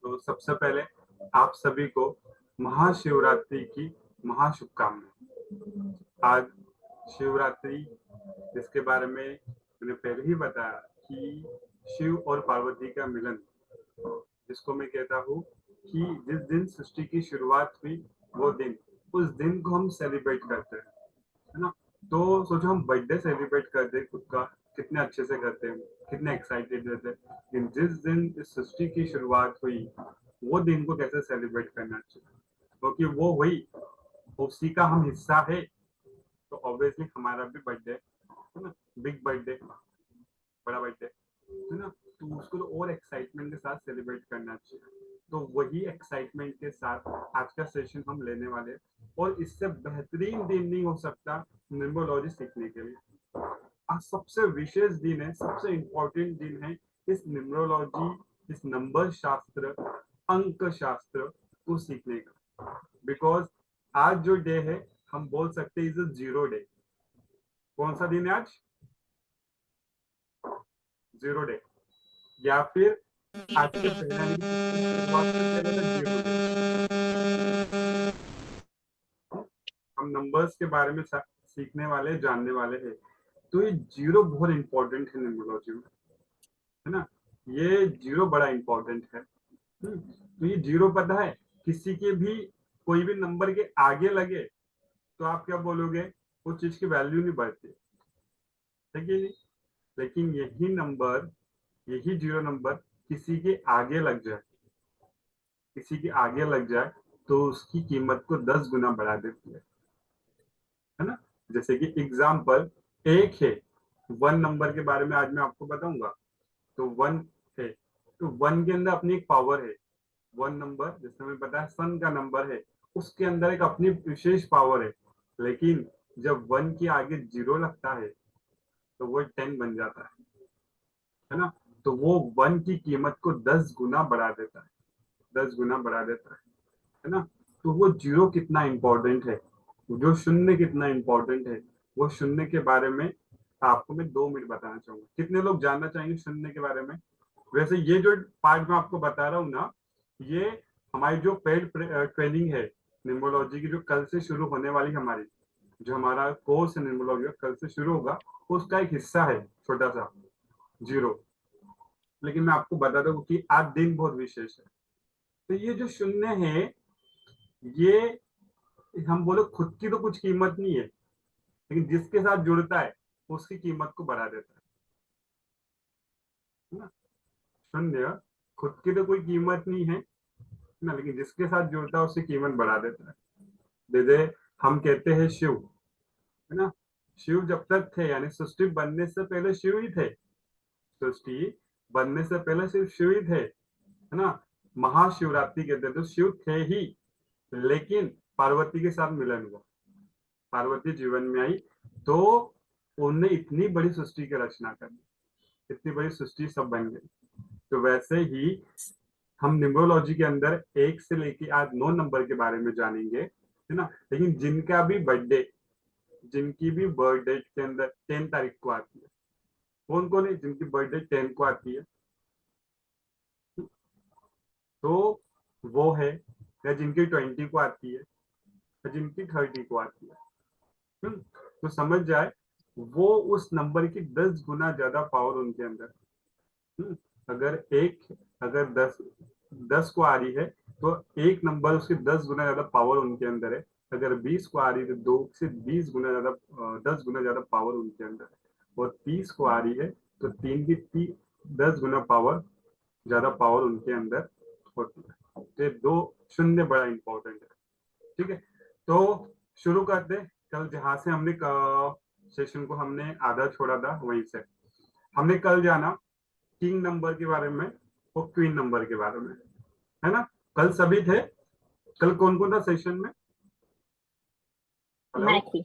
तो सबसे पहले आप सभी को महाशिवरात्रि की महाशुभकामनाएं। आज शिवरात्रि, जिसके बारे में मैंने पहले ही बताया कि शिव और पार्वती का मिलन, जिसको मैं कहता हूँ कि जिस दिन सृष्टि की शुरुआत हुई वो दिन, उस दिन को हम सेलिब्रेट करते हैं, है ना। तो सोचो हम बर्थडे सेलिब्रेट करते हैं खुद का, कितने अच्छे से करते हैं, कितने एक्साइटेड रहते हैं। लेकिन जिस दिन इस सृष्टि की शुरुआत हुई वो दिन को कैसे सेलिब्रेट करना चाहिए, क्योंकि वो हुई, उसी का हम हिस्सा है। तो ऑब्वियसली हमारा भी बर्थडे है ना, बिग बर्थडे, बड़ा बर्थडे, है ना। तो उसको तो और एक्साइटमेंट के साथ सेलिब्रेट करना चाहिए। तो वही एक्साइटमेंट के साथ आज का सेशन हम लेने वाले हैं, और इससे बेहतरीन दिन नहीं हो सकता न्यूमरोलॉजी सीखने के लिए। आज सबसे विशेष दिन है, सबसे इंपॉर्टेंट दिन है इस न्यूमरोलॉजी, इस नंबर शास्त्र, अंक शास्त्र को सीखने का। बिकॉज आज जो डे है हम बोल सकते हैं इज अ जीरो डे। कौन सा दिन है आज? Zero day. या फिर आज के पहले जीरो डे। हम नंबर्स के बारे में सीखने वाले, जानने वाले हैं। तो ये जीरो बहुत इंपॉर्टेंट है न्यूमरोलॉजी में, है ना। ये जीरो बड़ा इंपॉर्टेंट है। तो ये जीरो पता है, किसी के भी कोई भी नंबर के आगे लगे तो आप क्या बोलोगे, वो चीज की वैल्यू नहीं बढ़ती, ठीक है। लेकिन यही नंबर, यही जीरो नंबर किसी के आगे लग जाए, किसी के आगे लग जाए तो उसकी कीमत को 10 गुना बढ़ा देती है ना। जैसे कि एग्जाम्पल एक है, वन नंबर के बारे में आज मैं आपको बताऊंगा। तो वन है, तो वन के अंदर अपनी एक पावर है। वन नंबर, जैसे हमें पता है सन का नंबर है, उसके अंदर एक अपनी विशेष पावर है। लेकिन जब वन के आगे जीरो लगता है तो वो 10 बन जाता है ना। तो वो वन की कीमत को 10 गुना बढ़ा देता है, 10 गुना बढ़ा देता है ना। तो वो जीरो कितना इंपॉर्टेंट है, जो शून्य कितना इंपॉर्टेंट है, वो शून्य के बारे में आपको मैं 2 मिनट बताना चाहूंगा। कितने लोग जानना चाहेंगे शून्य के बारे में? वैसे ये जो पार्ट मैं आपको बता रहा हूँ ना, ये हमारी जो पेड ट्रेनिंग है न्यूमरोलॉजी की, जो कल से शुरू होने वाली हमारी, जो हमारा कोर्स है न्यूमरोलॉजी कल से शुरू होगा, उसका एक हिस्सा है छोटा सा जीरो। लेकिन मैं आपको बता दूं कि आज दिन बहुत विशेष है। तो ये जो शून्य है, ये हम बोले खुद की तो कुछ कीमत नहीं है, लेकिन जिसके साथ जुड़ता है उसकी कीमत को बढ़ा देता है ना। शून्य खुद की तो कोई कीमत नहीं है ना, लेकिन जिसके साथ जुड़ता है उसकी कीमत बढ़ा देता है। जैसे हम कहते हैं शिव, है ना। शिव जब तक थे, यानी सृष्टि बनने से पहले शिव ही थे, सृष्टि बनने से पहले सिर्फ शिव ही थे, है ना। महाशिवरात्रि कहते तो शिव थे ही, लेकिन पार्वती के साथ मिलन हुआ, पार्वती जीवन में आई, तो उनने इतनी बड़ी सृष्टि की रचना कर दी, इतनी बड़ी सृष्टि सब बन गई। तो वैसे ही हम न्यूमरोलॉजी के अंदर 1 से लेके आज 9 नंबर के बारे में जानेंगे, है ना। लेकिन जिनका भी बर्थडे, जिनकी भी बर्थडे के अंदर 10 तारीख को आती है, कौन कौन है जिनकी बर्थडे 10 को आती है? तो वो है, या जिनकी 20 को आती है, या जिनकी 30 को आती है। तो समझ जाए, वो उस नंबर की 10 गुना ज्यादा पावर उनके अंदर। अगर एक, अगर 10 को आ रही है तो एक नंबर उसकी 10 गुना ज्यादा पावर उनके अंदर है। अगर 20 को आ रही है तो 2 से 20 गुना ज्यादा, 10 गुना ज्यादा पावर उनके अंदर है। और 30 को आ रही है तो 3 की 10 गुना पावर, ज्यादा पावर उनके अंदर होती है। तो ये दो शून्य बड़ा इंपॉर्टेंट है, ठीक है। तो शुरू करते, कल जहां से हमने सेशन को हमने आधा छोड़ा था वहीं से हमने कल जाना किंग नंबर के बारे में और क्वीन नंबर के बारे में, है ना। कल सभी थे? कल कौन कौन था सेशन में? हेलो। मैं थी।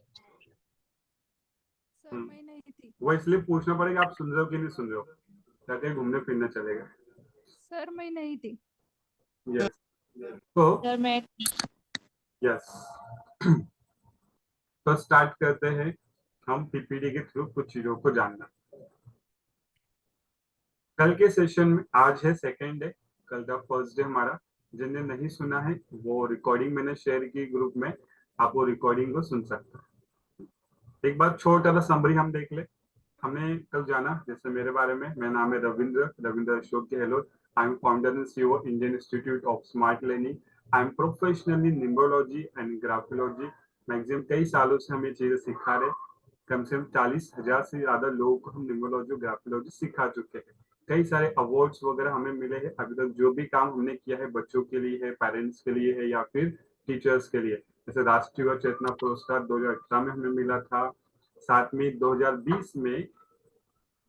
सर मैं नहीं थी। वो इसलिए पूछना पड़ेगा आप सुन रहे हो कि नहीं सुन रहे हो, ताकि घूमने फिरने चलेगा। सर मैं नहीं थी। यस। तो सर मैं यस, तो स्टार्ट करते हैं हम पीपीटी के थ्रू कुछ चीजों को जानना। कल के सेशन में, आज है सेकेंड डे, कल था फर्स्ट डे हमारा। जिनने नहीं सुना है वो रिकॉर्डिंग मैंने शेयर की ग्रुप में, आप वो रिकॉर्डिंग को सुन सकते हैं। एक बार छोटा सा समरी हम देख ले। हमने कल जाना, जैसे मेरे बारे में, मेरा नाम है Ravindra Ravindra Ashok Gehlot. I am founder and CEO Indian institute of smart learning. I am professional in numerology and graphology. Maximum कई सालों से हम ये चीजें सिखा रहे। कम से कम 40,000 से ज्यादा लोगों को हम न्यूमरोलॉजी ग्राफोलॉजी सिखा चुके हैं। कई सारे अवार्ड्स वगैरह हमें मिले हैं अभी तक। जो भी काम हमने किया है बच्चों के लिए है, पेरेंट्स के लिए है, या फिर टीचर्स के लिए। जैसे राष्ट्रीय युवा चेतना पुरस्कार 2018 में हमें मिला था। साथ में 2020 में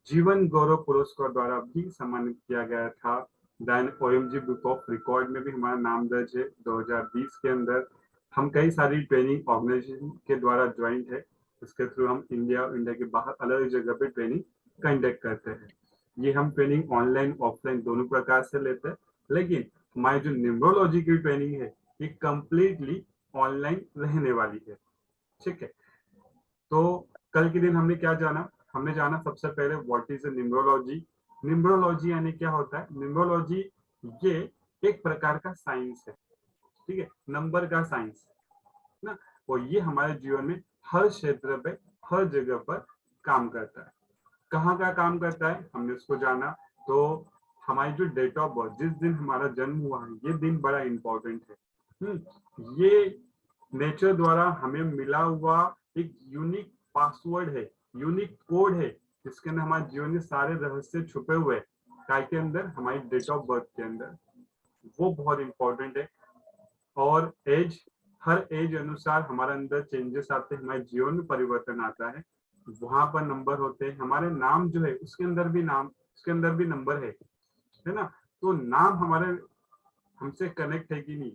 जीवन गौरव पुरस्कार द्वारा भी सम्मानित किया गया था। Then OMG book of record में भी हमारा नाम दर्ज है 2020 के अंदर। हम कई सारी ट्रेनिंग ऑर्गेनाइजेशन के द्वारा ज्वाइंट है। इसके थ्रू हम इंडिया के बाहर अलग अलग जगह पे ट्रेनिंग कंडक्ट करते हैं। ये हम ट्रेनिंग ऑनलाइन ऑफलाइन दोनों प्रकार से लेते हैं, लेकिन हमारी जो न्यूमरोलॉजी की ट्रेनिंग है ये कंप्लीटली ऑनलाइन रहने वाली है। ठीक है, तो कल के दिन हमने क्या जाना? हमने जाना सबसे पहले व्हाट इज न्यूमरोलॉजी। न्यूमरोलॉजी यानी क्या होता है? न्यूमरोलॉजी ये एक प्रकार का साइंस है, ठीक है, नंबर का साइंस ना। और ये हमारे जीवन में हर क्षेत्र पे, हर जगह पर काम करता है। कहाँ का काम करता है हमने उसको जाना। तो हमारी जो डेट ऑफ बर्थ, जिस दिन हमारा जन्म हुआ है, ये दिन बड़ा इंपॉर्टेंट है। ये नेचर द्वारा हमें मिला हुआ एक यूनिक पासवर्ड है, यूनिक कोड है, जिसके अंदर हमारे जीवन के सारे रहस्य छुपे हुए हैं। काय के अंदर? हमारी डेट ऑफ बर्थ के अंदर। वो बहुत इंपॉर्टेंट है। और एज, हर एज अनुसार हमारे अंदर चेंजेस आते हैं, हमारे जीवन में परिवर्तन आता है। वहां पर नंबर होते हैं। हमारे नाम जो है उसके अंदर भी नाम, उसके अंदर भी नंबर है ना। तो नाम हमारे हमसे कनेक्ट है कि नहीं,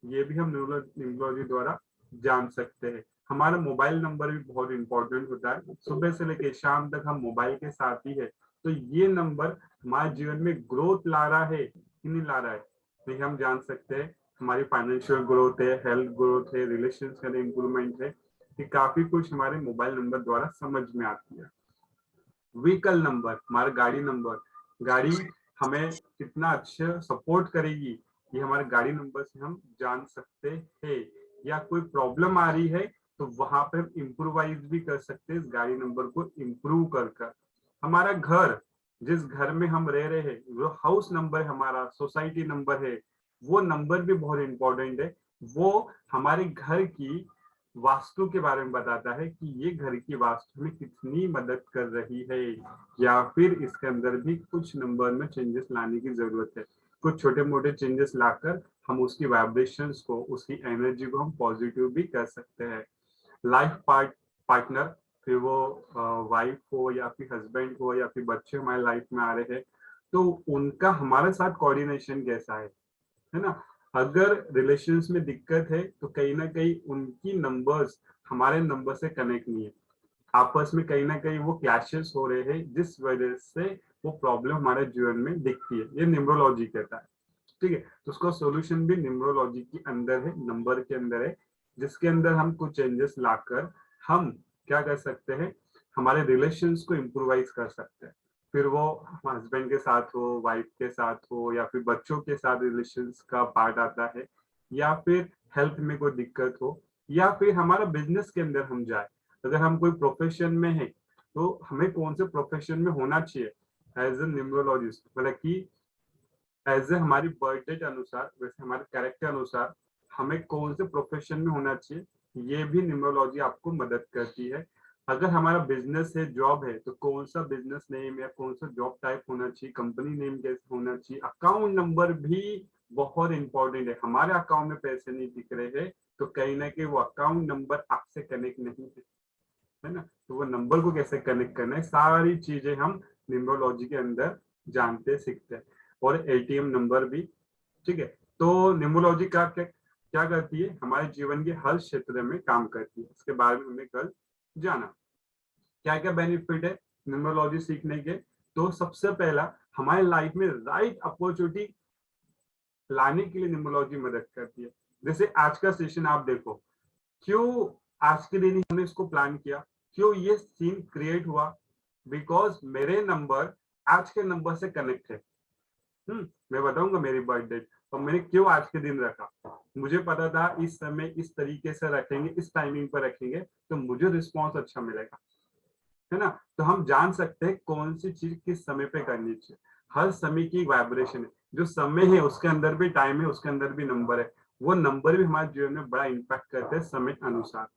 ये भी हम न्यूमरोलॉजी द्वारा जान सकते हैं। हमारा मोबाइल नंबर भी बहुत इंपॉर्टेंट होता है। सुबह से लेकर शाम तक हम मोबाइल के साथ ही है। तो ये नंबर हमारे जीवन में ग्रोथ ला रहा है कि नहीं ला रहा है, नहीं हम जान सकते हैं। हमारी फाइनेंशियल ग्रोथ है, हेल्थ ग्रोथ है, रिलेशन का इंप्रूवमेंट है, ये काफी कुछ हमारे मोबाइल नंबर द्वारा समझ में आती है। व्हीकल नंबर, हमारा गाड़ी नंबर, गाड़ी हमें कितना अच्छा सपोर्ट करेगी, ये हमारे गाड़ी नंबर से हम जान सकते हैं। या कोई प्रॉब्लम आ रही है तो वहां पे हम इम्प्रोवाइज भी कर सकते हैं इस गाड़ी नंबर को इम्प्रूव कर। हमारा घर, जिस घर में हम रह रहे हैं, वो हाउस नंबर है हमारा, सोसाइटी नंबर है, वो नंबर भी बहुत इंपॉर्टेंट है। वो हमारे घर की वास्तु के बारे में बताता है कि ये घर की वास्तु में कितनी मदद कर रही है, या फिर इसके अंदर भी कुछ नंबर में चेंजेस लाने की जरूरत है। कुछ छोटे मोटे चेंजेस लाकर हम उसकी वाइब्रेशंस को, उसकी एनर्जी को हम पॉजिटिव भी कर सकते हैं। लाइफ पार्टनर, फिर वो वाइफ हो या फिर हस्बैंड हो या फिर बच्चे हमारे लाइफ में आ रहे हैं, तो उनका हमारे साथ कोऑर्डिनेशन कैसा है ना। अगर रिलेशंस में दिक्कत है तो कहीं ना कहीं उनकी नंबर्स हमारे नंबर से कनेक्ट नहीं है, आपस में कहीं ना कहीं वो क्लैशेस हो रहे हैं, जिस वजह से वो प्रॉब्लम हमारे जीवन में दिखती है। ये न्यूमरोलॉजी कहता है, ठीक है। तो उसका सॉल्यूशन भी न्यूमरोलॉजी के अंदर है, नंबर के अंदर है, जिसके अंदर हम कुछ चेंजेस लाकर हम क्या कर सकते हैं, हमारे रिलेशंस को इम्प्रोवाइज कर सकते हैं। फिर वो हस्बैंड के साथ हो, वाइफ के साथ हो, या फिर बच्चों के साथ रिलेशंस का पार्ट आता है, या फिर हेल्थ में कोई दिक्कत हो, या फिर हमारा बिजनेस के अंदर हम जाए। अगर हम कोई प्रोफेशन में है तो हमें कौन से प्रोफेशन में होना चाहिए एज ए न्यूमरोलॉजिस्ट, मतलब कि एज ए हमारी बर्थडे के अनुसार, वैसे हमारे कैरेक्टर अनुसार हमें कौन से प्रोफेशन में होना चाहिए, ये भी न्यूमरोलॉजी आपको मदद करती है। अगर हमारा बिजनेस है, जॉब है, तो कौन सा बिजनेस नेम या कौन सा जॉब टाइप होना चाहिए, कंपनी नेम कैसे होना चाहिए। अकाउंट नंबर भी बहुत इंपॉर्टेंट है। हमारे अकाउंट में पैसे नहीं दिख रहे हैं तो कहीं ना कहीं वो अकाउंट नंबर आपसे कनेक्ट नहीं है ना। तो वो नंबर को कैसे कनेक्ट करना है, सारी चीजें हम न्यूमरोलॉजी के अंदर जानते सीखते हैं। और एटीएम नंबर भी, ठीक है। तो न्यूमरोलॉजी का क्या क्या करती है, हमारे जीवन के हर क्षेत्र में काम करती है। इसके बारे में हमने कल जाना। क्या क्या बेनिफिट है न्यूमरोलॉजी सीखने के? तो सबसे पहला, हमारे लाइफ में राइट अपॉर्चुनिटी लाने के लिए न्यूमरोलॉजी मदद करती है। जैसे आज का सेशन आप देखो, क्यों आज के दिन ही हमने इसको प्लान किया, क्यों ये सीन क्रिएट हुआ? बिकॉज मेरे नंबर आज के नंबर से कनेक्ट है। मैं बताऊंगा मेरी बर्थ डेट और मैंने क्यों आज के दिन रखा। मुझे पता था इस समय इस तरीके से रखेंगे, इस टाइमिंग पर रखेंगे तो मुझे रिस्पॉन्स अच्छा मिलेगा, है ना। तो हम जान सकते हैं कौन सी चीज किस समय पे करनी चाहिए। हर समय की वाइब्रेशन है, जो समय है उसके अंदर भी टाइम है, उसके अंदर भी नंबर है। वो नंबर भी हमारे जीवन में बड़ा इम्पैक्ट करते हैं समय अनुसार।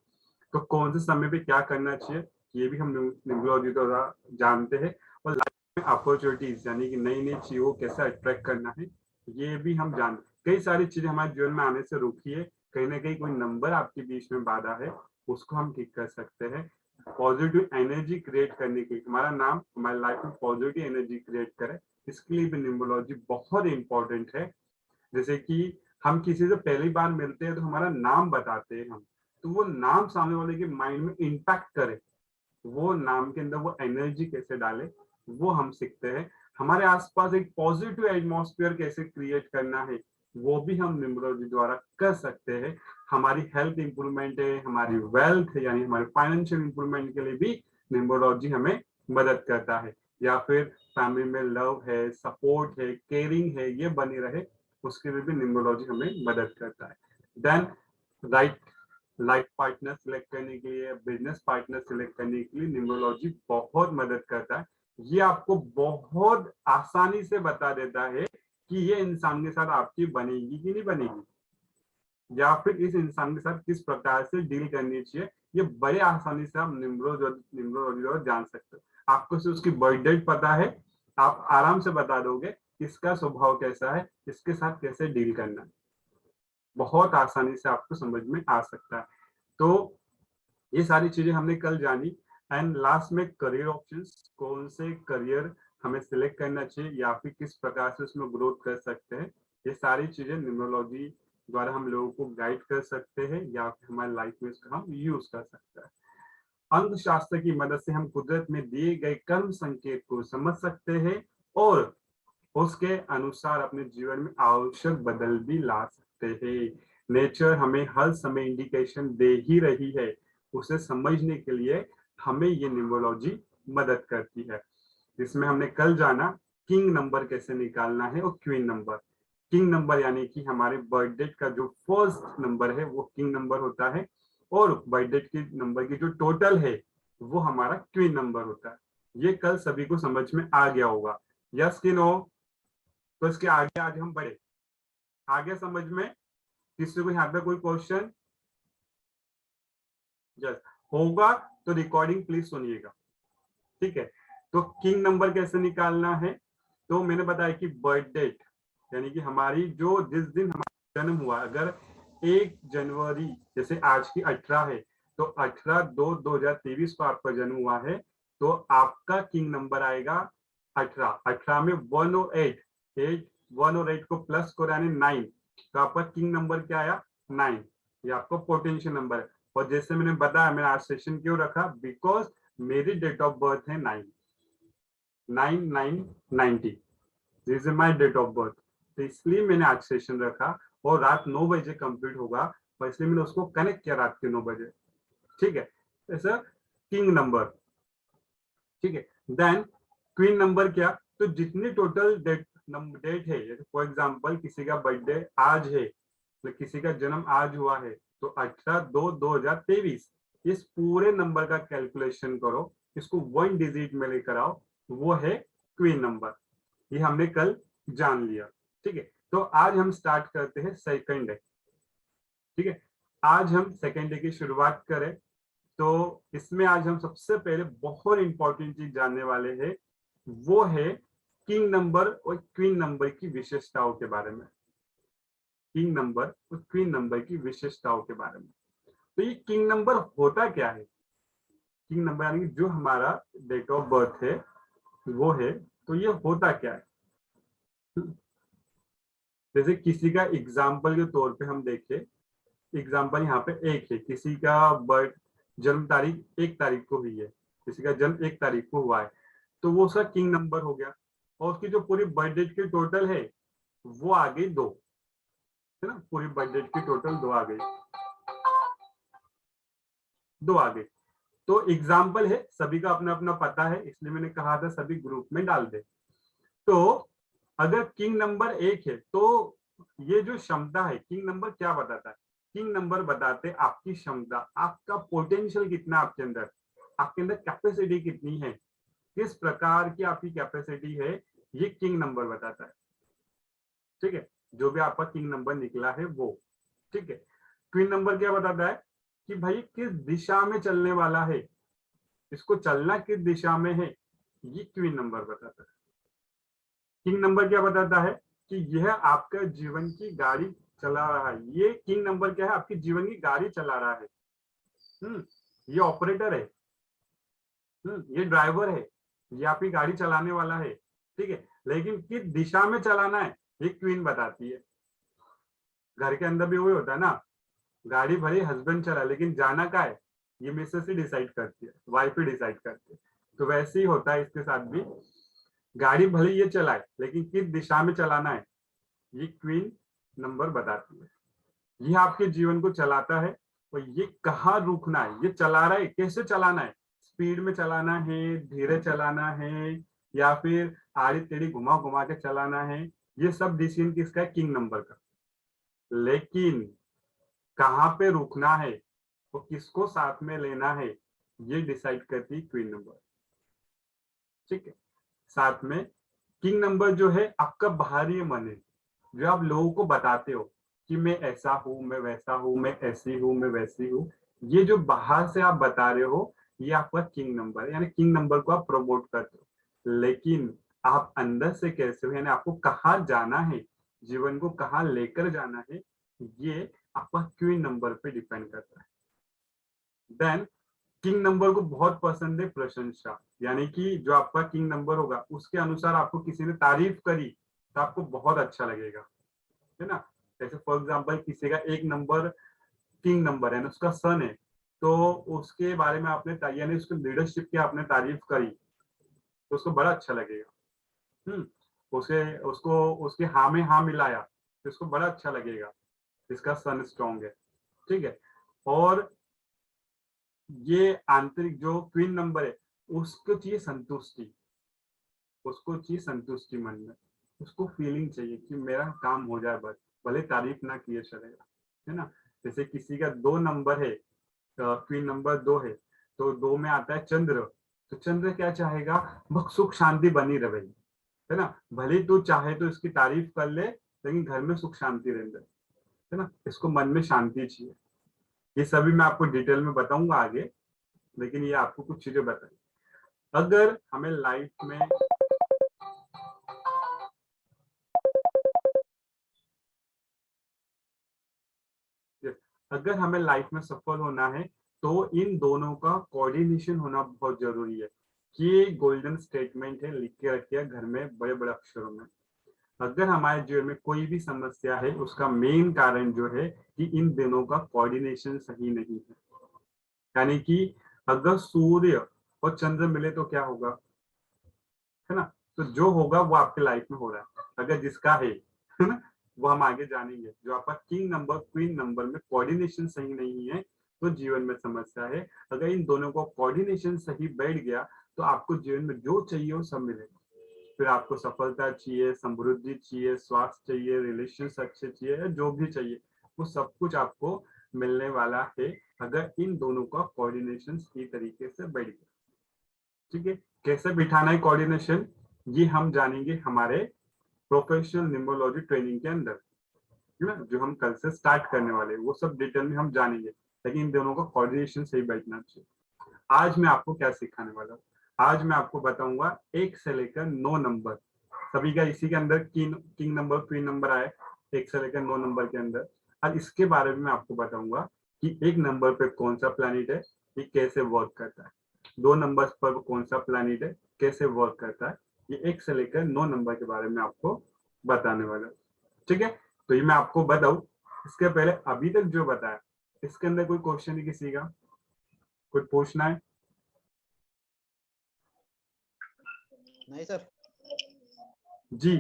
तो कौन से समय पे क्या करना चाहिए ये भी हम न्यूमरोलॉजी द्वारा जानते हैं। और लाइफ में अपॉर्चुनिटीज यानी कि नई नई चीजों को कैसे अट्रैक्ट करना है ये भी हम जानते। कई सारी चीजें हमारे जीवन में आने से रोकी है, कहीं ना कहीं कोई नंबर आपके बीच में बाधा है, उसको हम ठीक कर सकते हैं। पॉजिटिव एनर्जी क्रिएट करने के लिए हमारा नाम हमारी लाइफ में पॉजिटिव एनर्जी क्रिएट करे, इसके लिए भी न्यूमरोलॉजी बहुत इंपॉर्टेंट है। जैसे कि हम किसी से पहली बार मिलते हैं तो हमारा नाम बताते हैं हम, तो वो नाम सामने वाले के माइंड में इम्पैक्ट करे, वो नाम के अंदर वो एनर्जी कैसे डाले वो हम सीखते हैं। हमारे आसपास एक पॉजिटिव एटमॉस्फेयर कैसे क्रिएट करना है वो भी हम न्यूमरोलॉजी द्वारा कर सकते हैं। हमारी हेल्थ इंप्रूवमेंट है, हमारी वेल्थ है यानी हमारे फाइनेंशियल इंप्रूवमेंट के लिए भी न्यूमरोलॉजी हमें मदद करता है। या फिर फैमिली में लव है, सपोर्ट है, केयरिंग है, ये बनी रहे उसके लिए भी न्यूमरोलॉजी हमें मदद करता है। Then right life partner select करने के लिए, बिजनेस पार्टनर सिलेक्ट करने के लिए न्यूमरोलॉजी बहुत मदद करता है। ये आपको बहुत आसानी से बता देता है कि ये इंसान के साथ आपकी बनेगी कि नहीं बनेगी, या फिर इस इंसान के साथ किस प्रकार से डील करनी चाहिए। ये बड़े आसानी से आप न्यूमरोलॉजी जान सकते हो। आपको सिर्फ उसकी बर्थ डेट पता है, आप आराम से बता दोगे इसका स्वभाव कैसा है, इसके साथ कैसे डील करना है, बहुत आसानी से आपको समझ में आ सकता है। तो ये सारी चीजें हमने कल जानी। एंड लास्ट में करियर ऑप्शंस, कौन से करियर हमें सिलेक्ट करना चाहिए या फिर किस प्रकार से उसमें ग्रोथ कर सकते हैं, ये सारी चीजें न्यूमरोलॉजी द्वारा हम लोगों को गाइड कर सकते हैं या फिर हमारी लाइफ में इसका हम यूज कर सकते हैं। अंक शास्त्र की मदद से हम कुदरत में दिए गए कर्म संकेत को समझ सकते हैं और उसके अनुसार अपने जीवन में आवश्यक बदल भी ला सकते हैं। नेचर हमें हर समय इंडिकेशन दे ही रही है, उसे समझने के लिए हमें ये न्यूमरोलॉजी मदद करती है। जिसमें हमने कल जाना किंग नंबर कैसे निकालना है और क्वीन नंबर। किंग नंबर यानी कि हमारे बर्थ डेट का जो फर्स्ट नंबर है वो किंग नंबर होता है, और बर्थ डेट की नंबर की जो टोटल है वो हमारा क्वीन नंबर होता है। ये कल सभी को समझ में आ गया होगा, यस कि नो। तो इसके आगे आज हम बढ़े, आगे समझ में किसी को यहाँ पे कोई क्वेश्चन यस होगा तो रिकॉर्डिंग प्लीज सुनिएगा, ठीक है। तो किंग नंबर कैसे निकालना है, तो मैंने बताया कि बर्थ डेट यानी कि हमारी जो जिस दिन हमारा जन्म हुआ, अगर 1 जनवरी जैसे आज की 18 है तो 18/2/2023 को आपका जन्म हुआ है, तो आपका किंग नंबर आएगा 18। 18 में 1 और 8, 1 और 8 को प्लस करो यानी 9, तो आपका किंग नंबर क्या आया 9। ये आपको पोटेंशियल नंबर है। और जैसे मैंने बताया मैंने आज सेशन क्यों रखा, बिकॉज मेरी डेट ऑफ बर्थ है 9/9/90, this is my date of birth. तो इसलिए मैंने आज सेशन रखा और रात 9 बजे कंप्लीट होगा, और इसलिए मैंने उसको कनेक्ट किया रात के 9 बजे, ठीक है। ऐसा किंग नंबर, ठीक है। देन क्वीन नंबर क्या, तो जितनी टोटल डेट है, फॉर एग्जाम्पल किसी का बर्थडे आज है तो किसी का जन्म आज हुआ है तो 18/2/2023, इस पूरे नंबर का कैलकुलेशन करो, इसको 1 डिजिट में लेकर आओ, वो है क्वीन नंबर। ये हमने कल जान लिया, ठीक है। तो आज हम स्टार्ट करते हैं सेकंड डे, ठीक है। आज हम सेकंड डे की शुरुआत करें तो इसमें आज हम सबसे पहले बहुत इंपॉर्टेंट चीज जानने वाले हैं, वो है किंग नंबर और क्वीन नंबर की विशेषताओं के बारे में। किंग नंबर और क्वीन नंबर की विशेषताओं के बारे में। तो ये किंग नंबर होता क्या है, किंग नंबर यानी जो हमारा डेट ऑफ बर्थ है वो है, तो ये होता क्या है। जैसे किसी का एग्जाम्पल के तौर पे हम देखें, एग्जाम्पल यहाँ पे एक है, किसी का बर्थ जन्म तारीख 1 तारीख को हुई है, किसी का जन्म 1 तारीख को हुआ है, तो वो उसका किंग नंबर हो गया। और उसकी जो पूरी बर्थ डेट की टोटल है वो आ गई 2, है ना, पूरी बर्थ डेट की टोटल 2 आ गई, 2 आ गई। तो एग्जाम्पल है, सभी का अपना अपना पता है, इसलिए मैंने कहा था सभी ग्रुप में डाल दे। तो अगर किंग नंबर 1 है तो ये जो क्षमता है, किंग नंबर क्या बताता है? किंग नंबर बताते आपकी क्षमता, आपका पोटेंशियल कितना आपके अंदर कैपेसिटी कितनी है, किस प्रकार की आपकी कैपेसिटी है, ये किंग नंबर बताता है। ठीक है, जो भी आपका किंग नंबर निकला है वो। ठीक है, क्वीन नंबर क्या बताता है कि भाई किस दिशा में चलने वाला है, इसको चलना किस दिशा में है, ये क्वीन नंबर बताता है। किंग नंबर क्या बताता है कि यह आपका जीवन की गाड़ी चला रहा है। ये किंग नंबर क्या है? आपकी जीवन की गाड़ी चला रहा है। ये ऑपरेटर है। ये ड्राइवर है, ये आपकी गाड़ी चलाने वाला है। ठीक है, लेकिन किस दिशा में चलाना है ये क्वीन बताती है। घर के अंदर भी वही होता है ना, गाड़ी भले हस्बैंड चला लेकिन जाना का है ये मिसेस ही डिसाइड करती है, वाइफ ही डिसाइड करती है। तो वैसे ही होता है इसके साथ भी, गाड़ी भले ये चलाए लेकिन किस दिशा में चलाना है ये क्वीन नंबर बताती है। ये आपके जीवन को चलाता है और ये कहाँ रुकना है, ये चला रहा है कैसे चलाना है, स्पीड में चलाना है, धीरे चलाना है, या फिर आड़ी टेढ़ी घुमा घुमा के चलाना है, ये सब डिसीजन किसका है? किंग नंबर का। लेकिन कहाँ पे रुकना है तो किसको साथ में लेना है ये डिसाइड करती क्वीन नंबर। ठीक है, साथ में किंग नंबर जो है आपका बाहरी मन है, जो आप लोगों को बताते हो कि मैं ऐसा हूं, मैं वैसा हूं, मैं ऐसी हूं, मैं वैसी हूं। ये जो बाहर से आप बता रहे हो ये आपका किंग नंबर है, यानी किंग नंबर को आप प्रमोट करते हो। लेकिन आप अंदर से कैसे हो, यानी आपको कहाँ जाना है, जीवन को कहाँ लेकर जाना है, ये आपका क्वीन नंबर पे डिपेंड करता है। देन किंग नंबर को बहुत पसंद है प्रशंसा, यानी कि जो आपका किंग नंबर होगा उसके अनुसार आपको किसी ने तारीफ करी तो आपको बहुत अच्छा लगेगा, है ना। जैसे फॉर एग्जांपल किसी का एक नंबर किंग नंबर है ना, उसका सन है, तो उसके बारे में आपने यानी उसके लीडरशिप की आपने तारीफ करी तो उसको बड़ा अच्छा लगेगा। उसे उसको उसके हाँ में हाँ मिलाया तो उसको बड़ा अच्छा लगेगा, इसका सन स्ट्रॉन्ग है। ठीक है, और ये आंतरिक जो क्वीन नंबर है उसको चाहिए संतुष्टि, उसको चाहिए संतुष्टि मन में, उसको फीलिंग चाहिए कि मेरा काम हो जाए बस, भले तारीफ ना किए चलेगा, है ना। जैसे किसी का 2 नंबर है, क्वीन नंबर 2 है, तो 2 में आता है चंद्र, तो चंद्र क्या चाहेगा? बस सुख शांति बनी रहे, है ना। भले तू चाहे तो इसकी तारीफ कर ले लेकिन घर में सुख शांति रहे, है ना, इसको मन में शांति चाहिए। ये सभी मैं आपको डिटेल में बताऊंगा आगे, लेकिन ये आपको कुछ चीजें बताई। अगर हमें लाइफ में अगर हमें लाइफ में सफल होना है तो इन दोनों का कोऑर्डिनेशन होना बहुत जरूरी है। ये गोल्डन स्टेटमेंट है, लिख के रखिए घर में बड़े बड़े अक्षरों में। अगर हमारे जीवन में कोई भी समस्या है उसका मेन कारण जो है कि इन दोनों का कोऑर्डिनेशन सही नहीं है। यानी कि अगर सूर्य और चंद्र मिले तो क्या होगा, है ना। तो जो होगा वो आपके लाइफ में हो रहा है, अगर जिसका है ना, वो हम आगे जानेंगे। जो आपका किंग नंबर क्वीन नंबर में कोऑर्डिनेशन सही नहीं है तो जीवन में समस्या है। अगर इन दोनों को कोऑर्डिनेशन सही बैठ गया तो आपको जीवन में जो चाहिए वो सब मिलेगा। फिर आपको सफलता चाहिए, समृद्धि चाहिए, स्वास्थ्य चाहिए, रिलेशन अच्छे चाहिए, या जो भी चाहिए वो सब कुछ आपको मिलने वाला है अगर इन दोनों का कोऑर्डिनेशन सही तरीके से बैठ गया। ठीक है, कैसे बिठाना है कोऑर्डिनेशन ये हम जानेंगे हमारे प्रोफेशनल न्यूमरोलॉजी ट्रेनिंग के अंदर, है ना, जो हम कल से स्टार्ट करने वाले हैं वो सब डिटेल में हम जानेंगे। लेकिन इन दोनों का कोऑर्डिनेशन सही बैठना चाहिए। आज मैं आपको क्या सिखाने वाला हूँ? आज मैं आपको बताऊंगा 1 से लेकर 9 नंबर, सभी का इसी के अंदर किंग नंबर क्वीन नंबर आए, 1 से लेकर 9 नंबर के अंदर। और इसके बारे में मैं आपको बताऊंगा कि 1 नंबर पे कौन सा प्लैनेट है, ये कैसे वर्क करता है, 2 नंबर पर कौन सा प्लैनेट है, कैसे वर्क करता है। ये 1 से लेकर 9 नंबर के बारे में आपको बताने वाला हूँ। ठीक है, तो ये मैं आपको बताऊं इसके पहले अभी तक जो बताया इसके अंदर कोई क्वेश्चन है किसी का, कुछ पूछना है? नहीं सर। जी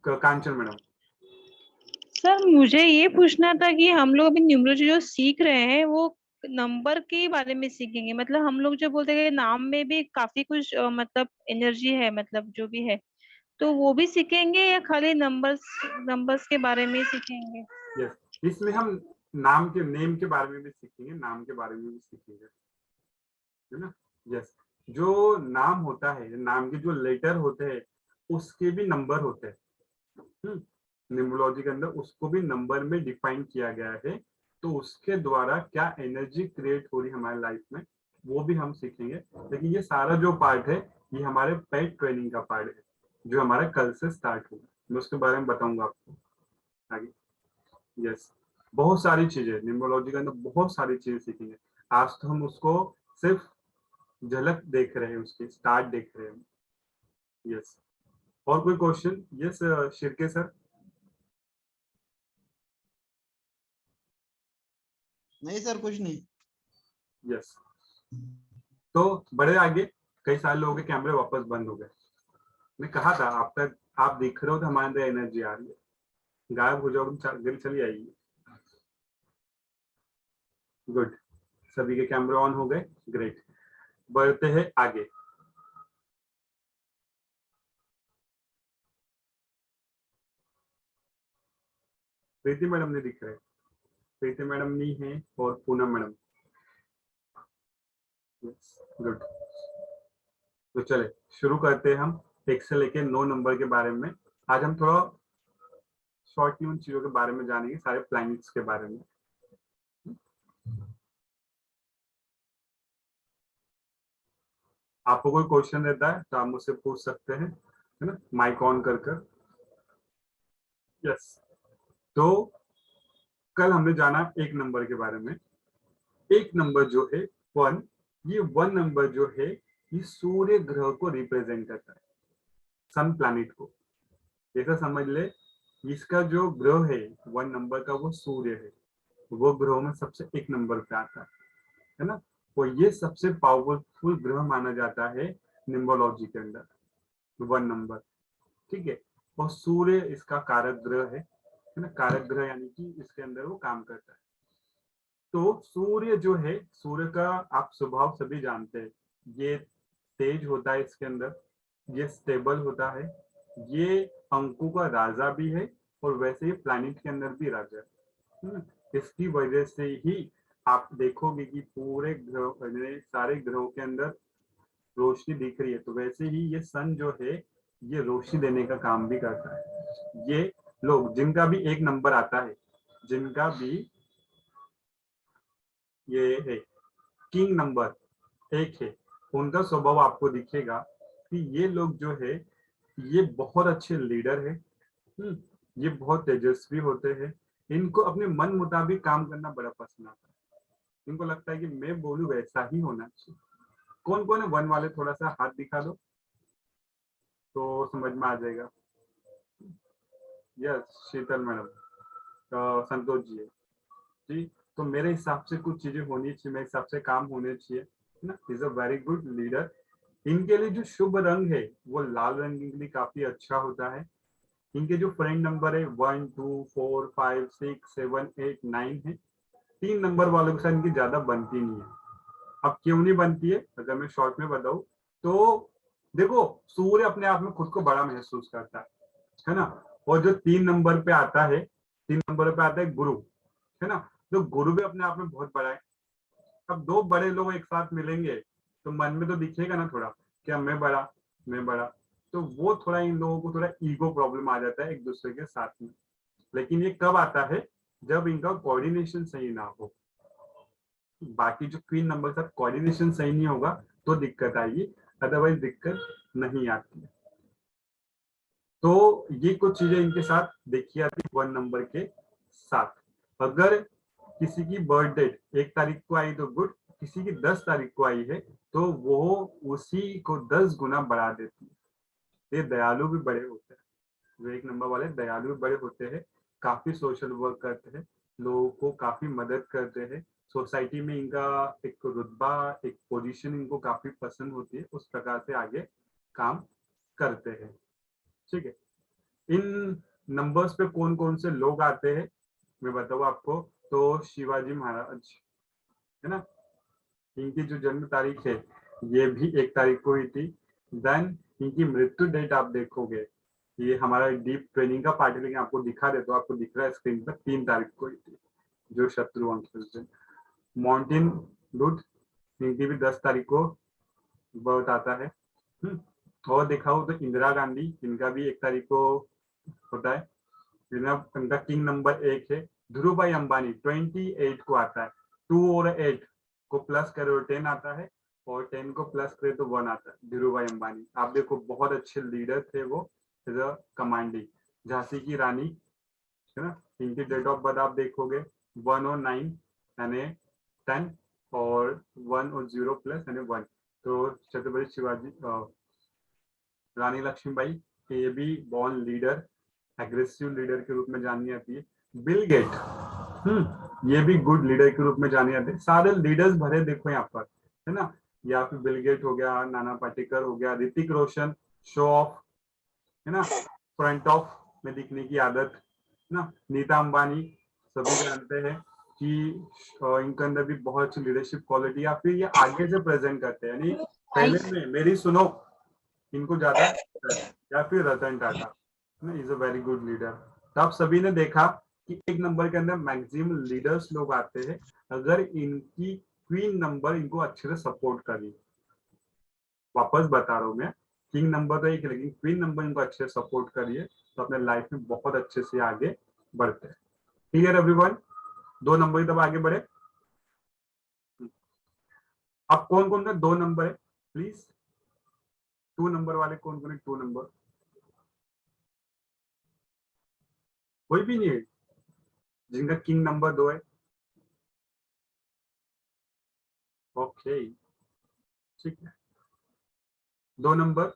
कांचन मैडम। सर मुझे ये पूछना था कि हम लोग अभी न्यूमरोलॉजी जो सीख रहे हैं वो नंबर के बारे में सीखेंगे, मतलब हम लोग जो बोलते हैं नाम में भी काफी कुछ मतलब एनर्जी है, मतलब जो भी है, तो वो भी सीखेंगे या खाली नंबर्स के बारे में ही सीखेंगे? यस, इसमें हम नेम के बारे में भी सीखेंगे, नाम के बारे में भी सीखेंगे, है ना। यस, जो नाम होता है, नाम के जो लेटर होते हैं उसके भी नंबर होते हैं। न्यूमरोलॉजी के अंदर उसको भी नंबर में डिफाइन किया गया है, तो उसके द्वारा क्या एनर्जी क्रिएट हो रही है हमारे लाइफ में वो भी हम सीखेंगे। लेकिन ये सारा जो पार्ट है ये हमारे पेट ट्रेनिंग का पार्ट है, जो हमारा कल से स्टार्ट होगा। मैं उसके बारे में बताऊंगा आपको आगे। यस, बहुत सारी चीजें न्यूमरोलॉजी के अंदर, बहुत सारी चीजें सीखेंगे। आज तो हम उसको सिर्फ झलक देख रहे हैं, उसकी स्टार्ट देख रहे हैं। यस, और कोई क्वेश्चन? Yes Shirke sir. नहीं सर, कुछ नहीं। यस, तो बड़े आगे कई सारे लोगों के कैमरे वापस बंद हो गए। मैं कहा था आप तक, आप दिख रहे हो तो हमारे अंदर एनर्जी आ रही है, गायब हो जाओ घर चली आएगी। गुड, सभी के कैमरे ऑन हो गए, ग्रेट। बढ़ते हैं आगे। प्रीति मैडम ने दिख रहे, प्रीति मैडम नहीं है और पूनम मैडम। गुड, तो चले शुरू करते हैं हम 1 से लेके 9 नंबर के बारे में। आज हम थोड़ा शॉर्टली उन चीजों के बारे में जानेंगे, सारे प्लैनेट्स के बारे में। आपको कोई क्वेश्चन रहता है तो आप मुझसे पूछ सकते हैं, है ना, माइक ऑन कर। यस, तो कल हमने जाना 1 नंबर के बारे में। 1 नंबर जो है 1, ये 1 नंबर जो है ये सूर्य ग्रह को रिप्रेजेंट करता है, सन प्लैनेट को। ऐसा समझ ले, इसका जो ग्रह है 1 नंबर का वो सूर्य है, वो ग्रहों में सबसे 1 नंबर पे आता है ना। तो ये सबसे पावरफुल ग्रह माना जाता है न्यूमरोलॉजी के अंदर, 1 नंबर, ठीक है। और सूर्य इसका कारक ग्रह है ना, कारक ग्रह यानी कि इसके अंदर वो काम करता है। तो सूर्य जो है, सूर्य का आप स्वभाव सभी जानते हैं, ये तेज होता है इसके अंदर, ये स्टेबल होता है, ये अंकों का राजा भी है और वैसे ही प्लैनेट के अंदर भी राजा है। इसकी वजह से ही आप देखोगे कि पूरे ग्रह, सारे ग्रहों के अंदर रोशनी दिख रही है। तो वैसे ही ये सन जो है ये रोशनी देने का काम भी करता है। ये लोग जिनका भी 1 नंबर आता है, जिनका भी ये है किंग नंबर 1 है, उनका स्वभाव आपको दिखेगा कि ये लोग जो है ये बहुत अच्छे लीडर है। ये बहुत तेजस्वी होते हैं, इनको अपने मन मुताबिक काम करना बड़ा पसंद आता है। इनको लगता है कि मैं बोलूं वैसा ही होना चाहिए। कौन कौन है 1 वाले, थोड़ा सा हाथ दिखा दो तो समझ में आ जाएगा। यस, शीतल मैडम, संतोष जी है जी। तो मेरे हिसाब से कुछ चीजें होनी चाहिए, मेरे हिसाब से काम होने चाहिए ना। Is a very good leader. इनके लिए जो शुभ रंग है वो लाल रंग के लिए काफी अच्छा होता है। इनके जो फ्रेंड नंबर है 1 2 4 5 6 7 8 9 है। 3 नंबर वालों के साथ इनकी ज्यादा बनती नहीं है। अब क्यों नहीं बनती है अगर मैं शॉर्ट में बताऊं तो देखो, सूर्य अपने आप में खुद को बड़ा महसूस करता है ना। और जो 3 नंबर पे आता है, 3 नंबर पे आता है गुरु, है ना। तो गुरु भी अपने आप में बहुत बड़ा है। अब 2 बड़े लोग एक साथ मिलेंगे तो मन में तो दिखेगा ना थोड़ा, क्या मैं बड़ा, मैं बड़ा। तो वो थोड़ा इन लोगों को थोड़ा ईगो प्रॉब्लम आ जाता है एक दूसरे के साथ में। लेकिन ये कब आता है, जब इनका कोऑर्डिनेशन सही ना हो। बाकी जो 3 नंबर का कोऑर्डिनेशन सही नहीं होगा तो दिक्कत आएगी, अदरवाइज दिक्कत नहीं आती है। तो ये कुछ चीजें इनके साथ देखी जाती है 1 नंबर के साथ। अगर किसी की बर्थ डेट 1 तारीख को आई तो गुड, किसी की 10 तारीख को आई है तो वो उसी को 10 गुना बढ़ा देती है। ये दयालु भी बड़े होते हैं, जो 1 नंबर वाले दयालु भी बड़े होते हैं, काफी सोशल वर्क करते हैं, लोगों को काफी मदद करते हैं। सोसाइटी में इनका एक रुतबा, एक पोजीशन इनको काफी पसंद होती है, उस प्रकार से आगे काम करते हैं, ठीक है। इन नंबर्स पे कौन कौन से लोग आते हैं मैं बताऊँ आपको। तो शिवाजी महाराज, है ना, इनकी जो जन्म तारीख है ये भी 1 तारीख को हुई थी। देन इनकी मृत्यु डेट आप देखोगे ये हमारा डीप ट्रेनिंग का पार्ट है, लेकिन आपको दिखा दे तो आपको दिख रहा है स्क्रीन पर 3 तारीख को ही थी जो शत्रु अंक थे उस दिन। माउंटेन लूट इनकी भी 10 तारीख को बर्थ आता है। और देखा हो तो इंदिरा गांधी, इनका भी 1 तारीख को होता है। इनका किंग नंबर 1 है। धीरू भाई अंबानी 28 को आता है। 2 और 8 को प्लस करे तो 10 आता है, और 10 को प्लस करे तो 1 आता है। धीरू भाई अंबानी आप देखो बहुत अच्छे लीडर थे वो, कमांडिंग। झांसी की रानी है ना, इनकी डेट ऑफ बर्थ आप देखोगे 1 और 9 यानी 10 और 1 और 0 प्लस यानी 1। तो छत्रपति शिवाजी, रानी लक्ष्मीबाई, ये भी बॉर्न लीडर, एग्रेसिव लीडर के रूप में जानी जाती है। बिल गेट, ये भी गुड लीडर के रूप में जाने जाते हैं। सारे लीडर्स भरे देखो यहाँ पर, है ना। या फिर बिल गेट हो गया, नाना पाटेकर हो गया, ऋतिक रोशन, शो ऑफ, है ना, फ्रंट ऑफ में दिखने की आदत, है ना। नीता अंबानी सभी जानते हैं कि इनके अंदर भी बहुत अच्छी लीडरशिप क्वालिटी, या फिर ये आगे से प्रेजेंट करते हैं, यानी पहले में मेरी सुनो इनको ज्यादा, या फिर Ratan Tata is a very good leader. तो आप सभी ने देखा कि 1 नंबर के अंदर मैक्सिमम लीडर्स लोग आते हैं अगर इनकी क्वीन नंबर इनको अच्छे से सपोर्ट करी। वापस बता रहा हूं मैं, किंग नंबर तो एक है, लेकिन क्वीन नंबर इनको अच्छे से सपोर्ट करिए तो अपने लाइफ में बहुत अच्छे से आगे बढ़ते हैं। Clear everyone? 2 नंबर तब आगे बढ़े। अब कौन कौन का 2 नंबर है प्लीज? 2 नंबर वाले कौन कौन है? 2 नंबर कोई भी नहीं है जिनका किंग नंबर 2 है? ओके ठीक है। 2 नंबर,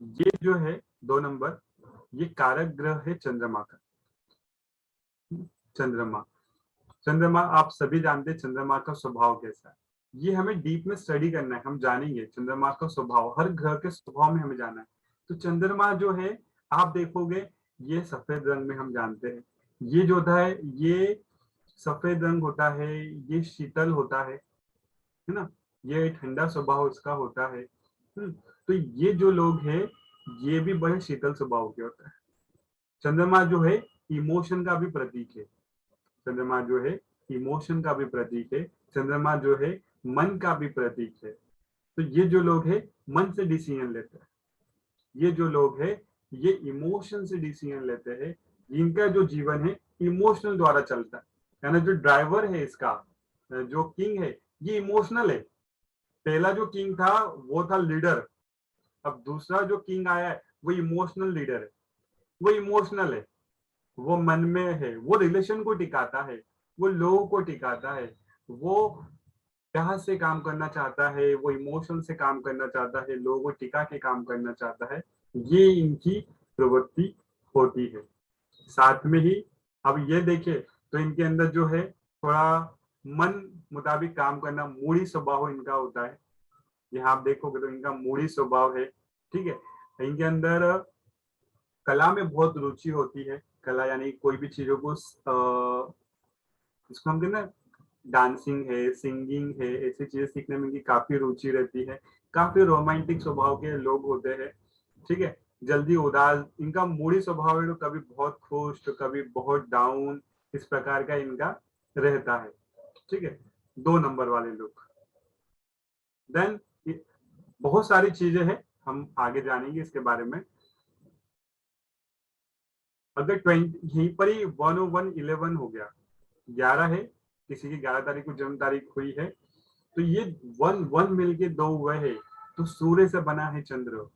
ये जो है 2 नंबर, ये कारक ग्रह है चंद्रमा का। चंद्रमा, चंद्रमा आप सभी जानते हैं चंद्रमा का स्वभाव कैसा है। ये हमें डीप में स्टडी करना है, हम जानेंगे चंद्रमा का स्वभाव, हर ग्रह के स्वभाव में हमें जाना है। तो चंद्रमा जो है आप देखोगे ये सफेद रंग में हम जानते हैं। ये जो होता है ये सफेद रंग होता है, ये शीतल होता है ना, ये ठंडा स्वभाव इसका होता है। तो ये जो लोग हैं ये भी बड़े शीतल स्वभाव के होता है। चंद्रमा जो है इमोशन का भी प्रतीक है। चंद्रमा जो है इमोशन का भी प्रतीक है। चंद्रमा जो है मन का भी प्रतीक है। तो ये जो लोग हैं मन से डिसीजन लेते हैं, ये जो लोग हैं ये इमोशन से डिसीजन लेते हैं। इनका जो जीवन है इमोशनल द्वारा चलता है, यानी जो ड्राइवर है इसका, जो किंग है ये इमोशनल है। पहला जो किंग था वो था लीडर, अब दूसरा जो किंग आया है वो इमोशनल लीडर है। वो इमोशनल है, वो मन में है, वो रिलेशन को टिकाता है, वो लोगों को टिकाता है, वो प्यार से काम करना चाहता है, वो इमोशन से काम करना चाहता है, लोगों को टिका के काम करना चाहता है। ये इनकी प्रवृत्ति होती है। साथ में ही अब ये देखे तो इनके अंदर जो है थोड़ा मन मुताबिक काम करना, मूडी स्वभाव इनका होता है। यहाँ आप देखोगे तो इनका मूडी स्वभाव है, ठीक है। इनके अंदर कला में बहुत रुचि होती है। कला यानी कोई भी चीजों को इसको हम कहते हैं डांसिंग है, सिंगिंग है, ऐसी चीजें सीखने में इनकी काफी रुचि रहती है। काफी रोमांटिक स्वभाव के लोग होते हैं, ठीक है। जल्दी उदास, इनका मूडी स्वभाव है, तो कभी बहुत खुश तो कभी बहुत डाउन, इस प्रकार का इनका रहता है, ठीक है। 2 नंबर वाले लोग। देन बहुत सारी चीजें हैं, हम आगे जानेंगे इसके बारे में। अगर 20 यहीं पर ही 101 11 हो गया, 11 है, किसी की 11 तारीख को जन्म तारीख हुई है, तो ये 1 मिलके 2 हुए है, तो सूर्य से बना है चंद्र।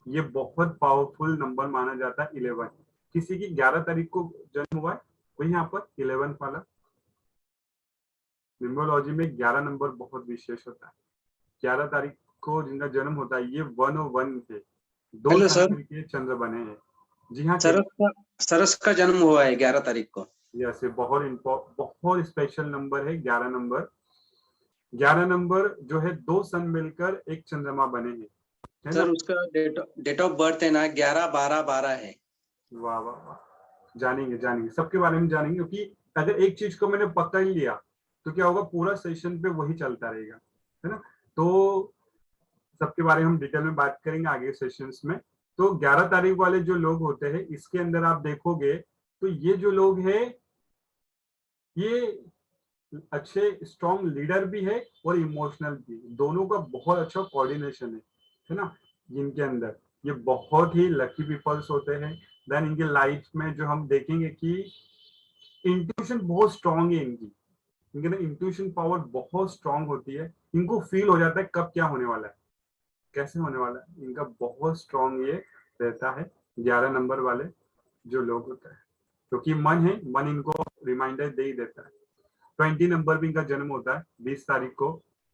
ये बहुत पावरफुल नंबर माना जाता है 11। किसी की 11 तारीख को जन्म हुआ है वो यहाँ पर 11 वाला। न्यूमरोलॉजी में 11 नंबर बहुत विशेष होता है। 11 तारीख को जिनका जन्म होता है ये 101 है, 2 मिलके चंद्र बने हैं। जी हाँ, सरस का जन्म हुआ है 11 तारीख को। यस, बहुत स्पेशल नंबर है 11 नंबर। 11 नंबर जो है 2 सन मिलकर एक चंद्रमा बने हैं। सर उसका डेट ऑफ बर्थ है ना 11/12/12 है। वाह वाह वाह, जानेंगे सबके बारे में जानेंगे, क्योंकि अगर एक चीज को मैंने पकड़ लिया तो क्या होगा, पूरा सेशन पे वही चलता रहेगा, है ना। तो सबके बारे में हम डिटेल में बात करेंगे आगे सेशंस में। तो 11 तारीख वाले जो लोग होते हैं, इसके अंदर आप देखोगे तो ये जो लोग हैं ये अच्छे स्ट्रॉन्ग लीडर भी है और इमोशनल भी, दोनों का बहुत अच्छा कोऑर्डिनेशन है ना जिनके अंदर। ये बहुत ही लकी पीपल्स होते हैं। देन इनके लाइफ में जो हम देखेंगे कि इंट्यूशन बहुत स्ट्रांग है इनकी ना इंट्यूशन पावर बहुत स्ट्रांग होती है। इनको फील हो जाता है कब क्या होने वाला है, कैसे होने वाला है, इनका बहुत स्ट्रांग ये रहता है 11 नंबर वाले जो लोग होते हैं, क्योंकि मन है, मन इनको रिमाइंडर दे ही देता है। 20 नंबर भी इनका जन्म होता है 20 तारीख को,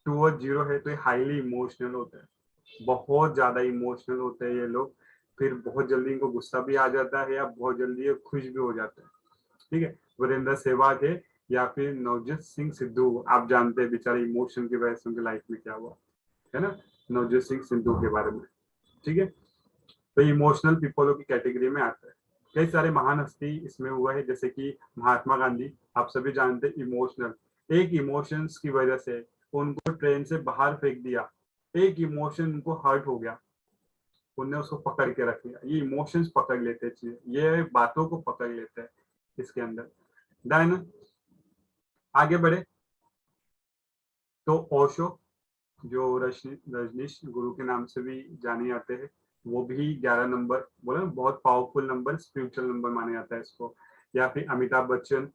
2 और 0 है, तो ये हाईली इमोशनल होता है, बहुत ज्यादा इमोशनल होते हैं ये लोग। फिर बहुत जल्दी इनको गुस्सा भी आ जाता है या बहुत जल्दी ये खुश भी हो जाते हैं। ठीक है, वीरेंद्र सहवाग है या फिर नवजीत सिंह सिद्धू, आप जानते हैं बेचारे इमोशन की वजह से उनकी लाइफ में क्या हुआ है ना, नवजीत सिंह सिद्धू के बारे में। ठीक है, तो इमोशनल पीपलों की कैटेगरी में आता है। कई सारे महान हस्ती इसमें हुआ है, जैसे कि महात्मा गांधी, आप सभी जानते हैं इमोशनल, एक इमोशंस की वजह से उनको ट्रेन से बाहर फेंक दिया, एक इमोशन उनको हर्ट हो गया, उनने उसको पकड़ के रख लिया। ये इमोशंस पकड़ लेते हैं, ये बातों को पकड़ लेते हैं इसके अंदर। देन आगे बढ़े तो ओशो, जो रजनीश गुरु के नाम से भी जाने जाते हैं, वो भी 11 नंबर बोला, बहुत पावरफुल नंबर, स्पिरिचुअल नंबर माने जाता है इसको। या फिर अमिताभ बच्चन,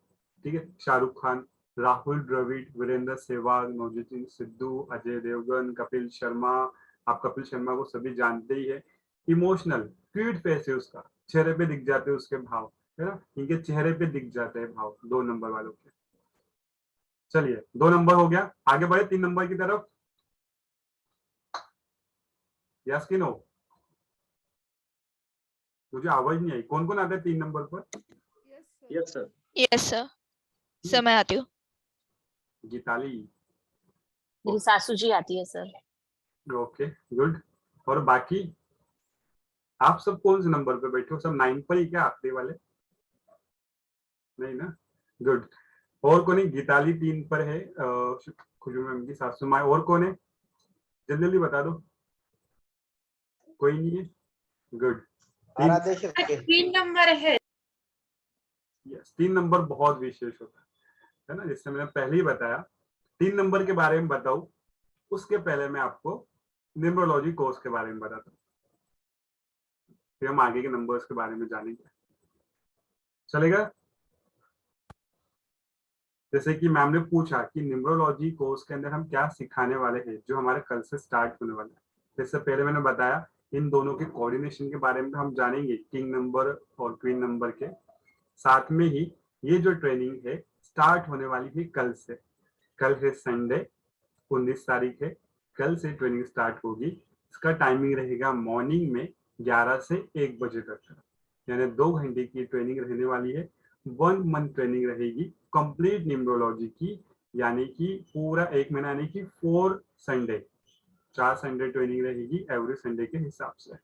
ठीक है, शाहरुख खान, राहुल द्रविड़, वीरेंद्र सहवाग, नवजीत सिंह सिद्धू, अजय देवगन, कपिल शर्मा। आप कपिल शर्मा को सभी जानते ही है, इमोशनल क्यूट फेस है उसका, चेहरे पे दिख जाते हैं उसके भाव, है ना, इनके चेहरे पे दिख जाते हैं भाव 2 नंबर वालों के। चलिए 2 नंबर हो गया, आगे बढ़े 3 नंबर की तरफ। यस कि नो? मुझे आवाज नहीं आई, कौन कौन आता है 3 नंबर पर? Yes sir. Yes sir, sir मैं आती हूँ। गीताली, मेरी सासू जी आती है सर। Okay good. और बाकी आप सब कौन से नंबर पे बैठे हो? सब 9 पर ही क्या आखिरी वाले? नहीं ना, गुड। और कौन है? गीताली 3 पर है, खुशबू मैम की सासू माँ। और कौन है? जल्दी जल्दी बता दो। कोई नहीं है, गुड। 3 नंबर है। यस, 3 नंबर बहुत विशेष होता है ना, जिससे मैंने पहले ही बताया। 3 नंबर के बारे में बताऊं उसके पहले मैं आपको न्यूमरोलॉजी कोर्स के बारे में बताता हूँ, फिर हम आगे के नंबर्स के बारे में जानेंगे। चलेगा? जैसे कि मैम ने पूछा कि न्यूमरोलॉजी कोर्स के अंदर हम क्या सिखाने वाले हैं, जो हमारे कल से स्टार्ट होने वाला है। इससे पहले मैंने बताया इन दोनों के कोऑर्डिनेशन के बारे में हम जानेंगे, किंग नंबर और क्वीन नंबर के। साथ में ही ये जो ट्रेनिंग है स्टार्ट होने वाली है कल से। कल है संडे 19 तारीख है, कल से ट्रेनिंग स्टार्ट होगी। इसका टाइमिंग रहेगा मॉर्निंग में 11 से 1 बजे तक, यानी 2 घंटे की ट्रेनिंग रहने वाली है। 1 मंथ ट्रेनिंग रहेगी कंप्लीट न्यूमरोलॉजी की, यानी कि पूरा 1 महीना, यानी कि 4 संडे, 4 संडे ट्रेनिंग रहेगी एवरी संडे के हिसाब से।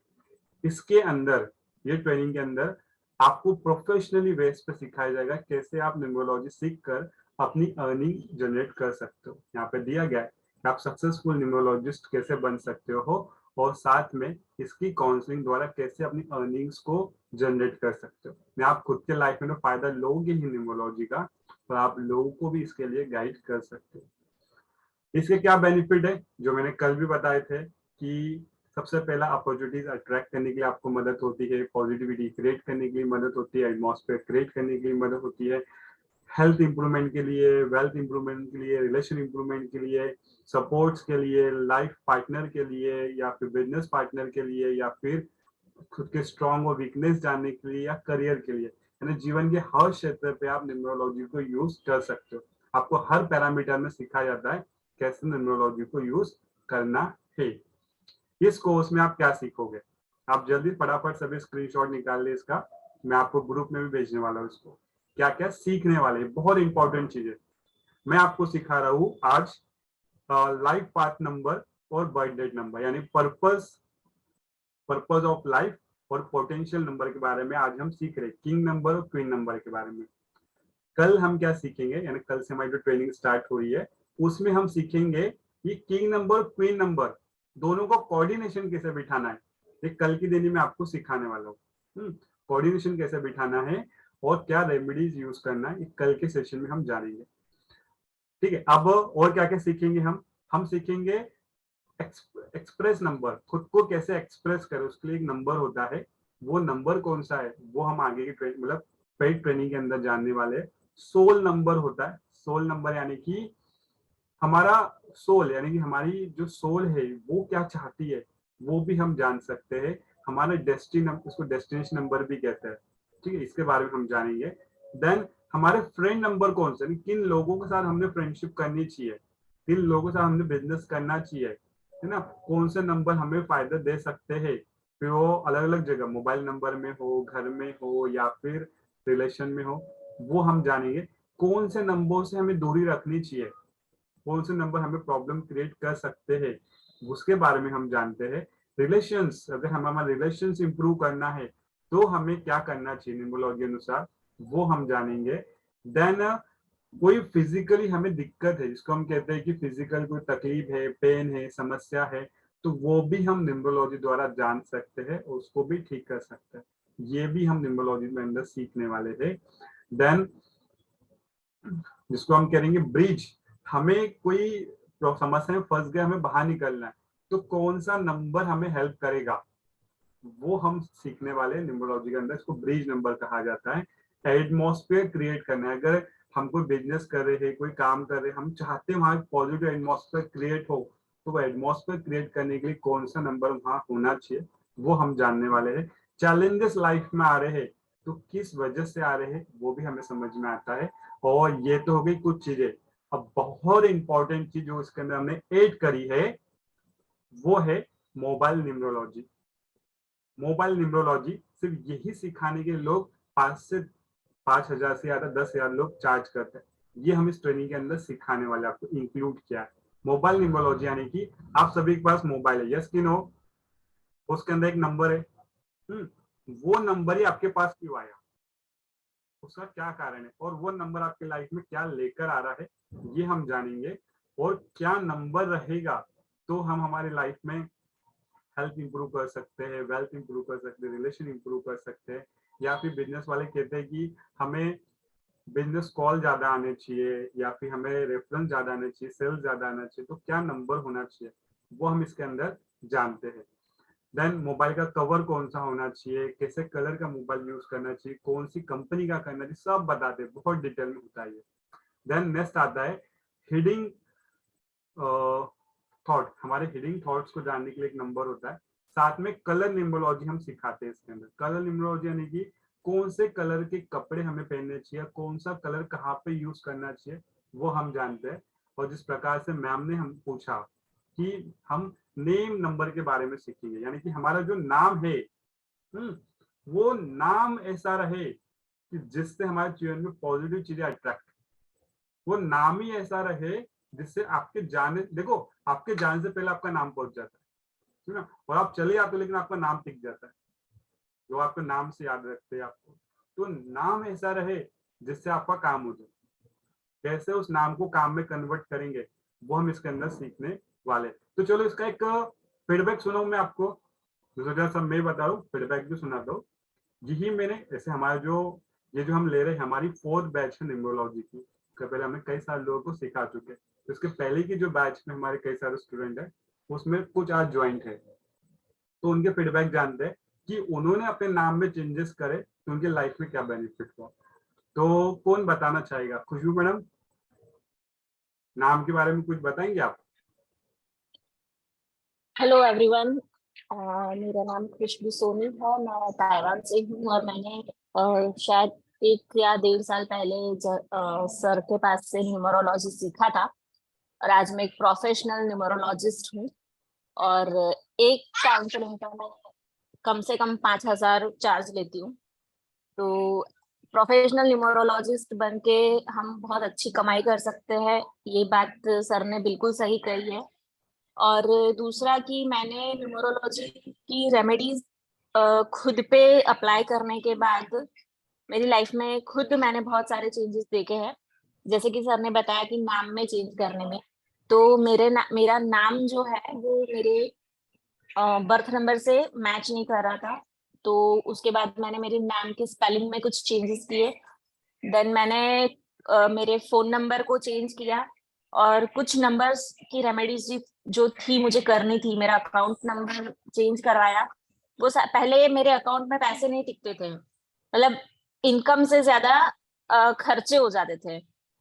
इसके अंदर, ये ट्रेनिंग के अंदर आपको प्रोफेशनली बेस पे सिखाया जाएगा कैसे आप न्यूमरोलॉजी सीख कर अपनी अर्निंग जनरेट कर सकते हो। यहाँ पे दिया गया है कि आप सक्सेसफुल न्यूमरोलॉजिस्ट कैसे बन सकते हो, और साथ में इसकी काउंसलिंग द्वारा कैसे अपनी अर्निंग्स को जनरेट कर सकते हो। मैं आप खुद के लाइफ में तो फायदा लोगे ही न्यूमरोलॉजी का, तो आप लोगों को भी इसके लिए गाइड कर सकते हो। इसके क्या बेनिफिट है जो मैंने कल भी बताए थे कि सबसे पहला अपॉर्चुनिटीज अट्रैक्ट करने के लिए आपको मदद होती है, पॉजिटिविटी क्रिएट करने के लिए मदद होती है, एटमॉस्फेयर क्रिएट करने के लिए मदद होती है, हेल्थ इंप्रूवमेंट के लिए, वेल्थ इंप्रूवमेंट के लिए, रिलेशन इंप्रूवमेंट के लिए, सपोर्ट्स के लिए, लाइफ पार्टनर के लिए, या फिर बिजनेस पार्टनर के लिए, या फिर खुद के स्ट्रॉन्ग और वीकनेस जानने के लिए, या करियर के लिए, यानी जीवन के हर क्षेत्र पे आप न्यूमरोलॉजी को यूज कर सकते हो। आपको हर पैरामीटर में सिखाया जाता है कैसे न्यूमरोलॉजी को यूज करना है। इस कोर्स में आप क्या सीखोगे? आप जल्दी फटाफट सभी स्क्रीनशॉट निकाल ले इसका, मैं आपको ग्रुप में भी भेजने वाला हूँ इसको। क्या क्या सीखने वाले हैं, बहुत इंपॉर्टेंट चीज है। मैं आपको सिखा रहा हूँ आज लाइफ पाथ नंबर और बर्थ डेट नंबर, यानी पर्पस ऑफ लाइफ और पोटेंशियल नंबर के बारे में आज हम सीख रहे हैं, किंग नंबर और क्वीन नंबर के बारे में। कल हम क्या सीखेंगे, यानी कल से हमारी जो ट्रेनिंग स्टार्ट हो रही है उसमें हम सीखेंगे कि किंग नंबर क्वीन नंबर दोनों को कोऑर्डिनेशन कैसे बिठाना है, ये कल की दिन में आपको सिखाने वाला हूँ। कोऑर्डिनेशन कैसे बिठाना है और क्या रेमेडीज यूज करना है, कल के सेशन में हम जानेंगे। ठीक है, अब और क्या क्या सीखेंगे हम सीखेंगे एक्सप्रेस नंबर, खुद को कैसे एक्सप्रेस करें, उसके लिए एक नंबर होता है, वो नंबर कौन सा है वो हम आगे के मतलब पेड ट्रेनिंग के अंदर जानने वाले हैं। सोल नंबर होता है, सोल नंबर यानी कि हमारा सोल, यानी कि हमारी जो सोल है वो क्या चाहती है वो भी हम जान सकते हैं। हमारा उसको डेस्टिनेशन नंबर भी कहते हैं। ठीक है, इसके बारे में हम जानेंगे। देन हमारे फ्रेंड नंबर कौन से, किन लोगों के साथ हमने फ्रेंडशिप करनी चाहिए, किन लोगों के साथ हमने बिजनेस करना चाहिए, है ना, कौन से नंबर हमें फायदा दे सकते हैं, फिर वो अलग अलग जगह मोबाइल नंबर में हो, घर में हो या फिर रिलेशन में हो, वो हम जानेंगे। कौन से नंबर से हमें दूरी रखनी चाहिए, कौन से नंबर हमें प्रॉब्लम क्रिएट कर सकते हैं, उसके बारे में हम जानते हैं। रिलेशंस, अगर हमारा रिलेशंस इंप्रूव करना है तो हमें क्या करना चाहिए न्यूमरोलॉजी अनुसार, वो हम जानेंगे। देन कोई फिजिकली हमें दिक्कत है, जिसको हम कहते हैं कि फिजिकल कोई तकलीफ है, पेन है, समस्या है, तो वो भी हम न्यूमरोलॉजी द्वारा जान सकते हैं और उसको भी ठीक कर सकते हैं। ये भी हम न्यूमरोलॉजी में अंदर सीखने वाले हैं। देन जिसको हम कहेंगे ब्रिज, हमें कोई समस्या में फंस गए, हमें बाहर निकलना है, तो कौन सा नंबर हमें हेल्प करेगा, वो हम सीखने वाले न्यूमरोलॉजी के अंदर। इसको ब्रिज नंबर कहा जाता है। एटमॉस्फेयर क्रिएट करना है, अगर हम कोई बिजनेस कर रहे हैं, कोई काम कर रहे हैं, हम चाहते हैं वहां पॉजिटिव एटमॉस्फेयर क्रिएट हो, तो वो एटमॉस्फेयर क्रिएट करने के लिए कौन सा नंबर वहां होना चाहिए, वो हम जानने वाले हैं। चैलेंजेस लाइफ में आ रहे हैं तो किस वजह से आ रहे हैं वो भी हमें समझ में आता है। और ये तो हो गई कुछ चीजें। अब बहुत इंपॉर्टेंट चीज जो इसके अंदर हमने ऐड करी है वो है मोबाइल न्यूमरोलॉजी। मोबाइल न्यूमरोलॉजी सिर्फ यही सिखाने के लोग 5,000 से ज्यादा 10,000 लोग चार्ज करते हैं। ये हम इस ट्रेनिंग के अंदर सिखाने वाले आपको इंक्लूड किया है। मोबाइल न्यूमरोलॉजी यानी कि आप सभी के पास मोबाइल है, यस कि नो, उसके अंदर एक नंबर है। वो नंबर ही आपके पास क्यों आया, उसका क्या कारण है, और वो नंबर आपके लाइफ में क्या लेकर आ रहा है, ये हम जानेंगे। और क्या नंबर रहेगा तो हम हमारी लाइफ में हेल्थ इंप्रूव कर सकते हैं, वेल्थ इंप्रूव कर सकते हैं, रिलेशन इंप्रूव कर सकते हैं। या फिर बिजनेस वाले कहते हैं कि हमें बिजनेस कॉल ज्यादा आने चाहिए या फिर हमें रेफरेंस ज्यादा आने चाहिए, सेल्स ज्यादा आना चाहिए, तो क्या नंबर होना चाहिए वो हम इसके अंदर जानते हैं। देन मोबाइल का कवर कौन सा होना चाहिए, कैसे कलर का मोबाइल यूज करना चाहिए, कौन सी कंपनी का करना चाहिए, सब बताते हैं, बहुत डिटेल में होता है ये। देन नेक्स्ट आता है हिडिंग थॉट, हमारे हिडिंग थॉट्स को जानने के लिए एक नंबर होता है। साथ में कलर न्यूमरोलॉजी हम सिखाते हैं इसके अंदर। कलर न्यूमरोलॉजी यानी कि कौन से कलर के कपड़े हमें पहनने चाहिए, कौन सा कलर कहाँ पे यूज करना चाहिए, वो हम जानते हैं। और जिस प्रकार से मैम ने हम पूछा कि हम नेम नंबर के बारे में सीखेंगे, यानी कि हमारा जो नाम है वो नाम ऐसा रहे कि जिससे हमारे जीवन में पॉजिटिव चीजें अट्रैक्ट, वो नाम ही ऐसा रहे जिससे आपके जाने, देखो आपके जाने से पहले आपका नाम पहुंच जाता है ना, और आप चले आते हो लेकिन आपका नाम टिक जाता है, जो आपके नाम से याद रखते हैं आपको। तो नाम ऐसा रहे जिससे आपका काम हो जाए, कैसे उस नाम को काम में कन्वर्ट करेंगे वो हम इसके अंदर सीखने वाले। तो चलो इसका एक फीडबैक सुनाऊं मैं आपको, सब मैं बता रहा हूँ, फीडबैक भी सुनाता हूँ। यही मैंने ऐसे हमारा जो ये जो हम ले रहे हैं, हमारी 4th बैच है न्यूमरोलॉजी की। पहले हमने कई सारे लोगों को सिखा चुके हैं, तो इसके पहले की जो बैच में हमारे कई सारे स्टूडेंट है उसमें कुछ आज ज्वाइंट है, तो उनके फीडबैक जानते हैं कि उन्होंने अपने नाम में चेंजेस करे तो उनके लाइफ में क्या बेनिफिट हुआ। तो कौन बताना चाहेगा? खुशबू मैडम, नाम के बारे में कुछ बताएंगे आप? हेलो एवरीवन, मेरा नाम खुशबू सोनी है। मैं ताइवान से हूँ और मैंने शायद 1 या 1.5 साल पहले सर के पास से न्यूमरोलॉजी सीखा था, और आज मैं एक प्रोफेशनल न्यूमरोलॉजिस्ट हूँ। और एक काउंसलिंग का मैं कम से कम 5,000 चार्ज लेती हूँ। तो प्रोफेशनल न्यूमरोलॉजिस्ट बनके हम बहुत अच्छी कमाई कर सकते हैं, ये बात सर ने बिल्कुल सही कही है। और दूसरा कि मैंने न्यूमरोलॉजी की रेमेडीज खुद पे अप्लाई करने के बाद मेरी लाइफ में खुद मैंने बहुत सारे चेंजेस देखे हैं। जैसे कि सर ने बताया कि नाम में चेंज करने में, तो मेरा नाम जो है वो मेरे बर्थ नंबर से मैच नहीं कर रहा था, तो उसके बाद मैंने मेरे नाम के स्पेलिंग में कुछ चेंजेस किए। देन मैंने मेरे फोन नंबर को चेंज किया और कुछ नंबर्स की रेमेडीज जो थी मुझे करनी थी, मेरा अकाउंट नंबर चेंज करवाया। वो पहले मेरे अकाउंट में पैसे नहीं टिकते थे, मतलब इनकम से ज्यादा खर्चे हो जाते थे।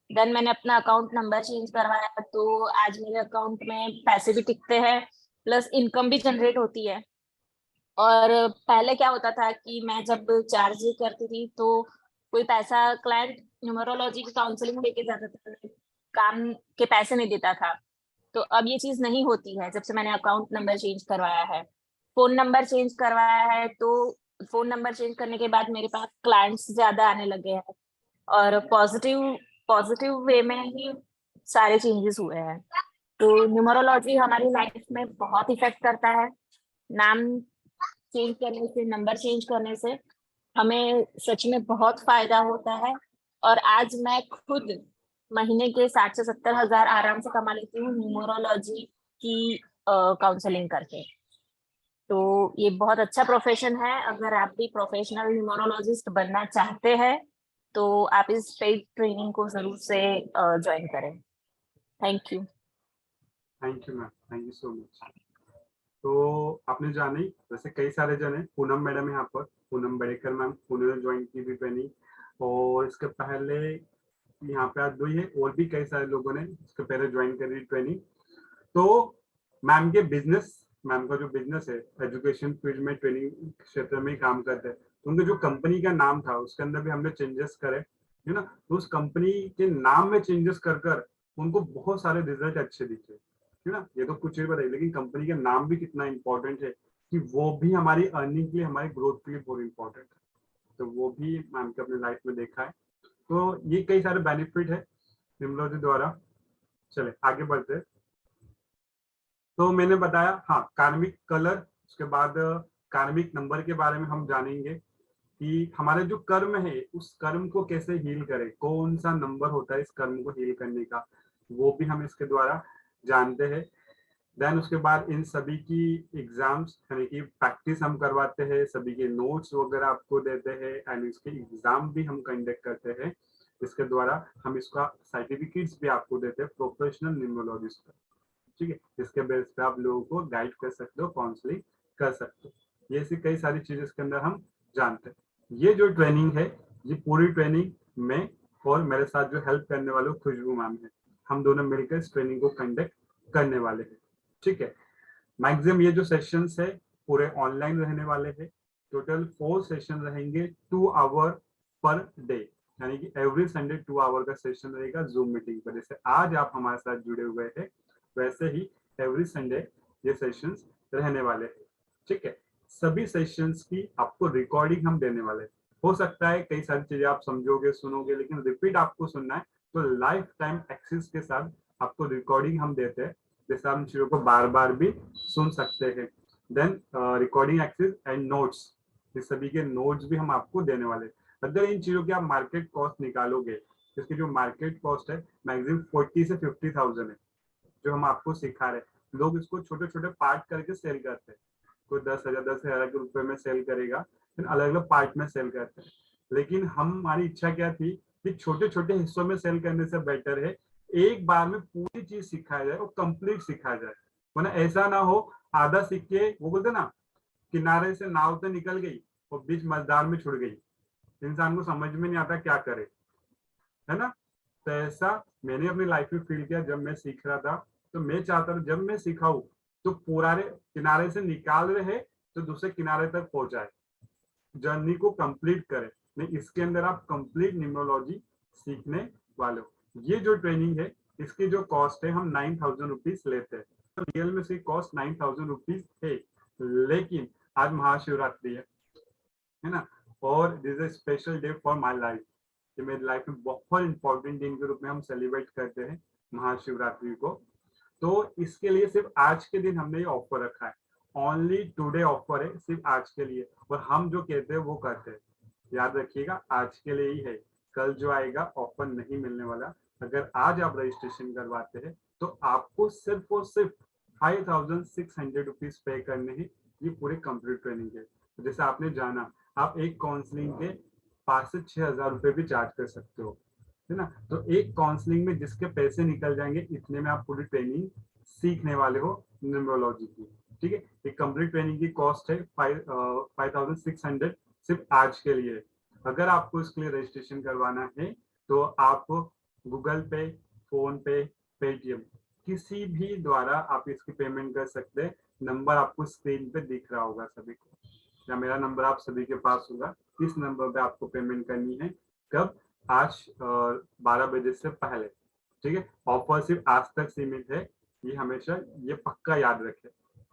देन मैंने अपना अकाउंट नंबर चेंज करवाया, तो आज मेरे अकाउंट में पैसे भी टिकते हैं प्लस इनकम भी जनरेट होती है। और पहले क्या होता था कि मैं जब चार्ज करती थी तो कोई पैसा क्लाइंट न्यूमरोलॉजी की काउंसलिंग लेके जाता था, काम के पैसे नहीं देता था। तो अब ये चीज नहीं होती है जब से मैंने अकाउंट नंबर चेंज करवाया है, फोन नंबर चेंज करवाया है। तो फोन नंबर चेंज करने के बाद मेरे पास क्लाइंट्स ज्यादा आने लगे हैं और पॉजिटिव पॉजिटिव वे में ही सारे चेंजेस हुए हैं। तो न्यूमरोलॉजी हमारी लाइफ में बहुत इफेक्ट करता है। नाम चेंज करने से, नंबर चेंज करने से हमें सच में बहुत फायदा होता है। और आज मैं खुद महीने के 60 से 70 हजार आराम से कमा लेती हूँ न्यूमरोलॉजी की काउंसलिंग करके। तो ये बहुत अच्छा प्रोफेशन है। अगर आप भी प्रोफेशनल न्यूमरोलॉजिस्ट बनना चाहते हैं तो आप इस पेड ट्रेनिंग को जरूर से ज्वाइन करें। Thank you. Thank you ma'am, thank you so much. तो आपने जानी वैसे कई सारे जन है, पूनम मैडम यहाँ पर, पूनम बड़ेकर मैम, उन्होंने ज्वाइन की थी ट्रेनिंग, और इसके पहले यहाँ पे आज हुई है, और भी कई सारे लोगों ने इसके पहले ज्वाइन करी ट्रेनिंग। तो मैम के बिजनेस, मैम का जो बिजनेस है एजुकेशन फील्ड में, ट्रेनिंग क्षेत्र में काम करते हैं, तो उनके जो कंपनी का नाम था उसके अंदर भी हमने चेंजेस करे, है ना। तो उस कंपनी के नाम में चेंजेस कर कर उनको बहुत सारे रिजल्ट अच्छे दिखे, है ना। ये तो कुछ ही बताइए, लेकिन कंपनी का नाम भी कितना इंपॉर्टेंट है कि वो भी हमारी अर्निंग के लिए, हमारी ग्रोथ के लिए बहुत इंपॉर्टेंट है। तो वो भी मैम के अपने लाइफ में देखा है। तो ये कई सारे बेनिफिट है न्यूमरोलॉजी द्वारा। चले आगे बढ़ते हैं। तो मैंने बताया, हाँ, कार्मिक कलर, उसके बाद कार्मिक नंबर के बारे में हम जानेंगे कि हमारे जो कर्म है उस कर्म को कैसे हील करें, कौन सा नंबर होता है इस कर्म को हील करने का, वो भी हम इसके द्वारा जानते हैं। देन उसके बाद इन सभी की एग्जाम्स यानी कि प्रैक्टिस हम करवाते हैं, सभी के नोट्स वगैरह आपको देते हैं, एंड इसके एग्जाम भी हम कंडक्ट करते हैं। इसके द्वारा हम इसका सर्टिफिकेट्स भी आपको देते हैं प्रोफेशनल न्यूमरोलॉजिस्ट, ठीक है, जिसके बेस पे आप लोगों को गाइड कर सकते हो, काउंसलिंग कर सकते हो। ये ऐसी कई सारी चीजें इसके अंदर हम जानते हैं। ये जो ट्रेनिंग है, ये पूरी ट्रेनिंग में और मेरे साथ जो हेल्प करने वाले खुशबू मैम है, हम दोनों मिलकर इस ट्रेनिंग को कंडक्ट करने वाले हैं, ठीक है। मैक्सिमम ये जो सेशंस है पूरे ऑनलाइन रहने वाले हैं। टोटल 4 सेशन रहेंगे, 2 आवर पर डे, यानी कि एवरी संडे 2 आवर का सेशन रहेगा जूम मीटिंग पर। जैसे आज आप हमारे साथ जुड़े हुए हैं वैसे ही एवरी संडे ये सेशंस रहने वाले हैं, ठीक है। सभी सेशंस की आपको रिकॉर्डिंग हम देने वाले हैं। हो सकता है कई सारी चीजें आप समझोगे, सुनोगे, लेकिन रिपीट आपको सुनना है तो लाइफ टाइम एक्सेस के साथ आपको रिकॉर्डिंग हम देते हैं, जैसे आप चीजों को बार बार भी सुन सकते हैं। Then recording access and notes, इस सभी के नोट्स भी हम आपको देने वाले हैं। अगर इन चीजों की आप मार्केट कॉस्ट निकालोगे, इसकी जो मार्केट कॉस्ट है मैक्सिमम 40 से 50,000 है, जो हम आपको सिखा रहे हैं। लोग इसको छोटे छोटे पार्ट करके सेल करते हैं, कोई 10,000 के रुपए में सेल करेगा, फिर अलग अलग पार्ट में सेल करते हैं। लेकिन हमारी इच्छा क्या थी कि छोटे छोटे हिस्सों में सेल करने से बेटर है एक बार में पूरी चीज सिखाया जाए और कंप्लीट सिखाया जाए, वरना ऐसा ना हो आधा सीख के, वो बोलते ना, किनारे से नाव तो निकल गई और बीच मझधार में छुड़ गई, इंसान को समझ में नहीं आता क्या करे, है ना। तो ऐसा मैंने अपनी लाइफ में फील किया जब मैं सीख रहा था। तो मैं चाहता था जब मैं सिखाऊं तो पुराने किनारे से निकाल रहे तो दूसरे किनारे तक पहुंचाए, जर्नी को कंप्लीट करे। नहीं, इसके अंदर आप कंप्लीट न्यूमरोलॉजी सीखने वाले हो। ये जो ट्रेनिंग है इसकी जो कॉस्ट है हम 9,000 रुपीज लेते हैं। तो रियल में से कॉस्ट 9,000 रुपीज है, लेकिन आज महाशिवरात्रि है ना, और this is special day for my life, कि मेरी लाइफ में बहुत इंपॉर्टेंट दिन के रूप में हम सेलिब्रेट करते हैं महाशिवरात्रि को। तो इसके लिए सिर्फ आज के दिन हमने ये ऑफर रखा है, ओनली टुडे ऑफर है, सिर्फ आज के लिए, और हम जो कहते हैं वो करते हैं। याद रखिएगा आज के लिए ही है, कल जो आएगा ऑफर नहीं मिलने वाला। अगर आज आप रजिस्ट्रेशन करवाते हैं तो आपको सिर्फ और सिर्फ 5,600 रुपीज पे करने हैं। ये पूरे कंप्लीट ट्रेनिंग के। तो जैसे आपने जाना, आप एक काउंसलिंग के 5 से 6,000 रुपए भी चार्ज कर सकते हो, है ना। तो एक काउंसलिंग में जिसके पैसे निकल जाएंगे, इतने में आप पूरी ट्रेनिंग सीखने वाले हो न्यूमरोलॉजी की। ठीक है, ये कंप्लीट ट्रेनिंग की कॉस्ट है 5,600 सिर्फ आज के लिए। अगर आपको इसके लिए रजिस्ट्रेशन करवाना है तो आप गूगल पे, फोन पे, पेटीएम किसी भी द्वारा आप इसकी पेमेंट कर सकते हैं। नंबर आपको स्क्रीन पे दिख रहा होगा सभी को, या मेरा नंबर आप सभी के पास होगा। इस नंबर पे आपको पेमेंट करनी है। कब? आज 12 बजे से पहले। ठीक है, ऑफर सिर्फ आज तक सीमित है, ये हमेशा ये पक्का याद रखें।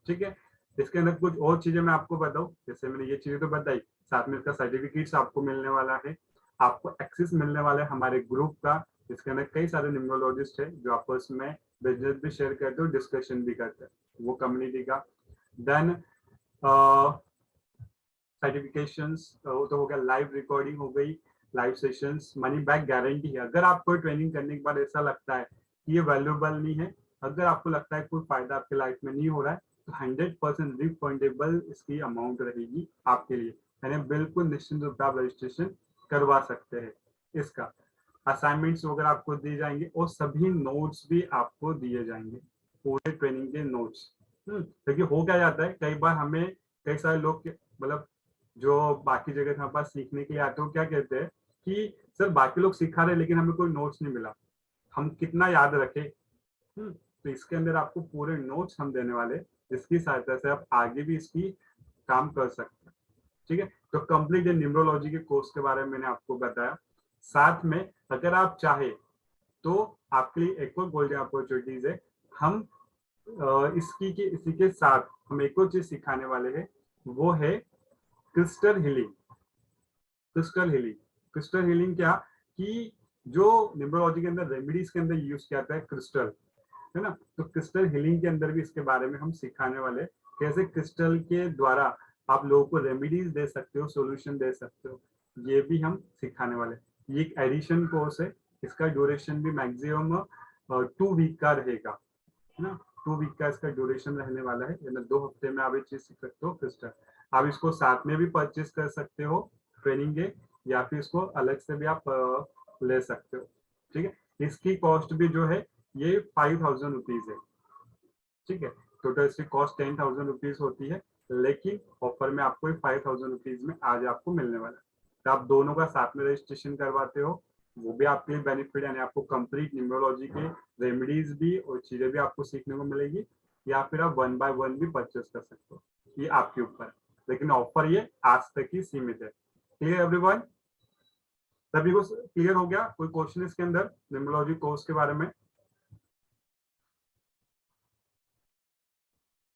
ठीक है, इसके अंदर कुछ और चीजें मैं आपको बताऊं। जैसे मैंने ये चीजें तो बताई, साथ में इसका सर्टिफिकेट्स आपको मिलने वाला है, आपको एक्सेस मिलने वाला है हमारे ग्रुप का। इसके अंदर कई सारे न्यूमरोलॉजिस्ट है जो आपस में बिजनेस भी शेयर करते हैं और डिस्कशन भी करते हैं, वो कम्युनिटी का। देन सर्टिफिकेशंस तो हो गया, लाइव रिकॉर्डिंग हो गई, live sessions, money back guarantee है। अगर आपको ट्रेनिंग करने के बाद ऐसा लगता है कि ये वैल्यूएबल नहीं है, अगर आपको लगता है कोई फायदा आपके लाइफ में नहीं हो रहा है, तो 100% रिफंडेबल इसकी अमाउंट रहेगी आपके लिए, यानी बिल्कुल निश्चिंत रूप से आप रजिस्ट्रेशन करवा सकते हैं। इसका असाइनमेंट्स वगैरह आपको दिए जाएंगे और सभी नोट्स भी आपको दिए जाएंगे, पूरे ट्रेनिंग के नोट्स। क्योंकि हो क्या जाता है, कई बार हमें कई सारे लोग मतलब जो बाकी जगह हमारे पास सीखने के लिए आते हो, क्या कहते हैं कि सर बाकी लोग सिखा रहे लेकिन हमें कोई नोट्स नहीं मिला, हम कितना याद रखें। तो इसके अंदर आपको पूरे नोट्स हम देने वाले, जिसकी सहायता से आप आगे भी इसकी काम कर सकते हैं। ठीक है, तो कंप्लीट न्यूमरोलॉजी के कोर्स के बारे में मैंने आपको बताया। साथ में अगर आप चाहे तो आपके लिए एक और गोल्डन अपॉर्चुनिटीज है। हम इसी के साथ हम एक और चीज सिखाने वाले हैं, वो है crystal healing. Crystal healing, crystal healing क्या कि जो न्यूमरोलॉजी के अंदर रेमेडीज के अंदर यूज किया जाता है क्रिस्टल, है ना। तो क्रिस्टल हीलिंग के अंदर भी इसके बारे में हम सिखाने वाले, कैसे क्रिस्टल के द्वारा आप लोगों को रेमेडीज दे सकते हो, सॉल्यूशन दे सकते हो, ये भी हम सिखाने वाले। ये एक एडिशन कोर्स है, इसका ड्यूरेशन भी मैक्सिमम 2 वीक का रहेगा, है ना। 2 वीक का इसका ड्यूरेशन रहने वाला है, यानी 2 हफ्ते में आप ये चीज सीख सकते हो क्रिस्टल। आप इसको साथ में भी परचेज कर सकते हो ट्रेनिंग के, या फिर इसको अलग से भी आप ले सकते हो। ठीक है, इसकी कॉस्ट भी जो है ये 5,000 रुपीज है। ठीक है, टोटल इसकी कॉस्ट 10,000 रुपीज होती है, लेकिन ऑफर में आपको 5,000 रुपीज में आज आपको मिलने वाला है। तो आप दोनों का साथ में रजिस्ट्रेशन करवाते हो, वो भी आपके लिए बेनिफिट, यानी आपको कंप्लीट न्यूमरोलॉजी के रेमेडीज भी और चीजें भी आपको सीखने को मिलेगी, या फिर आप 1 बाय 1 भी परचेस कर सकते हो, ये आपके ऊपर। लेकिन ऑफर ये आज तक ही सीमित है। Clear everyone? सभी को क्लियर हो गया? कोई क्वेश्चन इसके अंदर न्यूमरोलॉजी कोर्स के बारे में?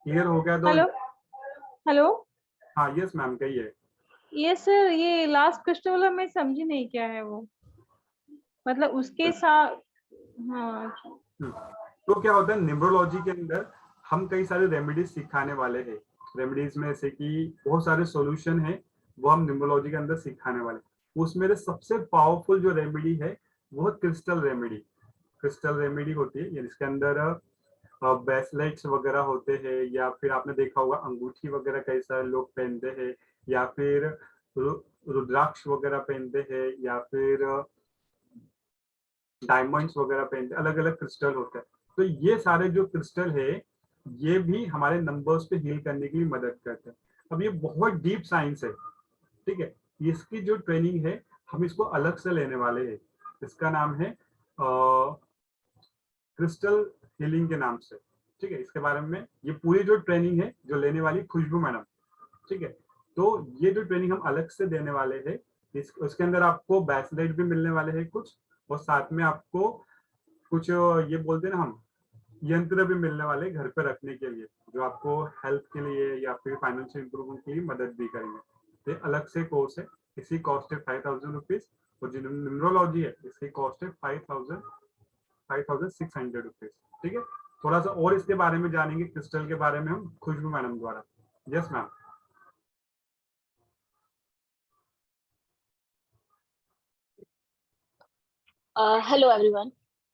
क्लियर हो गया तो? हेलो हेलो, हाँ यस मैम, कहिए। ये सर ये लास्ट क्वेश्चन वाला मैं समझी नहीं, क्या है वो, मतलब उसके साथ। हाँ तो क्या होता है न्यूमरोलॉजी के अंदर हम कई सारे रेमेडीज सिखाने वाले हैं। रेमेडीज में से कि बहुत सारे सॉल्यूशन है, वो हम न्यूमरोलॉजी के अंदर सिखाने वाले। उसमें से सबसे पावरफुल जो रेमेडी है वो क्रिस्टल रेमेडी। क्रिस्टल रेमेडी होती है, इसके अंदर ब्रेसलेट्स वगैरह होते हैं, या फिर आपने देखा होगा अंगूठी वगैरह कई सारे लोग पहनते हैं, या फिर रुद्राक्ष वगैरह पहनते हैं, या फिर डायमंड्स वगैरह पहनते, अलग अलग क्रिस्टल होते हैं। तो ये सारे जो क्रिस्टल है ये भी हमारे नंबर्स पे हील करने के लिए मदद करते हैं। अब ये बहुत डीप साइंस है, ठीक है। इसकी जो ट्रेनिंग है हम इसको अलग से लेने वाले हैं, इसका नाम है क्रिस्टल हीलिंग के नाम से। ठीक है, इसके बारे में ये पूरी जो ट्रेनिंग है जो लेने वाली खुशबू मैडम, ठीक है। तो ये जो ट्रेनिंग हम अलग से देने वाले हैं, उसके अंदर आपको ब्रेसलेट भी मिलने वाले हैं कुछ, और साथ में आपको कुछ ये बोलते हैं ना हम, यंत्र भी मिलने वाले घर पे रखने के लिए, जो आपको हेल्थ के लिए या फिर फाइनेंशियल इंप्रूवमेंट के लिए मदद भी करेंगे। तो अलग से कोर्स है, इसकी कॉस्ट है 5,000 रुपीज, और जो न्यूमरोलॉजी है इसकी कॉस्ट है 5,600 रुपीज। ठीक है, थोड़ा सा और इसके बारे में जानेंगे क्रिस्टल के बारे में हम खुशबू मैडम द्वारा। Yes ma'am. Hello everyone.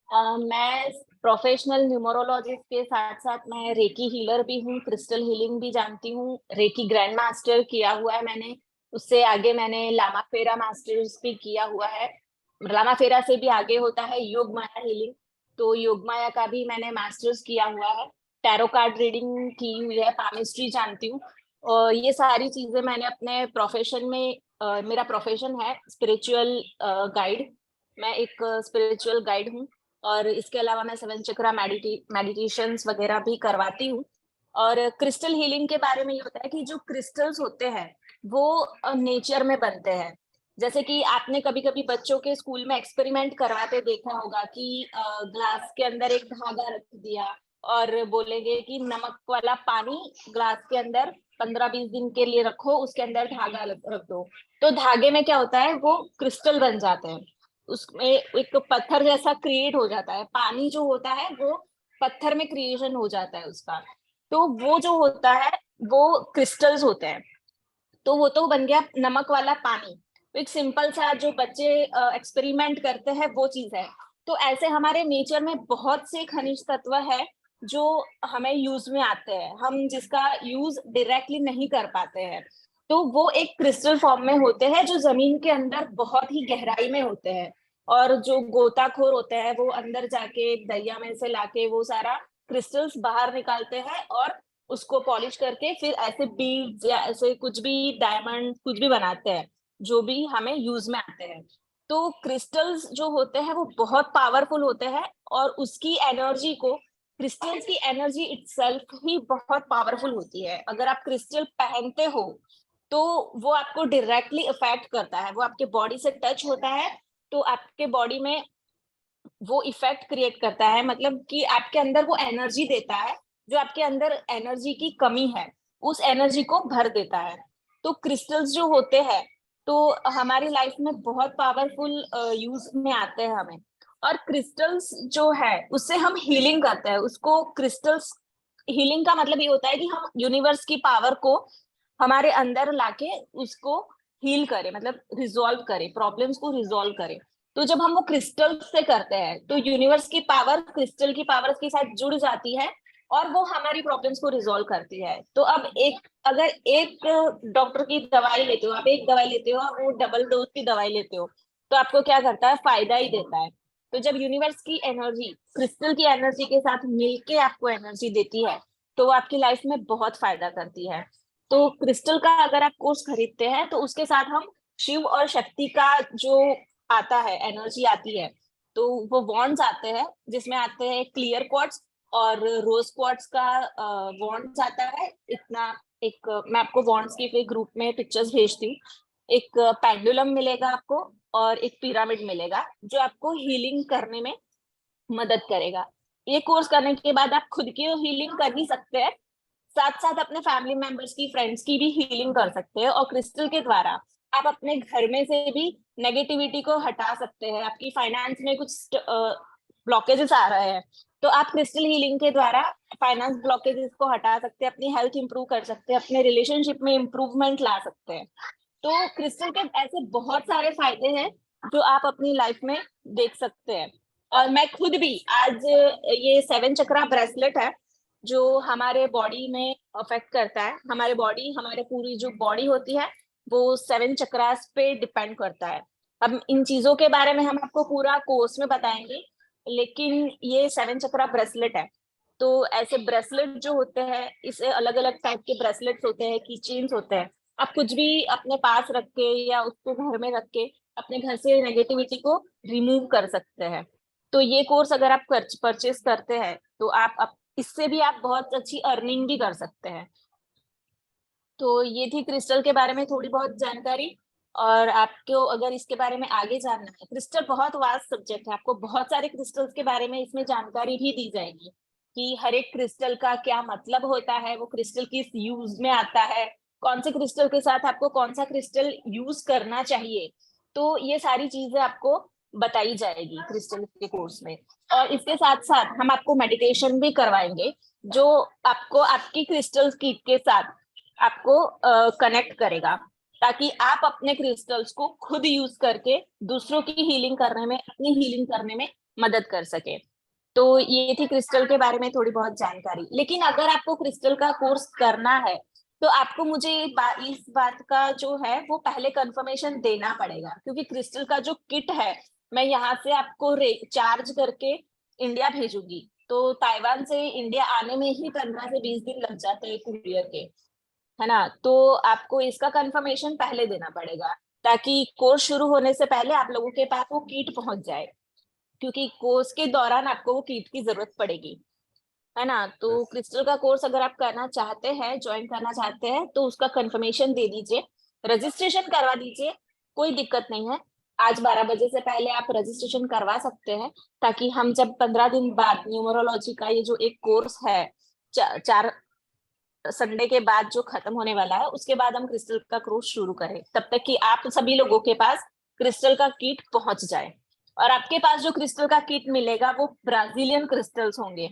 मैं प्रोफेशनल न्यूमरोलॉजिस्ट के साथ साथ मैं रेकी हीलर भी हूँ, क्रिस्टल हीलिंग भी जानती हूँ, रेकी ग्रैंड मास्टर किया हुआ है मैंने। उससे आगे मैंने लामा फेरा मास्टर्स भी किया हुआ है। लामा फेरा से भी आगे होता है योग माया हीलिंग, तो योग माया का भी मैंने मास्टर्स किया हुआ है। टैरो कार्ड रीडिंग की हुई है, पामिस्ट्री जानती हूँ। और ये सारी चीजें मैंने अपने प्रोफेशन में मेरा प्रोफेशन है स्पिरिचुअल गाइड। मैं एक स्पिरिचुअल गाइड हूँ। और इसके अलावा मैं 7 चक्रा मेडिटेशंस वगैरह भी करवाती हूँ। और क्रिस्टल हीलिंग के बारे में ये होता है कि जो क्रिस्टल्स होते हैं वो नेचर में बनते हैं। जैसे कि आपने कभी कभी बच्चों के स्कूल में एक्सपेरिमेंट करवाते देखा होगा कि ग्लास के अंदर एक धागा रख दिया और बोलेंगे कि नमक वाला पानी ग्लास के अंदर 15-20 दिन के लिए रखो, उसके अंदर धागा रख दो। तो धागे में क्या होता है, वो क्रिस्टल बन जाते हैं। उसमें एक पत्थर जैसा क्रिएट हो जाता है, पानी जो होता है वो पत्थर में क्रिएशन हो जाता है उसका। तो वो जो होता है वो क्रिस्टल्स होते हैं। तो वो तो बन गया नमक वाला पानी। तो एक सिंपल सा जो बच्चे एक्सपेरिमेंट करते हैं वो चीज है। तो ऐसे हमारे नेचर में बहुत से खनिज तत्व है जो हमें यूज में आते हैं, हम जिसका यूज डायरेक्टली नहीं कर पाते हैं। तो वो एक क्रिस्टल फॉर्म में होते हैं जो जमीन के अंदर बहुत ही गहराई में होते हैं। और जो गोताखोर होते हैं वो अंदर जाके दरिया में से लाके वो सारा क्रिस्टल्स बाहर निकालते हैं और उसको पॉलिश करके फिर ऐसे बीड्स या ऐसे कुछ भी डायमंड कुछ भी बनाते हैं जो भी हमें यूज में आते हैं। तो क्रिस्टल्स जो होते हैं वो बहुत पावरफुल होते हैं और उसकी एनर्जी को, क्रिस्टल्स की एनर्जी इटसेल्फ ही बहुत पावरफुल होती है। अगर आप क्रिस्टल पहनते हो तो वो आपको डायरेक्टली इफेक्ट करता है, वो आपके बॉडी से टच होता है तो आपके बॉडी में वो इफेक्ट क्रिएट करता है, मतलब कि आपके अंदर वो एनर्जी देता है, जो आपके अंदर एनर्जी की कमी है उस एनर्जी को भर देता है। तो क्रिस्टल्स जो होते हैं तो हमारी लाइफ में बहुत पावरफुल यूज में आते हैं हमें। और क्रिस्टल्स जो है उससे हम हीलिंग करते हैं उसको। क्रिस्टल्स हीलिंग का मतलब ये होता है कि हम यूनिवर्स की पावर को हमारे अंदर लाके उसको हील करें, मतलब रिजॉल्व करें, प्रॉब्लम्स को रिजॉल्व करें। तो जब हम वो क्रिस्टल से करते हैं तो यूनिवर्स की पावर क्रिस्टल की पावर के साथ जुड़ जाती है और वो हमारी प्रॉब्लम्स को रिजॉल्व करती है। तो अब अगर एक डॉक्टर की दवाई लेते हो, आप एक दवाई लेते हो और वो डबल डोज की दवाई लेते हो तो आपको क्या करता है, फायदा ही देता है। तो जब यूनिवर्स की एनर्जी क्रिस्टल की एनर्जी के साथ मिलके आपको एनर्जी देती है तो वो आपकी लाइफ में बहुत फायदा करती है। तो क्रिस्टल का अगर आप कोर्स खरीदते हैं तो उसके साथ हम शिव और शक्ति का जो आता है एनर्जी आती है, तो वो वॉन्ड्स आते हैं जिसमें आते हैं क्लियर क्वार्ट्ज और रोज क्वार्ट्ज का वॉन्ड्स आता है इतना। एक मैं आपको वॉन्ड्स की फिर ग्रुप में पिक्चर्स भेजती हूँ। एक पेंडुलम मिलेगा आपको और एक पिरामिड मिलेगा जो आपको हीलिंग करने में मदद करेगा। ये कोर्स करने के बाद आप खुद की हीलिंग कर ही सकते हैं, साथ साथ अपने फैमिली मेंबर्स की, फ्रेंड्स की भी हीलिंग कर सकते हैं। और क्रिस्टल के द्वारा आप अपने घर में से भी नेगेटिविटी को हटा सकते हैं। आपकी फाइनेंस में कुछ ब्लॉकेजेस आ रहे हैं तो आप क्रिस्टल हीलिंग के द्वारा फाइनेंस ब्लॉकेजेस को हटा सकते हैं, अपनी हेल्थ इंप्रूव कर सकते हैं, अपने रिलेशनशिप में इंप्रूवमेंट ला सकते हैं। तो क्रिस्टल के ऐसे बहुत सारे फायदे हैं जो आप अपनी लाइफ में देख सकते हैं। और मैं खुद भी आज ये 7 चक्रा ब्रेसलेट है जो हमारे बॉडी में अफेक्ट करता है। हमारे बॉडी, हमारे पूरी जो बॉडी होती है वो 7 चक्रास पे डिपेंड करता है। अब इन चीजों के बारे में हम आपको पूरा कोर्स में बताएंगे, लेकिन ये 7 चक्रा ब्रेसलेट है। तो ऐसे ब्रेसलेट जो होते हैं, इसे अलग अलग टाइप के ब्रेसलेट्स होते हैं, की चेन्स होते हैं। आप कुछ भी अपने पास रख के या उसको घर में रख के अपने घर से नेगेटिविटी को रिमूव कर सकते हैं। तो ये कोर्स अगर आप परचेस करते हैं तो आप इससे भी आप बहुत अच्छी अर्निंग भी कर सकते हैं। तो ये थी क्रिस्टल के बारे में थोड़ी बहुत जानकारी। और आपको अगर इसके बारे में आगे जानना है, क्रिस्टल बहुत वास्ट सब्जेक्ट है, आपको बहुत सारे क्रिस्टल्स के बारे में इसमें जानकारी भी दी जाएगी कि हर एक क्रिस्टल का क्या मतलब होता है, वो क्रिस्टल किस यूज में आता है, कौन से क्रिस्टल के साथ आपको कौन सा क्रिस्टल यूज करना चाहिए। तो ये सारी चीजें आपको बताई जाएगी क्रिस्टल के कोर्स में। और इसके साथ साथ हम आपको मेडिटेशन भी करवाएंगे जो आपको आपकी क्रिस्टल किट के साथ आपको कनेक्ट करेगा, ताकि आप अपने क्रिस्टल्स को खुद यूज करके दूसरों की हीलिंग करने में, अपनी हीलिंग करने में मदद कर सके। तो ये थी क्रिस्टल के बारे में थोड़ी बहुत जानकारी। लेकिन अगर आपको क्रिस्टल का कोर्स करना है तो आपको मुझे इस बात का जो है वो पहले कंफर्मेशन देना पड़ेगा, क्योंकि क्रिस्टल का जो किट है मैं यहाँ से आपको चार्ज करके इंडिया भेजूंगी। तो ताइवान से इंडिया आने में ही 15 से 20 दिन लग जाते हैं कुरियर के, है ना। तो आपको इसका कंफर्मेशन पहले देना पड़ेगा ताकि कोर्स शुरू होने से पहले आप लोगों के पास वो किट पहुंच जाए, क्योंकि कोर्स के दौरान आपको वो किट की जरूरत पड़ेगी, है ना। तो क्रिस्टल का कोर्स अगर आप करना चाहते हैं, ज्वाइन करना चाहते हैं, तो उसका कंफर्मेशन दे दीजिए, रजिस्ट्रेशन करवा दीजिए, कोई दिक्कत नहीं है। आज 12 बजे से पहले आप रजिस्ट्रेशन करवा सकते हैं, ताकि हम जब 15 दिन बाद न्यूमरोलॉजी का ये जो एक कोर्स है 4 संडे के बाद जो खत्म होने वाला है, उसके बाद हम क्रिस्टल का कोर्स शुरू करें, तब तक कि आप सभी लोगों के पास क्रिस्टल का किट पहुंच जाए। और आपके पास जो क्रिस्टल का किट मिलेगा वो ब्राजीलियन क्रिस्टल्स होंगे,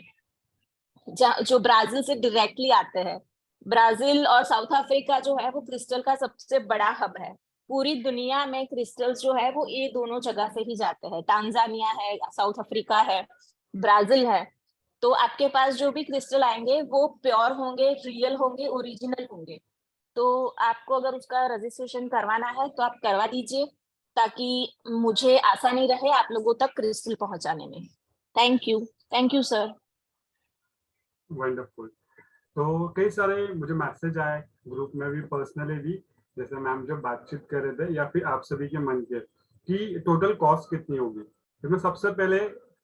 जो ब्राजील से डायरेक्टली आते हैं। ब्राजील और साउथ अफ्रीका जो है वो क्रिस्टल का सबसे बड़ा हब है। पूरी दुनिया में क्रिस्टल्स जो है वो ये दोनों जगह से ही जाते हैं, तांजानिया है, साउथ अफ्रीका है, ब्राजील है। तो आपके पास जो भी क्रिस्टल आएंगे वो प्योर होंगे, रियल होंगे, ओरिजिनल होंगे। तो आपको अगर उसका रजिस्ट्रेशन करवाना है तो आप करवा दीजिए, ताकि मुझे आसानी रहे आप लोगों तक क्रिस्टल पहुंचाने में। Thank you sir. वंडरफुल। तो कई सारे मुझे मैसेज आए ग्रुप में भी, पर्सनली भी, जैसे मैम जब बातचीत कर रहे थे या फिर आप सभी के मन के, कि टोटल कॉस्ट कितनी होगी। तो मैं सबसे पहले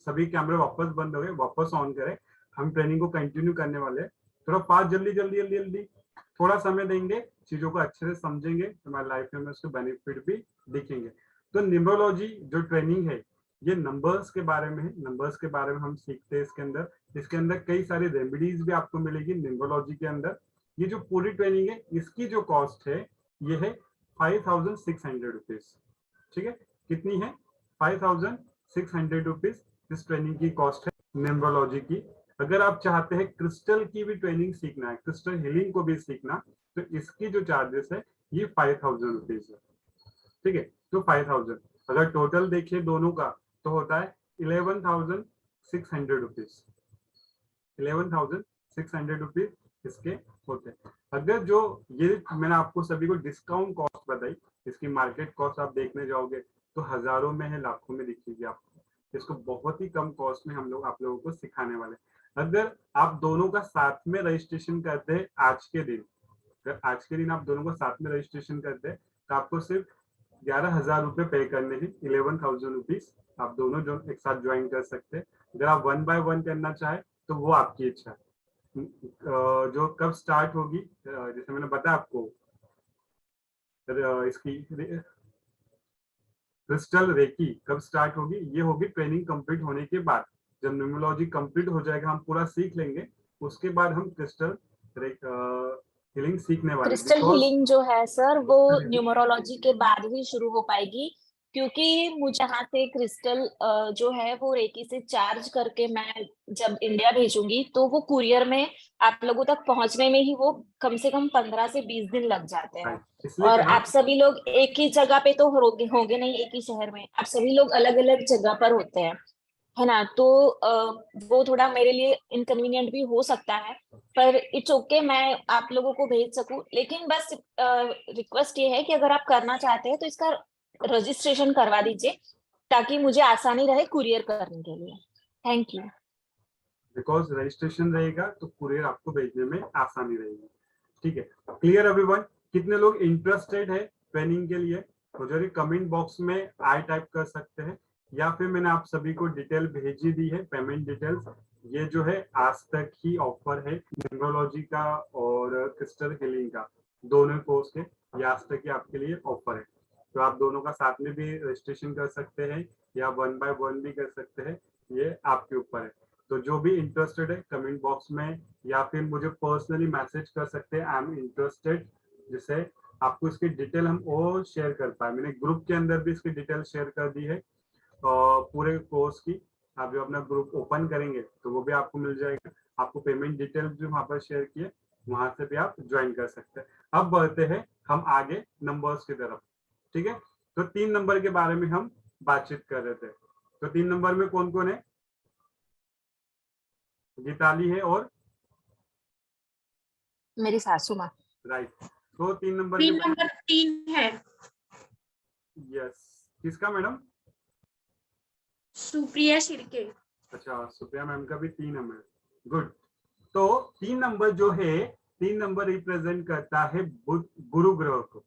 सभी कैमरे वापस बंद हो गए, वापस ऑन करें, हम ट्रेनिंग को कंटिन्यू करने वाले हैं। थोड़ा फास्ट जल्दी थोड़ा समय देंगे, चीजों को अच्छे से समझेंगे, हमारी लाइफ में उसके बेनिफिट भी दिखेंगे। तो न्यूमरोलॉजी जो ट्रेनिंग है ये नंबर्स के बारे में है, नंबर्स के बारे में हम सीखते हैं इसके अंदर कई सारी रेमेडीज भी आपको मिलेगी न्यूमरोलॉजी के अंदर। ये जो पूरी ट्रेनिंग है इसकी जो कॉस्ट है ये है 5600 रुपीज। ठीक है, कितनी है? 5600 रुपीज इस ट्रेनिंग की कॉस्ट है न्यूमरोलॉजी की। अगर आप चाहते हैं क्रिस्टल की भी ट्रेनिंग सीखना है, क्रिस्टल हीलिंग को भी सीखना, तो इसकी जो चार्जेस है ये 5000 रुपीज है। ठीक है, तो 5000 अगर टोटल देखिए दोनों का तो होता है 11600 रुपीज। 11600 रुपीज इसके होते हैं। अगर जो ये मैंने आपको सभी को डिस्काउंट कॉस्ट बताई, इसकी मार्केट कॉस्ट आप देखने जाओगे तो हजारों में है, लाखों में दिखेगी आपको। इसको बहुत ही कम कॉस्ट में हम लोग आप लोगों को सिखाने वाले। अगर आप दोनों का साथ में रजिस्ट्रेशन करते हैं आज के दिन, अगर आज के दिन आप दोनों का साथ में रजिस्ट्रेशन करते हैं तो आपको सिर्फ 11,000 रुपए पे करने हैं, 11,000 रुपीज। आप दोनों जो एक साथ ज्वाइन कर सकते हैं। अगर आप 1 बाय 1 करना चाहे तो वो आपकी इच्छा है। जो कब स्टार्ट होगी, जैसे मैंने बताया आपको, इसकी क्रिस्टल रेकी कब स्टार्ट होगी, ये होगी ट्रेनिंग कंप्लीट होने के बाद। जब न्यूमरोलॉजी कंप्लीट हो जाएगा, हम पूरा सीख लेंगे, उसके बाद हम क्रिस्टल हीलिंग सीखने वाले। क्रिस्टल हीलिंग जो है सर वो न्यूमरोलॉजी के बाद ही शुरू हो पाएगी, क्योंकि मुझे यहाँ से क्रिस्टल जो है वो रेकी से चार्ज करके मैं जब इंडिया भेजूंगी तो वो कुरियर में आप लोगों तक पहुंचने में ही वो कम से कम 15 से 20 दिन लग जाते हैं। और आप सभी लोग एक ही जगह पे तो होंगे नहीं, एक ही शहर में, आप सभी लोग अलग अलग जगह पर होते हैं, है ना। तो वो थोड़ा मेरे लिए इनकन्वीनियंट भी हो सकता है, पर इट्स ओके, मैं आप लोगों को भेज सकूं। लेकिन बस रिक्वेस्ट ये है कि अगर आप करना चाहते हैं तो इसका रजिस्ट्रेशन करवा दीजिए, ताकि मुझे आसानी रहे कुरियर करने के लिए। Thank you. बिकॉज रजिस्ट्रेशन रहेगा तो कुरियर आपको भेजने में आसानी रहेगी। ठीक है, क्लियर एवरीवन? कितने लोग इंटरेस्टेड है ट्रेनिंग के लिए तो जरूर कमेंट बॉक्स में आई टाइप कर सकते हैं, या फिर मैंने आप सभी को डिटेल भेजी दी है, पेमेंट डिटेल्स। ये जो है आज तक ही ऑफर है न्यूमरोलॉजी का और क्रिस्टल हीलिंग का, दोनों कोर्स के ये आज तक ही आपके लिए ऑफर है। तो आप दोनों का साथ में भी रजिस्ट्रेशन कर सकते हैं या 1 बाय 1 भी कर सकते हैं, ये आपके ऊपर है। तो जो भी इंटरेस्टेड है कमेंट बॉक्स में या फिर मुझे पर्सनली मैसेज कर सकते हैं, आई एम इंटरेस्टेड, जिससे आपको इसकी डिटेल हम और शेयर कर पाए। मैंने ग्रुप के अंदर भी इसकी डिटेल शेयर कर दी है पूरे कोर्स की। आप जो अपना ग्रुप ओपन करेंगे तो वो भी आपको मिल जाएगा। आपको पेमेंट डिटेल्स भी वहाँ पर शेयर किए, वहां से भी आप ज्वाइन कर सकते हैं। अब बढ़ते हैं हम आगे नंबर्स की तरफ। ठीक है, तो 3 नंबर के बारे में हम बातचीत कर रहे थे। तो 3 नंबर में कौन कौन है? गीताली है और मेरी सासू माँ। राइट। तो 3 नंबर 3 है। यस, किसका मैडम? सुप्रिया शिर्के। अच्छा, सुप्रिया मैम का भी 3 नंबर। गुड। तो 3 नंबर जो है, 3 नंबर रिप्रेजेंट करता है गुरु ग्रह को।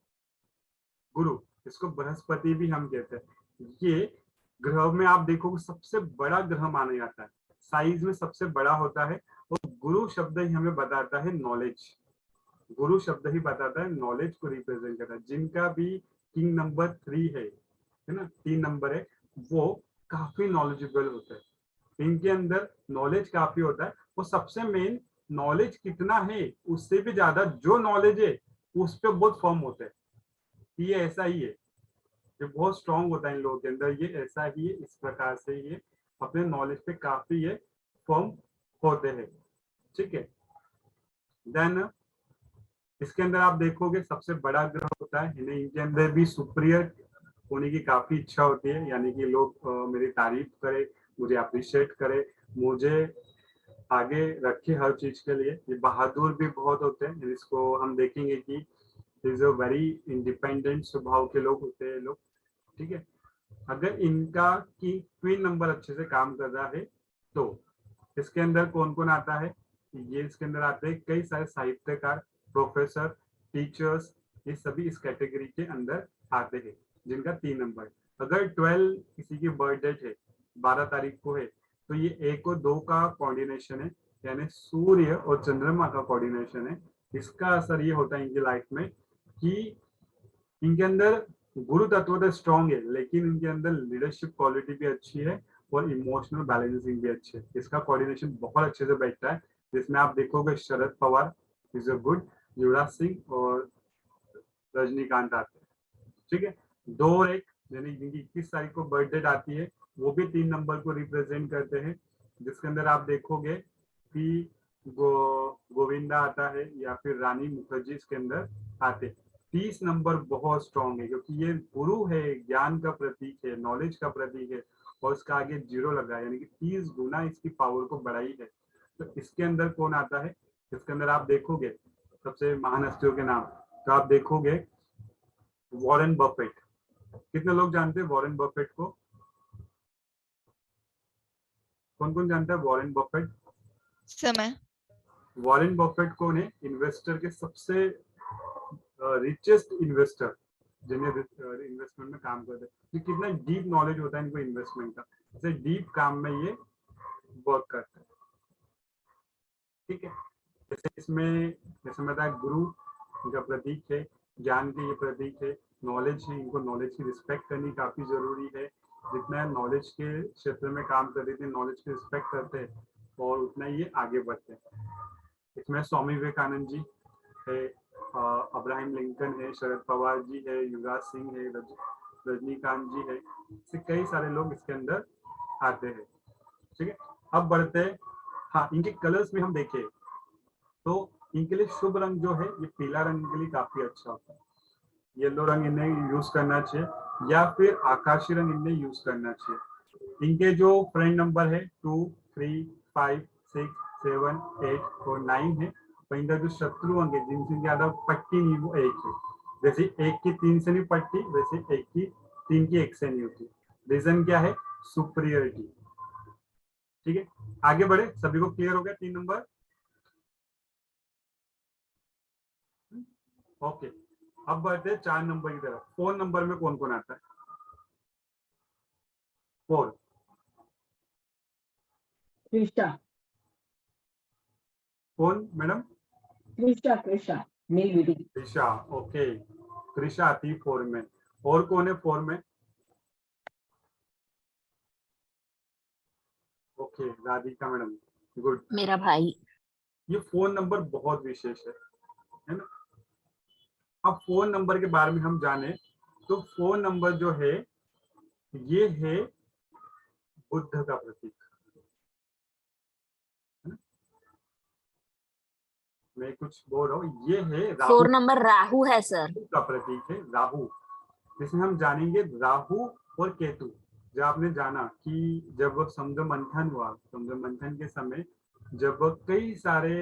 गुरु, इसको बृहस्पति भी हम कहते हैं। ये ग्रह में आप देखो सबसे बड़ा ग्रह माना जाता है, साइज में सबसे बड़ा होता है। और गुरु शब्द ही हमें बताता है नॉलेज। गुरु शब्द ही बताता है नॉलेज को रिप्रेजेंट करता है। जिनका भी किंग नंबर 3 है ना, 3 नंबर है, वो काफी नॉलेजेबल होता है। इनके अंदर नॉलेज काफी होता है। वो सबसे मेन नॉलेज कितना है उससे भी ज्यादा जो नॉलेज है उस पर बहुत फर्म होता है। ये ऐसा ही है, ये बहुत स्ट्रांग होता है इन लोगों के अंदर। ये ऐसा ही है, इस प्रकार से ये अपने नॉलेज पे काफी ये फर्म होते हैं। ठीक है। देन इसके अंदर आप देखोगे सबसे बड़ा ग्रह होता है, इन्हें इनके अंदर भी सुपीरियर होने की काफी इच्छा होती है, यानी कि लोग मेरी तारीफ करे, मुझे अप्रिशिएट करे, मुझे आगे रखे हर चीज के लिए। ये बहादुर भी बहुत होते हैं। इसको हम देखेंगे कि इज अ वेरी इंडिपेंडेंट स्वभाव के लोग होते हैं लोग। ठीक है। अगर इनका की ट्विन नंबर अच्छे से काम कर रहा है तो इसके अंदर कौन कौन आता है? ये इसके अंदर आते हैं कई सारे साहित्यकार, प्रोफेसर, टीचर्स, ये सभी इस कैटेगरी के अंदर आते हैं जिनका 3 नंबर। अगर 12 किसी की बर्थ डेट है, 12 तारीख को है, तो ये 1 और 2 का कोऑर्डिनेशन है, यानी सूर्य और चंद्रमा का कोऑर्डिनेशन है। इसका असर ये होता है इनकी लाइफ में कि इनके अंदर गुरु तत्व तो स्ट्रॉन्ग है, लेकिन इनके अंदर लीडरशिप क्वालिटी भी अच्छी है और इमोशनल बैलेंसिंग भी अच्छी है। इसका कोऑर्डिनेशन बहुत अच्छे से बैठता है, जिसमें आप देखोगे Sharad Pawar is a good, Yuvraj Singh और रजनीकांत आते हैं। ठीक है। 2 और 1 यानी जिनकी 21 तारीख को बर्थ डेट आती है, वो भी 3 नंबर को रिप्रेजेंट करते हैं, जिसके अंदर आप देखोगे कि गोविंदा आता है या फिर रानी मुखर्जी इसके अंदर आते हैं। 30 नंबर बहुत स्ट्रॉन्ग है क्योंकि ये गुरु है, ज्ञान का प्रतीक है, नॉलेज का प्रतीक है, और उसका आगे 0 लगा है, यानी कि 30 गुना इसकी पावर को बढ़ाई है। तो इसके अंदर कौन आता है? इसके अंदर आप देखोगे सबसे महान हस्तियों के नाम, तो आप देखोगे वॉरेन बफेट। कितने लोग जानते हैं वॉरेन बफेट को? कौन कौन जानता है वॉरेन बफेट? समय। वॉरेन बफेट कौन है? इन्वेस्टर के सबसे रिचेस्ट इन्वेस्टर, जिन्हें इन्वेस्टमेंट में काम करते हैं। तो कितना डीप नॉलेज होता है इनको इन्वेस्टमेंट का, जैसे डीप काम में ये वर्क करते हैं। ठीक है। जैसे इसमें जैसे मैं बताया गुरु इनका प्रतीक है, ज्ञान के ये प्रतीक है, नॉलेज है, इनको नॉलेज की रिस्पेक्ट करनी काफी जरूरी है। जितना नॉलेज के क्षेत्र में काम कर रहे थे, नॉलेज की रिस्पेक्ट करते हैं और उतना ये आगे बढ़ते हैं। इसमें स्वामी विवेकानंद जी है, अब्राहम लिंकन है, शरद पवार जी है, युवराज सिंह है, रजनीकांत जी है, इससे कई सारे लोग इसके अंदर आते हैं। ठीक है। अब बढ़ते हैं, हाँ, इनके कलर्स में हम देखें तो इनके लिए शुभ रंग जो है ये पीला रंग के लिए काफी अच्छा होता है। येलो रंग इन्हें यूज करना चाहिए या फिर आकाशी रंग इन्हें यूज करना चाहिए। इनके जो फ्रेंड नंबर है 2, 3, 5, 6, 7, 8 और 9 है। तो इनका जो शत्रु अंग है जिनसे ज्यादा पट्टी नहीं वो 1 है। जैसे 1 की 3 से नहीं पट्टी, वैसे 1 की 3 की 1 से नहीं होती। रीजन क्या है? सुपीरियरिटी। ठीक है। आगे बढ़े, सभी को क्लियर हो गया 3 नंबर? ओके। अब बढ़ते हैं 4 नंबर की तरफ। 4 नंबर में कौन कौन आता है? 4 कृष्णा। कौन मैडम? कृष्णा नील विधि। कृषा। ओके, कृषा आती 4 में। और कौन है 4 में? Okay, Radhika madam, good. मेरा भाई। ये 4 नंबर बहुत विशेष है ना। अब 4 नंबर के बारे में हम जाने तो 4 नंबर जो है ये है बुद्ध का प्रतीक। मैं कुछ बोल रहा हूँ, ये है राहु 4 नंबर राहु है सर। का प्रतीक है, राहु। जिसमें हम जानेंगे राहु और केतु। जब आपने जाना कि जब समुद्र मंथन हुआ, समुद्र मंथन के समय जब कई सारे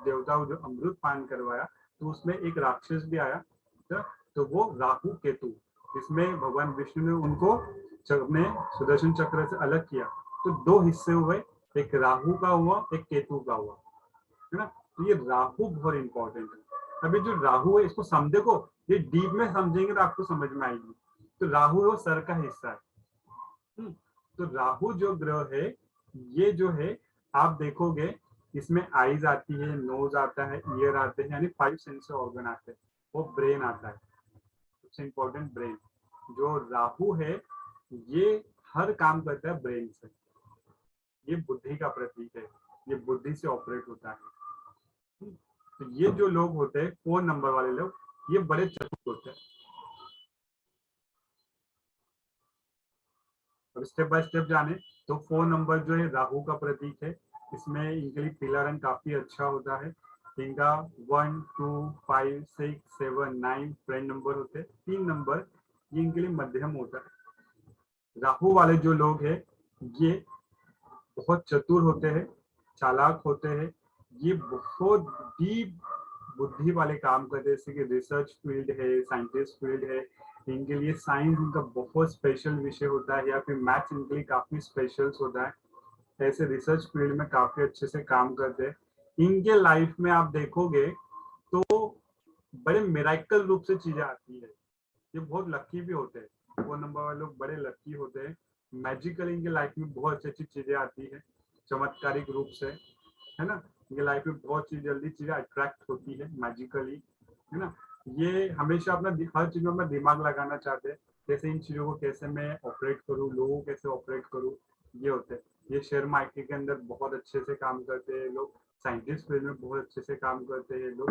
देवताओं जो अमृत पान करवाया, तो उसमें एक राक्षस भी आया, तो वो राहु केतु, जिसमें भगवान विष्णु ने उनको अपने सुदर्शन चक्र से अलग किया, तो दो हिस्से हुए, एक राहु का हुआ, एक केतु का हुआ, है ना। तो ये राहु बहुत इंपॉर्टेंट है। अभी जो राहु है इसको समझे को, ये डीप में समझेंगे तो आपको समझ में आएगी। तो राहु वो सर का हिस्सा है। तो राहु जो ग्रह है, ये जो है आप देखोगे इसमें आईज आती है, नोज आता है, ईयर आते हैं, यानी 5 सेंसर ऑर्गन आते हैं, वो ब्रेन आता है, सबसे इंपॉर्टेंट ब्रेन। जो राहु है ये हर काम करता है ब्रेन से, ये बुद्धि का प्रतीक है, ये बुद्धि से ऑपरेट होता है। तो ये जो लोग होते हैं 4 नंबर वाले लोग, ये बड़े चतुर होते हैं। अब स्टेप बाय स्टेप जाने तो 4 नंबर जो है राहु का प्रतीक है, इसमें इनके लिए पीला रंग काफी अच्छा होता है। इनका 1, 2, 5, 6, 7, 9 फ्रेंड नंबर होते हैं। 3 नंबर ये इनके लिए मध्यम होता है। राहु वाले जो लोग हैं ये बहुत चतुर होते हैं, चालाक होते हैं, ये बहुत डीप बुद्धि वाले काम करते हैं, जैसे कि रिसर्च फील्ड है, साइंटिस्ट फील्ड है, इनके लिए साइंस इनका बहुत स्पेशल विषय होता है, या फिर मैथ्स इनके लिए काफी स्पेशल होता है। ऐसे रिसर्च फील्ड में काफी अच्छे से काम करते हैं। इनके लाइफ में आप देखोगे तो बड़े मिराकल रूप से चीजें आती है, ये बहुत लकी भी होते हैं। 4 नंबर वाले लोग बड़े लकी होते हैं, मैजिकल इनके लाइफ में बहुत अच्छी अच्छी चीजें आती है, चमत्कारिक रूप से, है ना। इनके लाइफ में बहुत जल्दी चीजें अट्रैक्ट होती है मैजिकली, है ना। ये हमेशा अपना हर चीज में अपना दिमाग लगाना चाहते हैं, कैसे इन चीजों को कैसे मैं ऑपरेट करूँ, लोगों को कैसे ऑपरेट करूँ, ये होते हैं। ये शेयर मार्केट के अंदर बहुत अच्छे से काम करते हैं लोग, साइंटिस्ट फील्ड में बहुत अच्छे से काम करते हैं लोग,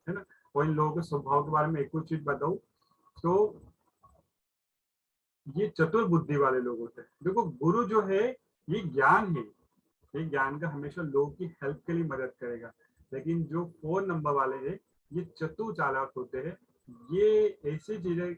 है ना। और इन लोगों के स्वभाव के बारे में एक और चीज बताऊं तो ये चतुर बुद्धि वाले लोग होते हैं। देखो गुरु जो है ये ज्ञान है, ये ज्ञान का हमेशा लोगों की हेल्प के लिए मदद करेगा, लेकिन जो 4 नंबर वाले हैं ये चतुर चालाक होते हैं, ये ऐसी चीजें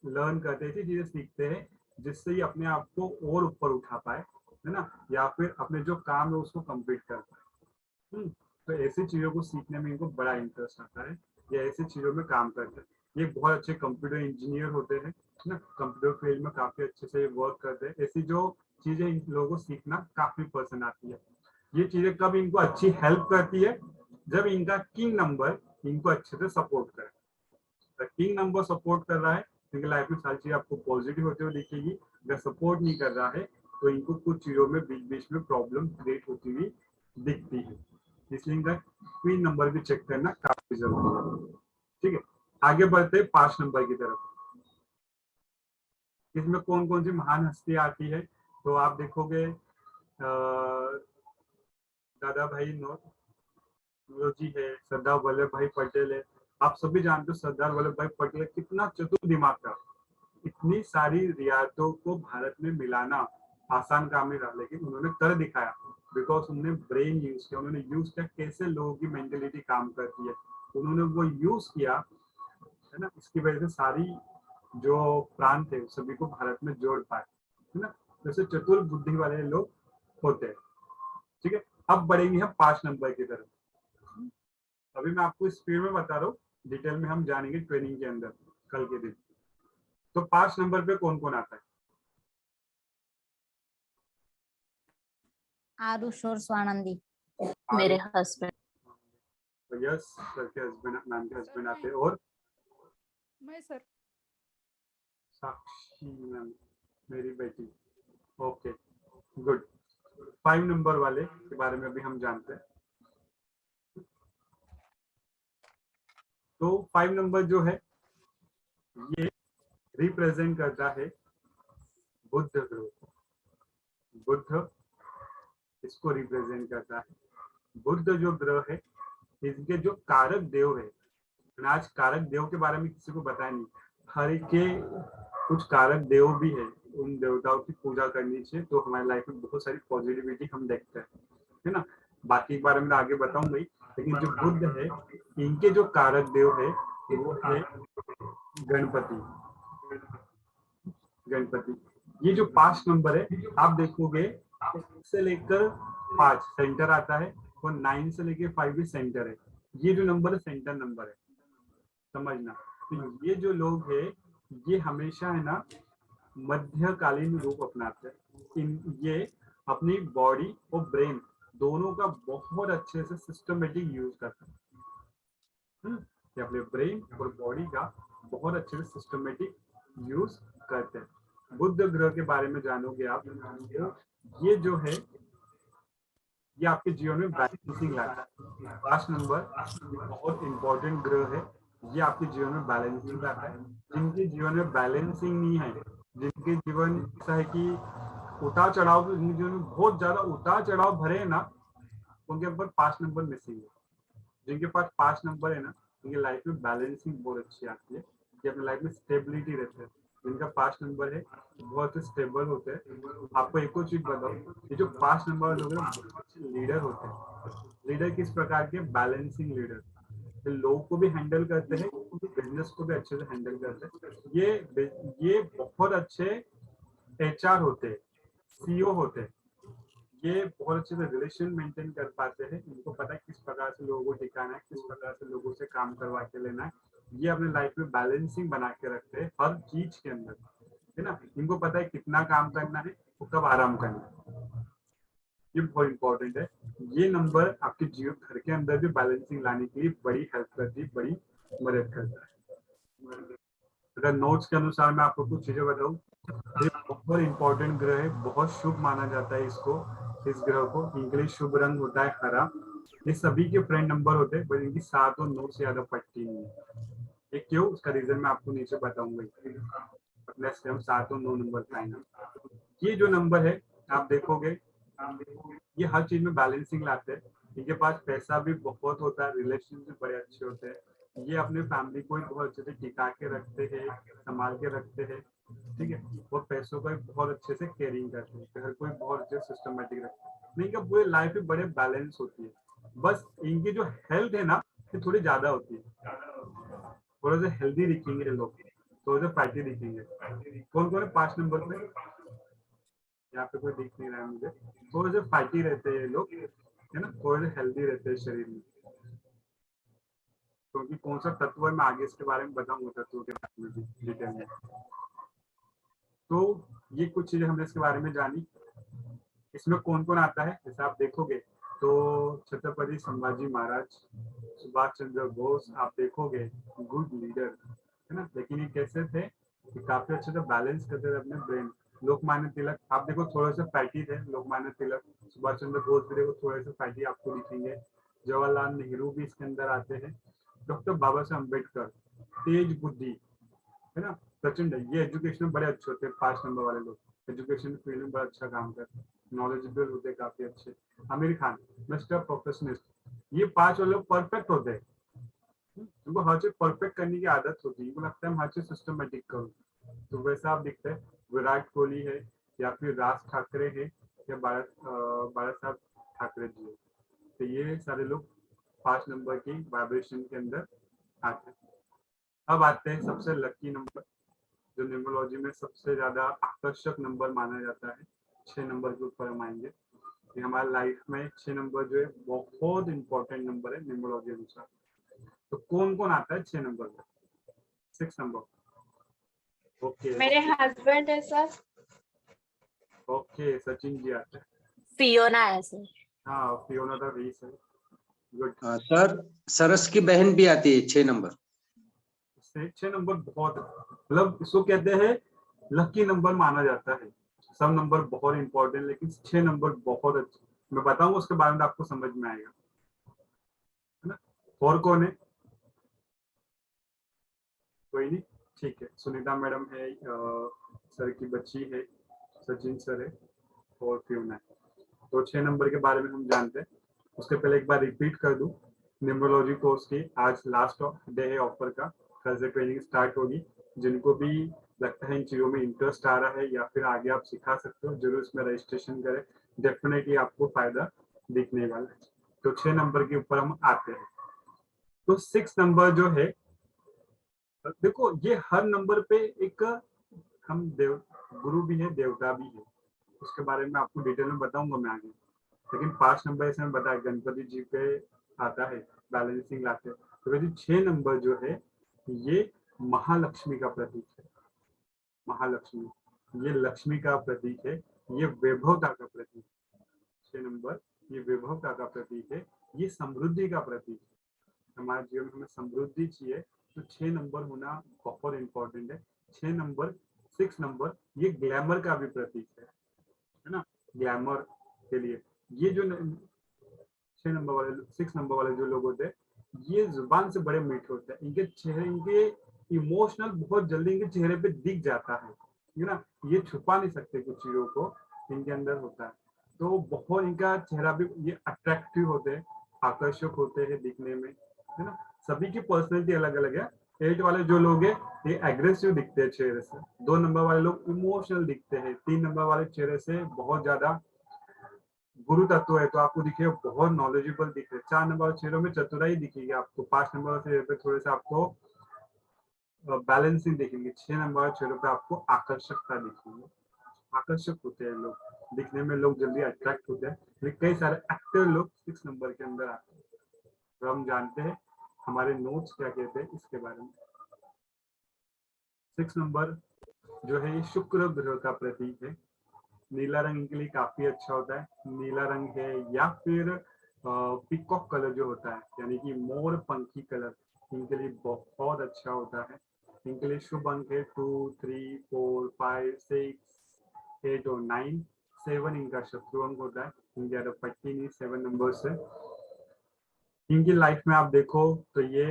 लर्न करते हैं, ऐसी चीजें सीखते हैं जिससे ये अपने आप को और ऊपर उठा पाए, है ना, या फिर अपने जो काम है उसको कंप्लीट कर पाए। तो ऐसी चीजों को सीखने में इनको बड़ा इंटरेस्ट आता है, ये ऐसी चीजों में काम करते हैं। ये बहुत अच्छे कंप्यूटर इंजीनियर होते हैं ना, कंप्यूटर फील्ड में काफी अच्छे से वर्क करते हैं। ऐसी जो चीजें इन लोगों को सीखना काफी पसंद आती है। ये चीजें कब इनको अच्छी हेल्प करती है, जब इनका किंग नंबर इनको अच्छे से सपोर्ट करे। किंग नंबर सपोर्ट कर रहा है, इनकी लाइफ में सारी चीजें आपको पॉजिटिव होते हुए दिखेगी। अगर सपोर्ट नहीं कर रहा है तो इनको कुछ चीजों में बीच बीच में प्रॉब्लम क्रिएट होती हुई दिखती है, इसलिए इनका क्वीन नंबर भी चेक करना काफी जरूरी है। ठीक है, आगे बढ़ते हैं 5 नंबर की तरफ। इसमें कौन कौन सी महान हस्तियां आती है, तो आप देखोगे दादा भाई नौरोजी है, सरदार वल्लभ भाई पटेल है। आप सभी जानते हो सरदार वल्लभ भाई पटेल कितना चतुर दिमाग था, इतनी सारी रियायतों को भारत में मिलाना आसान काम नहीं रहा, लेकिन उन्होंने कर दिखाया, बिकॉज उन्होंने ब्रेन यूज किया, उन्होंने यूज किया कैसे लोगों की मेंटेलिटी काम करती है, उन्होंने वो यूज किया, है ना। इसकी वजह से सारी जो प्रांत है सभी को भारत में जोड़ पाए, है ना। वैसे चतुर बुद्धि वाले लोग होते हैं। ठीक है, अब बढ़ेंगे हम 5 नंबर की तरफ। अभी मैं आपको स्पीड में बता रहा हूँ, डिटेल में हम जानेंगे ट्रेनिंग के अंदर कल के दिन। तो 5 नंबर पे कौन कौन आता है? आरुष और स्वानंदी, मेरे हस्बैंड। यस, सर के हस्बैंड, मैम के हस्बैंड आते हैं। और मैं सर साक्षी मैम, मेरी बेटी। Okay, good. 5 नंबर वाले के बारे में अभी हम जानते हैं। तो 5 नंबर जो है ये रिप्रेजेंट करता है बुद्ध ग्रुप। बुद्ध इसको रिप्रेजेंट करता है। बुद्ध जो ग्रह है इनके जो कारक देव है, आज कारक देव के बारे में किसी को बताया नहीं, हर एक के कुछ कारक देव भी है, उन देवताओं की पूजा करनी चाहिए, तो हमारी लाइफ में बहुत सारी पॉजिटिविटी हम देखते हैं, है ना। बाकी के बारे में आगे बताऊंगा, लेकिन जो बुद्ध है इनके जो कारक देव है वो है गणपति। गणपति ये जो 5 नंबर है आप देखोगे 1 से लेकर 5 सेंटर आता है और 9 से लेकर 5 भी सेंटर है। ये जो नंबर है सेंटर नंबर है, समझना। तो ये जो लोग है ये हमेशा है ना मध्यकालीन रूप अपनाते हैं। ये अपनी बॉडी और ब्रेन दोनों का बहुत अच्छे से सिस्टमेटिक यूज करते हैं। ये अपने ब्रेन और बॉडी का बहुत अच्छे से सिस्टमेटिक यूज करते हैं। बुध ग्रह के बारे में जानोगे आप। ये जो है ये आपके जीवन में बैलेंसिंग लाता है। 5 नंबर बहुत इंपॉर्टेंट ग्रह है, ये आपके जीवन में बैलेंसिंग लाता है। जिनके जीवन में बैलेंसिंग नहीं है, जिनके जीवन ऐसा है कि उतार चढ़ाव, जिनके जीवन में बहुत ज्यादा उतार चढ़ाव भरे है ना, उनके ऊपर 5 नंबर मिसिंग है। जिनके पास 5 नंबर है ना, उनकी लाइफ में बैलेंसिंग बहुत अच्छी आती है, ये अपनी लाइफ में स्टेबिलिटी रहते हैं। जिनका 5 नंबर है बहुत स्टेबल होते हैं। आपको एक और चीज बताओ, ये जो 5 नंबर लोग हैं बहुत अच्छे लीडर होते हैं। लीडर किस प्रकार के? बैलेंसिंग लीडर, लोगों को भी हैंडल करते हैं, बिजनेस को भी अच्छे से हैंडल करते हैं। ये बहुत अच्छे एचआर होते हैं, सीईओ होते हैं। ये बहुत अच्छे से रिलेशन मेंटेन कर पाते हैं। इनको पता है किस प्रकार से लोगों को टिकाना है, किस प्रकार से लोगों से काम करवा के लेना है। ये अपने लाइफ में बैलेंसिंग बना के रखते हैं हर चीज के अंदर, है ना। इनको पता है कितना काम करना है और कब आराम करना है। ये बहुत इंपॉर्टेंट है। ये नंबर आपके जीवन घर के अंदर भी बैलेंसिंग लाने के लिए बड़ी हेल्प करती है, बड़ी मदद करता है। अगर नोट्स के अनुसार मैं आपको कुछ चीजें बताऊं, ये बहुत इंपॉर्टेंट ग्रह है, बहुत शुभ माना जाता है इसको। इस ग्रह को इंग्लिश शुभ रंग होता है हरा। ये सभी के फ्रेंड नंबर होते हैं, पर इनकी 7 और 9 से ज्यादा पट्टी नहीं है। ये क्यों, उसका रीजन मैं आपको नीचे बताऊंगा। अपने से हम 7 और 9 नंबर पाएंगे। ये जो नंबर है आप देखोगे ये हर चीज में बैलेंसिंग लाते हैं। इनके पास पैसा भी बहुत होता है, रिलेशन भी बड़े अच्छे होते हैं। ये अपने फैमिली को भी बहुत अच्छे से टिका के रखते हैं, संभाल के रखते हैं, ठीक है। और पैसों का भी बहुत अच्छे से केयरिंग करते हैं, घर को भी बहुत अच्छे सिस्टमेटिक रखते हैं। इनका पूरी लाइफ भी बड़े बैलेंस होती है। बस इनकी जो हेल्थ है ना ये थोड़ी ज्यादा होती है, थोड़ा सा हेल्दी दिखेंगे लोग, थोड़े से फैटी दिखेंगे। कौन कौन है 5 नंबर पे? यहाँ पे कोई दिख नहीं रहा है मुझे। थोड़े से फैटी रहते हैं लोग, है ना, थोड़े से हेल्दी रहते हैं शरीर में। क्योंकि कौन सा तत्व है मैं आगे इसके बारे में बताऊंगा, तत्वों के बारे में डिटेल में। तो ये कुछ चीजें हमने इसके बारे में जानी। इसमें कौन कौन आता है जैसे आप देखोगे तो छत्रपति संभाजी महाराज, सुभाष चंद्र बोस, आप देखोगे गुड लीडर, है ना। लेकिन ये कैसे थे कि काफी अच्छे से बैलेंस करते थे अपने ब्रेन। लोकमान्य तिलक आप देखो थोड़े से फैटी थे, लोकमान्य तिलक, सुभाष चंद्र बोस भी देखो थोड़े से फैटी आपको दिखेंगे। जवाहरलाल नेहरू भी इसके अंदर आते हैं। डॉक्टर बाबा साहब अम्बेडकर, तेज बुद्धि, है ना, प्रचंड। ये एजुकेशन में बड़े अच्छे होते हैं 5 नंबर वाले लोग, एजुकेशन फील्ड में बड़ा अच्छा काम करते हैं, नॉलेजेबल होते हैं काफी अच्छे। आमिर खान, मिस्टर प्रोफेशनलिस्ट, ये 5 वाले लोग परफेक्ट होते हैं। उनको हर चीज परफेक्ट करने की आदत होती है, उनको लगता है हम हर चीज सिस्टमेटिक करूँ। तो वैसा आप दिखते हैं। विराट कोहली है या फिर राज ठाकरे है या बाला साहब ठाकरे जी है। तो ये सारे लोग 5 नंबर की वाइब्रेशन के अंदर आते हैं। अब आते हैं सबसे लकी नंबर, जो न्यूमरोलॉजी में सबसे ज्यादा आकर्षक नंबर माना जाता है। 6 नंबर के ऊपर हम आएंगे। ये हमारी लाइफ में 6 नंबर जो है बहुत इंपॉर्टेंट नंबर है न्यूमरोलॉजी अनुसार। तो कौन कौन आता है 6 नंबर पे? 6 नंबर। ओके, मेरे हस्बैंड है सर। ओके, सचिन जी आते हैं। फियोना है सर। हाँ, फियोना तो रही सर। गुड। सर सरस की बहन भी आती है 6 नंबर। 6 नंबर बहुत, मतलब इसको कहते हैं लकी नंबर माना जाता है। सब नंबर बहुत इंपॉर्टेंट, लेकिन 6 नंबर बहुत अच्छे। मैं बताऊंगा उसके बारे में, आपको समझ में आएगा, है ना। और कौन है? कोई नहीं, ठीक है। सुनीता मैडम है, सर की बच्ची है, सचिन सर है और फियोना है। तो 6 नंबर के बारे में हम जानते हैं। उसके पहले एक बार रिपीट कर दूं, न्यूमरोलॉजी कोर्स की आज लास्ट डे है ऑफर का। कल से ट्रेनिंग स्टार्ट होगी। जिनको भी लगता है इन चीजों में इंटरेस्ट आ रहा है या फिर आगे आप सिखा सकते हो, जरूर इसमें रजिस्ट्रेशन करें। डेफिनेटली आपको फायदा दिखने वाला है। तो 6 नंबर के ऊपर हम आते हैं। तो 6 नंबर जो है, देखो ये हर नंबर पे एक हम गुरु भी है, देवता भी है, उसके बारे में आपको डिटेल में बताऊंगा मैं आगे। लेकिन 5 नंबर इसमें बताया गणपति जी पे आता है, बैलेंसिंग लाते हैं। तो वैसे 6 नंबर जो है ये महालक्ष्मी का प्रतीक है। महालक्ष्मी, ये लक्ष्मी का प्रतीक है, ये वैभवता का प्रतीक है। 6 नंबर ये वैभवता का प्रतीक है, ये समृद्धि का प्रतीक है। हमारे जीवन में हमें समृद्धि चाहिए तो 6 नंबर होना बहुत इंपॉर्टेंट है। 6 नंबर 6 नंबर ये ग्लैमर का भी प्रतीक है ना, ग्लैमर के लिए। ये जो 6 नंबर वाले 6 नंबर वाले जो लोग होते हैं ये जुबान से बड़े मीठे होते हैं, इनके चेहरे, इनके इमोशनल बहुत जल्दी इनके चेहरे पे दिख जाता है ना, ये छुपा नहीं सकते कुछ चीजों को, इनके अंदर होता है। तो बहुत इनका चेहरा भी ये अट्रैक्टिव होते हैं, आकर्षक होते हैं दिखने में, है ना। सभी की पर्सनैलिटी अलग अलग है। 8 वाले जो लोग हैं ये एग्रेसिव दिखते हैं चेहरे से, 2 नंबर वाले लोग इमोशनल दिखते हैं, 3 नंबर वाले चेहरे से बहुत ज्यादा गुरु तत्व है तो आपको दिखेगा बहुत नॉलेजेबल दिख रहे। 4 नंबर चेहरों में चतुराई दिखेगी आपको, 5 नंबर चेहरे पे थोड़े से आपको बैलेंसिंग दिखेंगे, 6 नंबर चेहरों पे आपको आकर्षकता दिखेगी। आकर्षक होते हैं लोग दिखने में, लोग जल्दी अट्रैक्ट होते हैं। लेकिन कई सारे एक्टिव लोग 6 नंबर के अंदर आते हैं। तो हम जानते हैं हमारे नोट्स क्या कहते हैं इसके बारे में। 6 नंबर जो है ये शुक्र ग्रह का प्रतीक है। नीला रंग इनके लिए काफी अच्छा होता है, नीला रंग है या फिर पिकॉक कलर जो होता है यानी कि मोर पंखी कलर, इनके लिए बहुत अच्छा होता है। इनके लिए शुभ अंक है 2, 3, 4, 5, 6, 8 और 9। 7 इनका शत्रु अंक होता है, इनकी ज्यादा पट्टी नहीं 7 नंबर से। इनकी लाइफ में आप देखो तो ये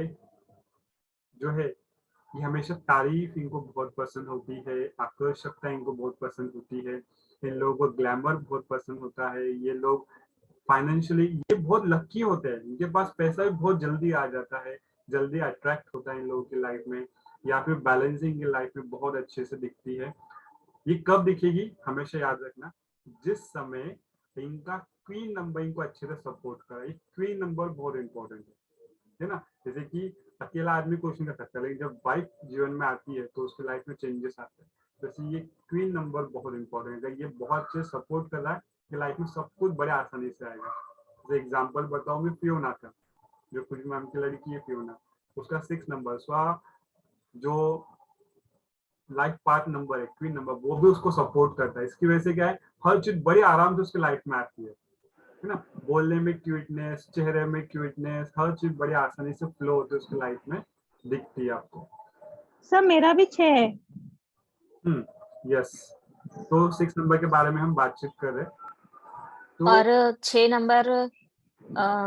जो है ये हमेशा तारीफ इनको बहुत पसंद होती है, आकर्षकता इनको बहुत पसंद होती है, इन लोगों को ग्लैमर बहुत पसंद होता है। ये लोग फाइनेंशियली ये बहुत लकी होते हैं, इनके पास पैसा भी बहुत जल्दी आ जाता है, जल्दी अट्रैक्ट होता है इन लोगों की लाइफ में, या फिर बैलेंसिंग की लाइफ में बहुत अच्छे से दिखती है। ये कब दिखेगी हमेशा याद रखना, जिस समय इनका क्वीन नंबर इनको अच्छे से सपोर्ट करे। क्वीन नंबर बहुत इंपॉर्टेंट है ना। जैसे कि अकेला आदमी कुछ नहीं कर सकता, लेकिन जब वाइफ जीवन में आती है तो उसकी लाइफ में चेंजेस आते हैं। जैसे ये क्वीन नंबर बहुत इंपॉर्टेंट है, ये बहुत अच्छे सपोर्ट कर रहा है कि लाइफ में सब कुछ बड़े आसानी से आएगा। जैसे एग्जाम्पल बताऊं मैं फियोना का, जो खुशबू मैम की लड़की है फियोना, उसका 6 नंबर उसका जो लाइफ पार्ट नंबर है क्वीन नंबर, वो भी उसको सपोर्ट करता है। इसकी वजह से क्या है, हर चीज बड़ी आराम से उसकी लाइफ में आती है ना। बोलने में क्यूटनेस, चेहरे में क्यूटनेस, हर चीज बड़ी आसानी से फ्लो होती है उसकी लाइफ में दिखती है आपको। सर मेरा भी 6 है। यस, तो 6 नंबर के बारे में हम बातचीत कर रहे तो। और 6 नंबर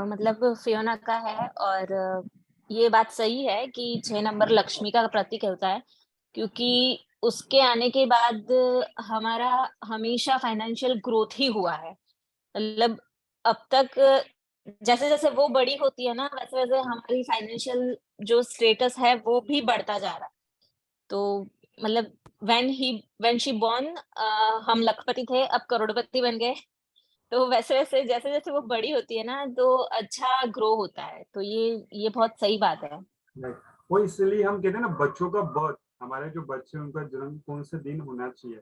मतलब फियोना का है, और ये बात सही है कि 6 नंबर लक्ष्मी का प्रतीक होता है, क्योंकि उसके आने के बाद हमारा हमेशा फाइनेंशियल ग्रोथ ही हुआ है। मतलब अब तक जैसे जैसे वो बड़ी होती है ना, वैसे वैसे हमारी फाइनेंशियल जो स्टेटस है वो भी बढ़ता जा रहा है। तो मतलब व्हेन शी बोर्न हम लखपति थे, अब करोड़पति बन गए। तो वैसे वैसे जैसे जैसे वो बड़ी होती है ना तो अच्छा ग्रो होता है। तो ये बहुत सही बात है। वो इसलिए हम कहते हैं ना बच्चों का बर्थ, हमारे जो बच्चे उनका जन्म कौन से दिन होना चाहिए,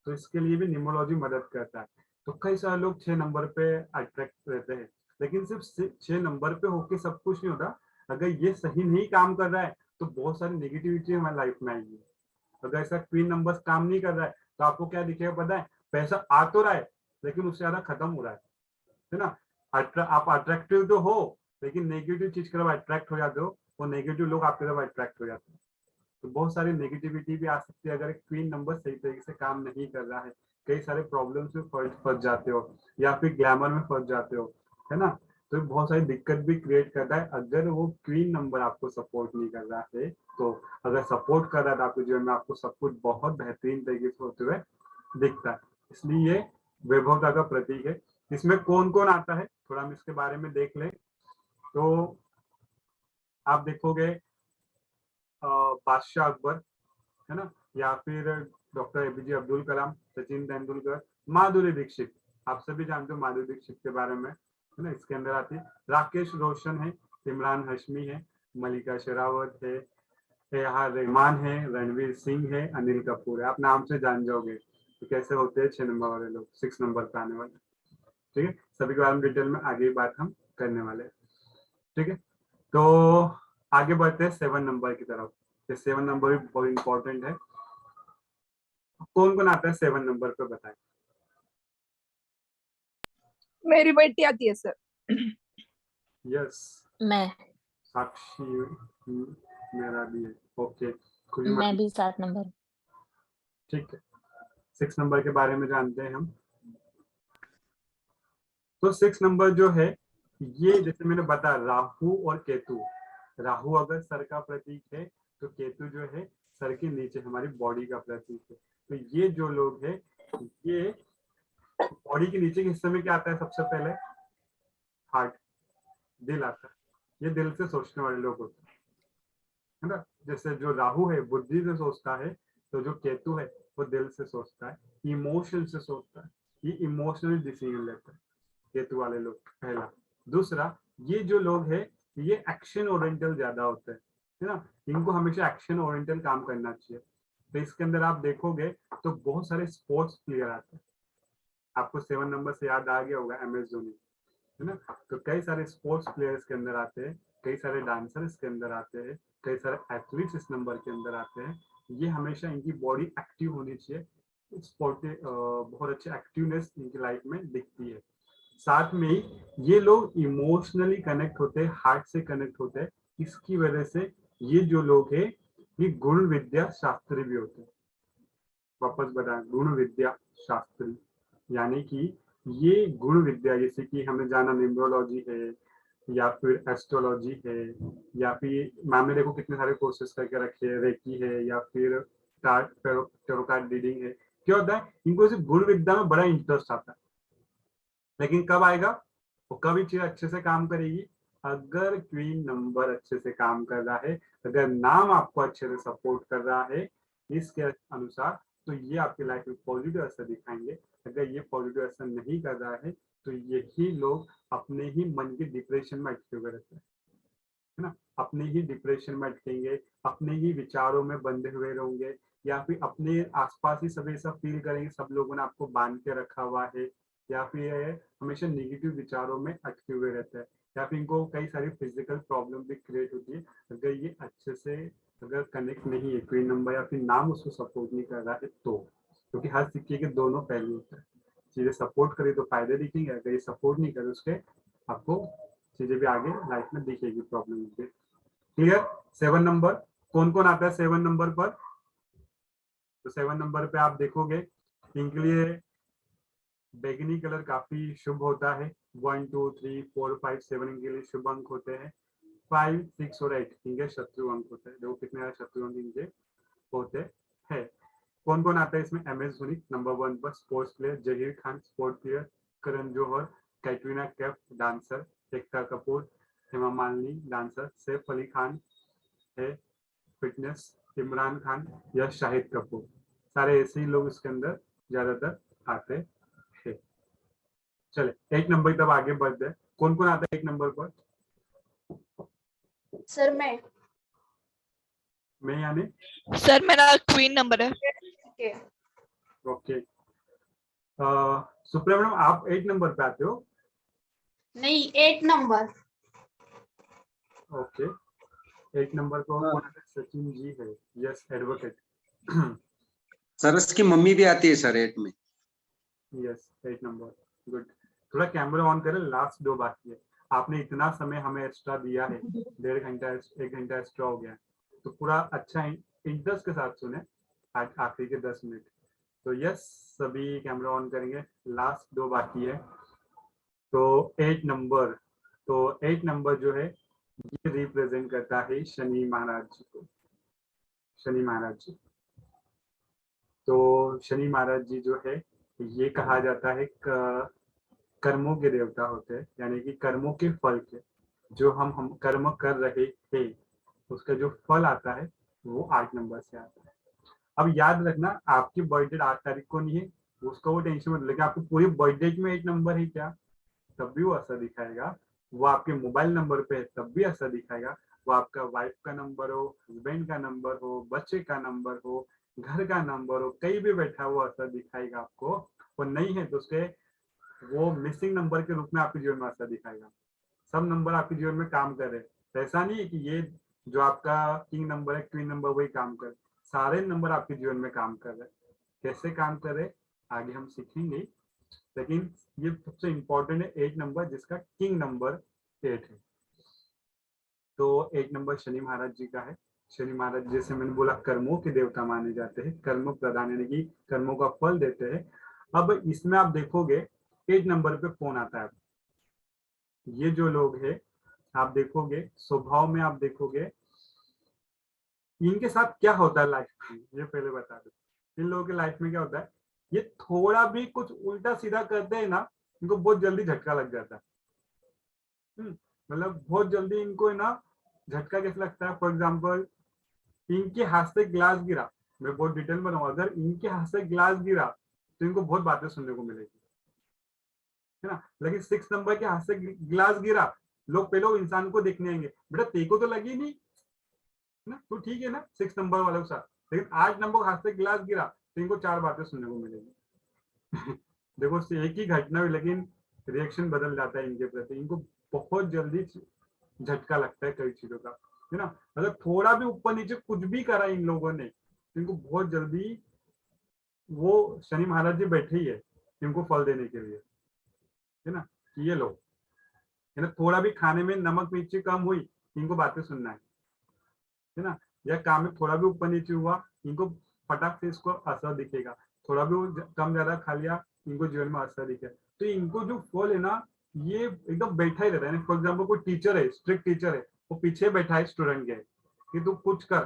तो इसके लिए भी न्यूमरोलॉजी मदद करता है। तो कई सारे लोग 6 नंबर पे अट्रैक्ट रहते हैं, लेकिन सिर्फ 6 नंबर पे होके सब कुछ नहीं होता। अगर ये सही नहीं काम कर रहा है तो बहुत सारी नेगेटिविटी हमारी लाइफ में आएगी। अगर ऐसा क्वीन नंबर काम नहीं कर रहा है तो आपको क्या दिखेगा पता है, पैसा आ तो रहा है लेकिन उससे ज्यादा खत्म हो रहा है ना। आप अट्रैक्टिव तो हो, लेकिन नेगेटिव चीज की तरफ अट्रैक्ट हो जाते हो, वो नेगेटिव लोग आपकी तरफ अट्रैक्ट हो जाते हैं। तो बहुत सारी नेगेटिविटी भी आ सकती है अगर क्वीन नंबर सही तरीके से काम नहीं कर रहा है। कई सारे प्रॉब्लम्स में फंस जाते हो या फिर ग्लैमर में फंस जाते हो, है ना। तो बहुत सारी दिक्कत भी क्रिएट करता है अगर वो क्वीन नंबर आपको सपोर्ट नहीं कर रहा है। तो अगर सपोर्ट कर रहा है तो आपके जीवन में आपको सब कुछ बहुत बेहतरीन तरीके से होते हुए दिखता है। इसलिए ये वैभवता का प्रतीक है। इसमें कौन कौन आता है थोड़ा हम इसके बारे में देख लें। तो आप देखोगे बादशाह अकबर, है ना, या फिर डॉक्टर एपीजे अब्दुल कलाम, सचिन तेंदुलकर, माधुरी दीक्षित, आप सभी जानते हो माधुरी दीक्षित के बारे में, है ना, इसके अंदर आती है। राकेश रोशन है, इमरान हाशमी है, मलिका शेरावत है, यहाँ रहमान है, रणवीर सिंह है, अनिल कपूर है। आप नाम से जान जाओगे तो कैसे होते हैं 6 नंबर वाले लोग, 6 नंबर पे आने वाले। ठीक है, सभी के बारे में डिटेल में आगे बात हम करने वाले हैं। ठीक है, तो आगे बढ़ते हैं 7 नंबर की तरफ। ये 7 नंबर भी बहुत इंपॉर्टेंट है। कौन कौन आता है 7 नंबर पे बताएं। मेरी बेटी आती है सर। यस, मैं साक्षी, मेरा भी है। ओके, खुशी मैं भी 7 नंबर। ठीक है, 6 नंबर के बारे में जानते हैं हम। तो 6 नंबर जो है, ये जैसे मैंने बताया राहु और केतु। राहु अगर सर का प्रतीक है तो केतु जो है सर के नीचे हमारी बॉडी का प्रतीक है। तो ये जो लोग हैं, ये बॉडी के नीचे के हिस्से में क्या आता है सबसे पहले? हार्ट, दिल आता है। ये दिल से सोचने वाले लोग होते हैं, है ना। जैसे जो राहु है बुद्धि से सोचता है, तो जो केतु है वो दिल से सोचता है, इमोशन से सोचता है। ये इमोशनल डिसीजन लेता है केतु वाले लोग, पहला। दूसरा, ये जो लोग हैं ये एक्शन ओरिएंटल ज्यादा होते हैं, है ना। इनको हमेशा एक्शन ओरिएंटल काम करना चाहिए। तो इसके अंदर आप देखोगे तो बहुत सारे स्पोर्ट्स प्लेयर आते हैं। आपको 7 नंबर से याद आ गया होगा MS धोनी, है ना। तो कई सारे स्पोर्ट्स प्लेयर्स के अंदर आते हैं, कई सारे डांसर्स के अंदर आते हैं, कई सारे एथलीट्स इस नंबर के अंदर आते हैं। ये हमेशा इनकी बॉडी एक्टिव होनी चाहिए। स्पोर्टिव, बहुत अच्छी एक्टिवनेस इनकी लाइफ में दिखती है। साथ में ही ये लोग इमोशनली कनेक्ट होते हैं, हार्ट से कनेक्ट होते हैं। इसकी वजह से ये जो लोग हैं ये गुण विद्या शास्त्री भी होते हैं। वापस बताएं, गुण विद्या शास्त्री, यानी कि ये गुण विद्या, जैसे कि हमने जाना न्यूमरोलॉजी है या फिर एस्ट्रोलॉजी है, या फिर मैम ने देखो कितने सारे कोर्सेज करके रखे हैं, रेकी है या फिर टैरो कार्ड रीडिंग है। क्या होता है, इनको इस गुण विद्या में बड़ा इंटरेस्ट आता है। लेकिन कब आएगा, वो कभी चीज अच्छे से काम करेगी अगर क्वीन नंबर अच्छे से काम कर रहा है, अगर नाम आपको अच्छे से सपोर्ट कर रहा है इसके अनुसार, तो ये आपकी लाइफ में पॉजिटिव असर दिखाएंगे। अगर ये पॉजिटिव असर नहीं कर रहा है तो यही लोग अपने ही मन के डिप्रेशन में अटके हुए रहते हैं, है ना। अपने ही डिप्रेशन में अटकेंगे, अपने ही विचारों में बंधे हुए रहेंगे, या फिर अपने आसपास ही सब ऐसा फील करेंगे सब लोगों ने आपको बांध के रखा हुआ है, या फिर हमेशा नेगेटिव विचारों में अटके हुए रहते हैं, या फिर इनको कई सारी फिजिकल प्रॉब्लम भी क्रिएट होती है अगर ये अच्छे से अगर कनेक्ट नहीं है, कोई नंबर या फिर नाम उसको सपोर्ट नहीं कर रहा है तो। क्योंकि हर सिक्के के दोनों पहलू होते हैं। चीजें सपोर्ट करे तो फायदे दिखेंगे, अगर ये सपोर्ट नहीं करे उसके आपको चीजें भी आगे लाइफ में दिखेगी, प्रॉब्लम। क्लियर? 7 नंबर, कौन कौन आता है 7 नंबर पर? तो 7 नंबर पे आप देखोगे इनके लिए बैगनी कलर काफी शुभ होता है। 1 2 3 4 5 7 इनके लिए शुभ अंक होते हैं। 5 6 और 8 इनके शत्रु अंक होते हैं। देखो कितने सारे शत्रु अंक इनके होते हैं। कौन कौन आता है इसमें? MS धोनी नंबर 1 पर, sports player. Zaheer Khan, sport player. Karan Johar, Katrina Kaif, dancer. Ekta Kapoor, Hema Malini, dancer. Saif Ali Khan है, फिटनेस। इमरान खान या शाहिद कपूर, सारे ऐसे ही लोग इसके अंदर ज्यादातर आते हैं। चले 1 नंबर तब आगे बढ़ते हैं। कौन कौन आता है 1 नंबर पर? सर मैं यानी सर मेरा क्वीन नंबर है। ओके। ओके, सुप्रिया मैडम आप 8 नंबर पे आते हो? नहीं 8 नंबर। ओके, 8 नंबर को कौन आता है? सचिन जी है, यस, एडवोकेट। सर उसकी मम्मी भी आती है सर 8 में। Yes, 8 number, good. थोड़ा कैमरा ऑन करें, लास्ट 2 बाकी है। आपने इतना समय हमें एक्स्ट्रा दिया है, 1.5 घंटा 1 घंटा एक्स्ट्रा हो गया, तो पूरा अच्छा इंटरेस्ट के साथ सुने आखिरी के 10 मिनट। तो यस, सभी कैमरा ऑन करेंगे, लास्ट 2 बाकी है। तो 8 नंबर, तो 8 नंबर जो है ये रिप्रेजेंट करता है शनि महाराज जी को। शनि महाराज जी, तो शनि महाराज जी जो है ये कहा जाता है कर्मों के देवता होते हैं, यानी कि कर्मों के फल के, जो हम कर्म कर रहे हैं उसका जो फल आता है वो 8 नंबर से आता है। अब याद रखना आपकी बर्थडे 8 तारीख को नहीं है, उसका वो टेंशन मत, लेकिन आपकी पूरी बर्थडे में 8 नंबर है क्या, तब भी वो असर दिखाएगा। वो आपके मोबाइल नंबर पे है तब भी असर दिखाएगा। वो आपका वाइफ का नंबर हो, हस्बैंड का नंबर हो, बच्चे का नंबर हो, घर का नंबर हो, कहीं भी बैठा वो असर दिखाएगा आपको। वो नहीं है तो उसके वो मिसिंग नंबर के रूप में आपके जीवन में असर दिखाएगा। सब नंबर आपके जीवन में काम कर रहे हैं। ऐसा नहीं है कि ये जो आपका किंग नंबर है, क्वीन नंबर वही काम कर, सारे नंबर आपके जीवन में काम कर रहे हैं। कैसे काम कर रहे आगे हम सीखेंगे, लेकिन ये सबसे इंपॉर्टेंट है 8 नंबर, जिसका किंग नंबर 8 है। तो 8 नंबर शनि महाराज जी का है। शनि महाराज जैसे मैंने बोला कर्मों के देवता माने जाते हैं, कर्म प्रधान यानी कि कर्मों का फल देते हैं। अब इसमें आप देखोगे 8 नंबर पे कौन आता है। ये जो लोग हैं आप देखोगे स्वभाव में, आप देखोगे इनके साथ क्या होता है लाइफ में, ये पहले बता दो। इन लोगों की लाइफ में क्या होता है, ये थोड़ा भी कुछ उल्टा सीधा करते हैं ना, इनको बहुत जल्दी झटका लग जाता है। मतलब बहुत जल्दी इनको है ना झटका कैसे लगता है। फॉर एग्जाम्पल इनके हाथ से ग्लास गिरा, मैं बहुत डिटेल में बताऊंगा, अगर इनके हाथ से ग्लास गिरा तो इनको बहुत बातें सुनने को मिलेगी, है ना। लेकिन 6 नंबर के हाथ से ग्लास गिरा, लोग पहले इंसान को देखने आएंगे, बेटा तेको तो लगी नहीं ना, तो ठीक है ना 6 नंबर वालों के साथ। लेकिन 8 नंबर हाथ से गिलास गिरा तो इनको 4 बातें सुनने को मिलेगी। देखो एक ही घटना हुई लेकिन रिएक्शन बदल जाता है इनके प्रति। इनको बहुत जल्दी झटका लगता है कई चीजों का, है ना। अगर थोड़ा भी ऊपर नीचे कुछ भी करा इन लोगों ने तो इनको बहुत जल्दी, वो शनि महाराज जी बैठे ही है इनको फल देने के लिए, है ना। ये लोग है ना, थोड़ा भी खाने में नमक मिर्ची कम हुई इनको बातें सुनना है ना। या काम में थोड़ा भी ऊपर नीचे हुआ इनको फटाक से इसको असर दिखेगा। थोड़ा भी कम ज्यादा खा लिया इनको जीवन में असर दिखेगा। तो इनको जो फल है ना ये एकदम बैठा ही रहता है। फॉर एग्जाम्पल कोई टीचर है, स्ट्रिक्ट टीचर है, वो पीछे बैठा है स्टूडेंट के कि तू कुछ कर,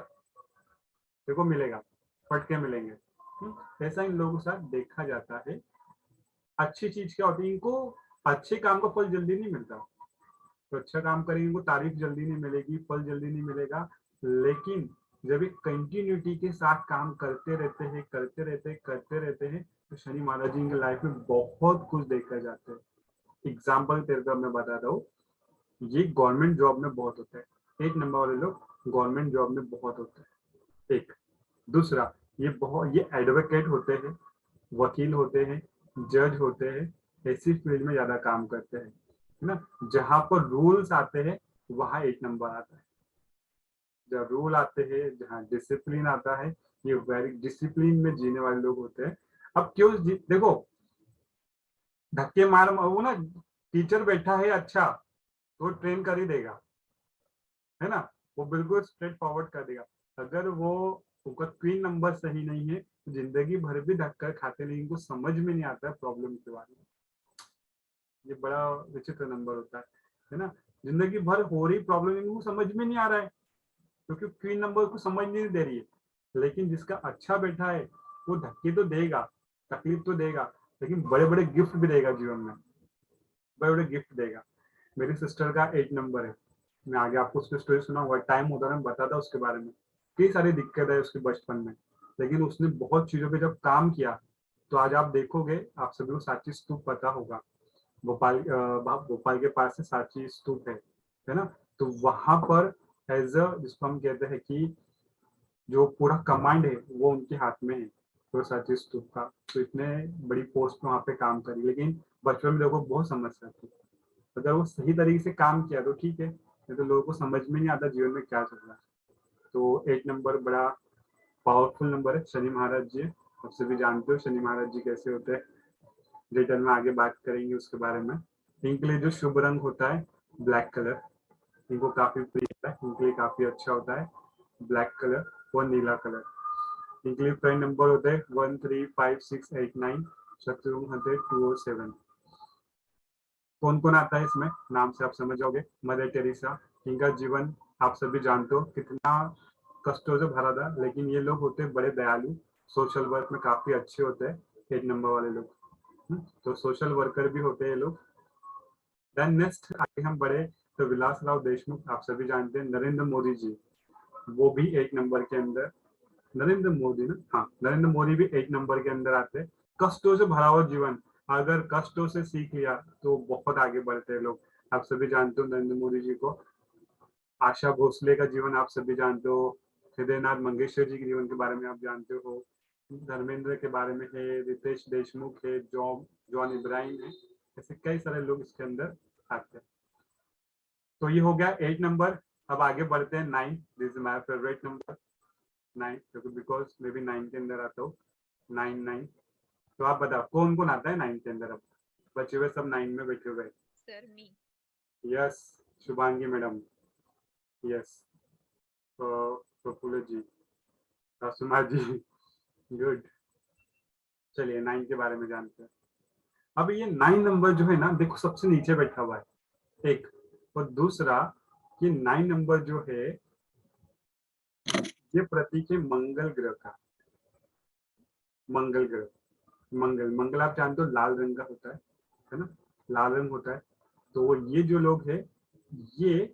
देखो मिलेगा, फटके मिलेंगे। ऐसा इन लोगों के साथ देखा जाता है। अच्छी चीज क्या होती है, इनको अच्छे काम का फल जल्दी नहीं मिलता। तो अच्छा काम करेंगे इनको तारीफ जल्दी नहीं मिलेगी, फल जल्दी नहीं मिलेगा। लेकिन जब एक कंटिन्यूटी के साथ काम करते रहते हैं तो शनि महाराज जी की लाइफ में बहुत कुछ देखा जाता है। एग्जाम्पल तेरे को मैं बताता हूँ, ये गवर्नमेंट जॉब में बहुत होता है। 8 नंबर वाले लोग गवर्नमेंट जॉब में बहुत होते हैं। एक दूसरा, ये एडवोकेट होते हैं, वकील होते हैं, जज होते हैं, ऐसी फील्ड में ज्यादा काम करते हैं, है ना। जहां पर रूल्स आते हैं वहां 8 नंबर आता है। जब रूल आते हैं, जहाँ डिसिप्लिन आता है, ये वेरी डिसिप्लिन में जीने वाले लोग होते हैं। अब क्यों देखो धक्के मार वो ना, टीचर बैठा है अच्छा तो ट्रेन कर ही देगा, है ना, वो बिल्कुल स्ट्रेट फॉरवर्ड कर देगा। अगर वो उनका क्वीन नंबर सही नहीं है तो जिंदगी भर भी धक्का खाते नहीं, इनको समझ में नहीं आता है प्रॉब्लम के बारे में। ये बड़ा विचित्र नंबर होता है ना। जिंदगी भर हो रही प्रॉब्लम इनको समझ में नहीं आ रहा है क्योंकि क्वीन नंबर को समझ नहीं दे रही है। लेकिन जिसका अच्छा बैठा है वो धक्के तो देगा, तकलीफ तो देगा, लेकिन बड़े बड़े गिफ्ट भी देगा जीवन में, बड़े बड़े गिफ्ट देगा। मेरी सिस्टर का 8 नंबर है, मैं आगे आपको उसकी स्टोरी सुनाऊंगा, टाइम होता है मैं बताता उसके बारे में। कई सारी दिक्कत है उसके बचपन में, लेकिन उसने बहुत चीजों पे जब काम किया तो आज आप देखोगे, आप सभी को सांची स्तूप पता होगा, भोपाल के पास से सांची स्तूप है ना। तो वहां पर एज अ, जिसको हम कहते हैं कि जो पूरा कमांड है वो उनके हाथ में है, तो सांची स्तूप का। तो इतने बड़ी पोस्ट में वहां पे काम करी, लेकिन बचपन में लोगों को बहुत समस्या थी। अगर वो सही तरीके से काम किया तो ठीक है, नहीं तो लोगों को समझ में नहीं आता जीवन में क्या चल रहा है। तो 8 नंबर बड़ा पावरफुल नंबर है। शनि महाराज जी आप सभी जानते हो शनि महाराज जी कैसे होते हैं, डिटेल में आगे बात करेंगे उसके बारे में। इनके लिए जो शुभ रंग होता है ब्लैक कलर, इनको काफी प्रिय होता है, इनके लिए काफी अच्छा होता है ब्लैक कलर और नीला कलर। इनके लिए फ्रेंड नंबर होते हैं 1 3 5 6 8 9, शत्रु होते 2 और 7। कौन कौन आता है इसमें, नाम से आप समझ जाओगे। मदर टेरेसा, इनका जीवन आप सभी जानते हो कितना कष्टों से भरा था, लेकिन ये लोग होते बड़े दयालु, सोशल वर्क में काफी अच्छे होते हैं 8 नंबर वाले लोग। तो सोशल वर्कर भी होते हैं लोग। देन नेक्स्ट आगे हम बढ़े तो विलासराव देशमुख, आप सभी जानते हैं। नरेंद्र मोदी जी, वो भी 8 नंबर के अंदर, नरेंद्र मोदी ना, हाँ नरेंद्र मोदी भी 8 नंबर के अंदर आते हैं। कष्टों से भरा हुआ जीवन, अगर कष्टों से सीख लिया तो बहुत आगे बढ़ते हैं लोग। आप सभी जानते हो नरेंद्र मोदी जी को। आशा भोसले का जीवन आप सभी जानते हो, हृदयनाथ मंगेशकर जी के जीवन के बारे में आप जानते हो, धर्मेंद्र के बारे में है, रितेश देशमुख है, जॉन इब्राहिम है, ऐसे कई सारे लोग इसके अंदर आते हैं। तो ये हो गया 8 नंबर। अब आगे बढ़ते हैं 9। This is my favourite number 9, क्योंकि बिकॉज मैं भी 9 के अंदर आता हूँ। 9। तो आप बताओ कौन कौन आता है 9 के अंदर? अब बचे हुए सब 9 में बैठे हुए। Sir me. Yes, Shubhangi madam, yes, Praful ji, Suma ji, good. चलिए 9 के बारे में जानते हैं। अब ये 9 नंबर जो है ना, देखो सबसे नीचे बैठा हुआ है एक, और दूसरा ये 9 नंबर जो है ये प्रतीक है मंगल ग्रह का। मंगल ग्रह, मंगल आप जानते हो लाल रंग का होता है ना, लाल रंग होता है। तो ये जो लोग है ये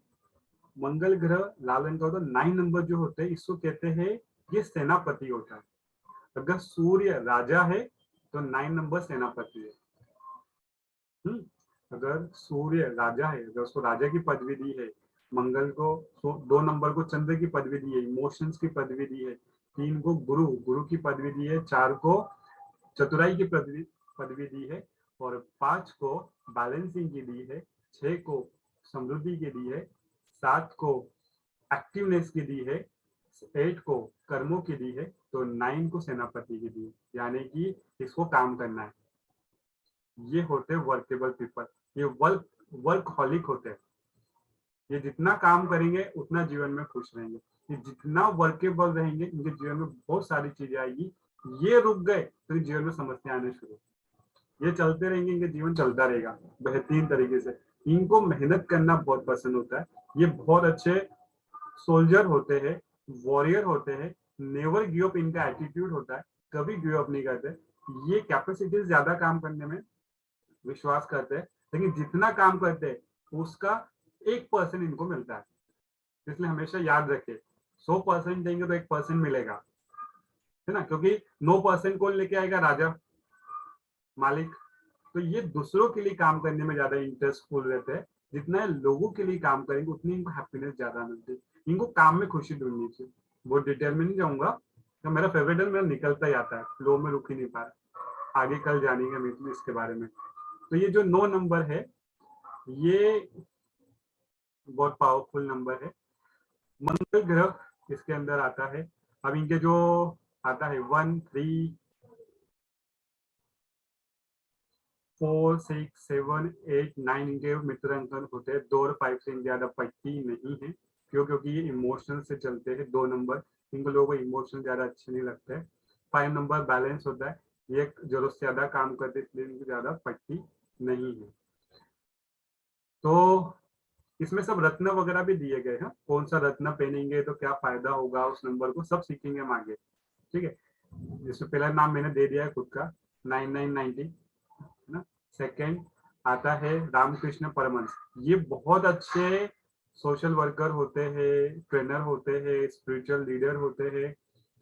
मंगल ग्रह लाल रंग का होता है। 9 नंबर जो होते हैं इसको कहते हैं ये सेनापति होता है। अगर सूर्य राजा है तो 9 नंबर सेनापति है। अगर सूर्य राजा है, अगर उसको राजा की पदवी दी है, मंगल को 2 नंबर को चंद्र की पदवी दी है, इमोशंस की पदवी दी है, 3 को गुरु की पदवी दी है, 4 को चतुराई की पदवी दी है, और 5 को बैलेंसिंग की दी है, 6 को समृद्धि की दी है, 7 को एक्टिवनेस की दी है, 8 को कर्मों की दी है, तो 9 को सेनापति की दी है, यानी कि इसको काम करना है। ये होते वर्केबल पीपल, ये वर्कहॉलिक होते हैं। ये जितना काम करेंगे उतना जीवन में खुश रहेंगे। ये जितना वर्केबल रहेंगे इनके जीवन में बहुत सारी चीजें आएगी। ये रुक गए तो जीवन में समस्या आने शुरू, ये चलते रहेंगे, इनके जीवन चलता रहेगा बेहतरीन तरीके से। इनको मेहनत करना बहुत पसंद होता है। ये बहुत अच्छे सोल्जर होते हैं, वॉरियर होते हैं, नेवर गिव अप इनका एटीट्यूड होता है, कभी गिव अप नहीं करते। ये कैपेसिटी ज्यादा काम करने में विश्वास करते हैं, लेकिन जितना काम करते हैं उसका 1% इनको मिलता है। इसलिए हमेशा याद रखें 100% देंगे तो 1% मिलेगा, है ना, क्योंकि 9% कौन लेके आएगा? राजा, मालिक। तो ये दूसरों के लिए काम करने में ज्यादा इंटरेस्टफुल रहते हैं। जितना लोगों के लिए काम करेंगे उतनी इनको हैप्पीनेस ज्यादा मिलती है। इनको काम में खुशी ढूंढनी चाहिए। बहुत डिटेल में नहीं जाऊंगा, तो मेरा फेवरेट है, मेरा निकलता ही आता है, फ्लो में रुक ही नहीं पा रहा। आगे कल जानेंगे मित्र इसके बारे में। तो ये जो 9 नंबर है ये बहुत पावरफुल नंबर है। मंगल ग्रह इसके अंदर आता है। अब इनके जो आता है 1, 3, 4, 6, 7, 8, 9 इनके मित्र अंकन होते हैं। 2 और 5 से ज्यादा पट्टी नहीं है। क्यों? क्योंकि ये इमोशनल से चलते हैं। 2 नंबर इनको लोगों को इमोशनल ज्यादा अच्छे नहीं लगते हैं। 5 नंबर बैलेंस होता है, ये जरूरत से ज्यादा काम करते हैं, इसलिए इनको ज्यादा पट्टी नहीं है। तो इसमें सब रत्न वगैरह भी दिए गए हैं। कौन सा रत्न पहनेंगे तो क्या फायदा होगा उस नंबर को, सब सीखेंगे हम आगे, ठीक है। जिसमें पहला नाम मैंने दे दिया है खुद का, 9990, है ना। सेकंड आता है रामकृष्ण परमहंस। ये बहुत अच्छे सोशल वर्कर होते हैं, ट्रेनर होते हैं, स्पिरिचुअल लीडर होते हैं,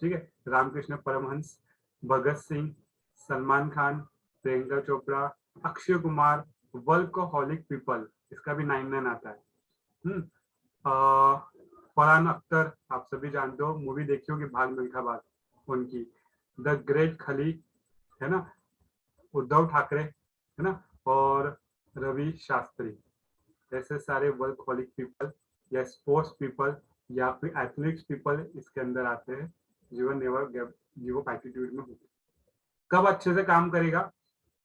ठीक है। रामकृष्ण परमहंस, भगत सिंह, सलमान खान, प्रियंका चोपड़ा, अक्षय कुमार, वर्कहॉलिक पीपल, इसका भी 99 आता है। फरहान अख्तर आप सभी जानते हो, मूवी देखी होगी भाग मिल्खा भाग, उनकी। द ग्रेट खली, है ना, उद्धव ठाकरे, है ना, और रवि शास्त्री, ऐसे सारे वर्कहॉलिक पीपल या स्पोर्ट्स पीपल या फिर एथलेटिक्स पीपल इसके अंदर आते हैं। जीवन नेवर गिव अप एटीट्यूड में होते। कब अच्छे से काम करेगा?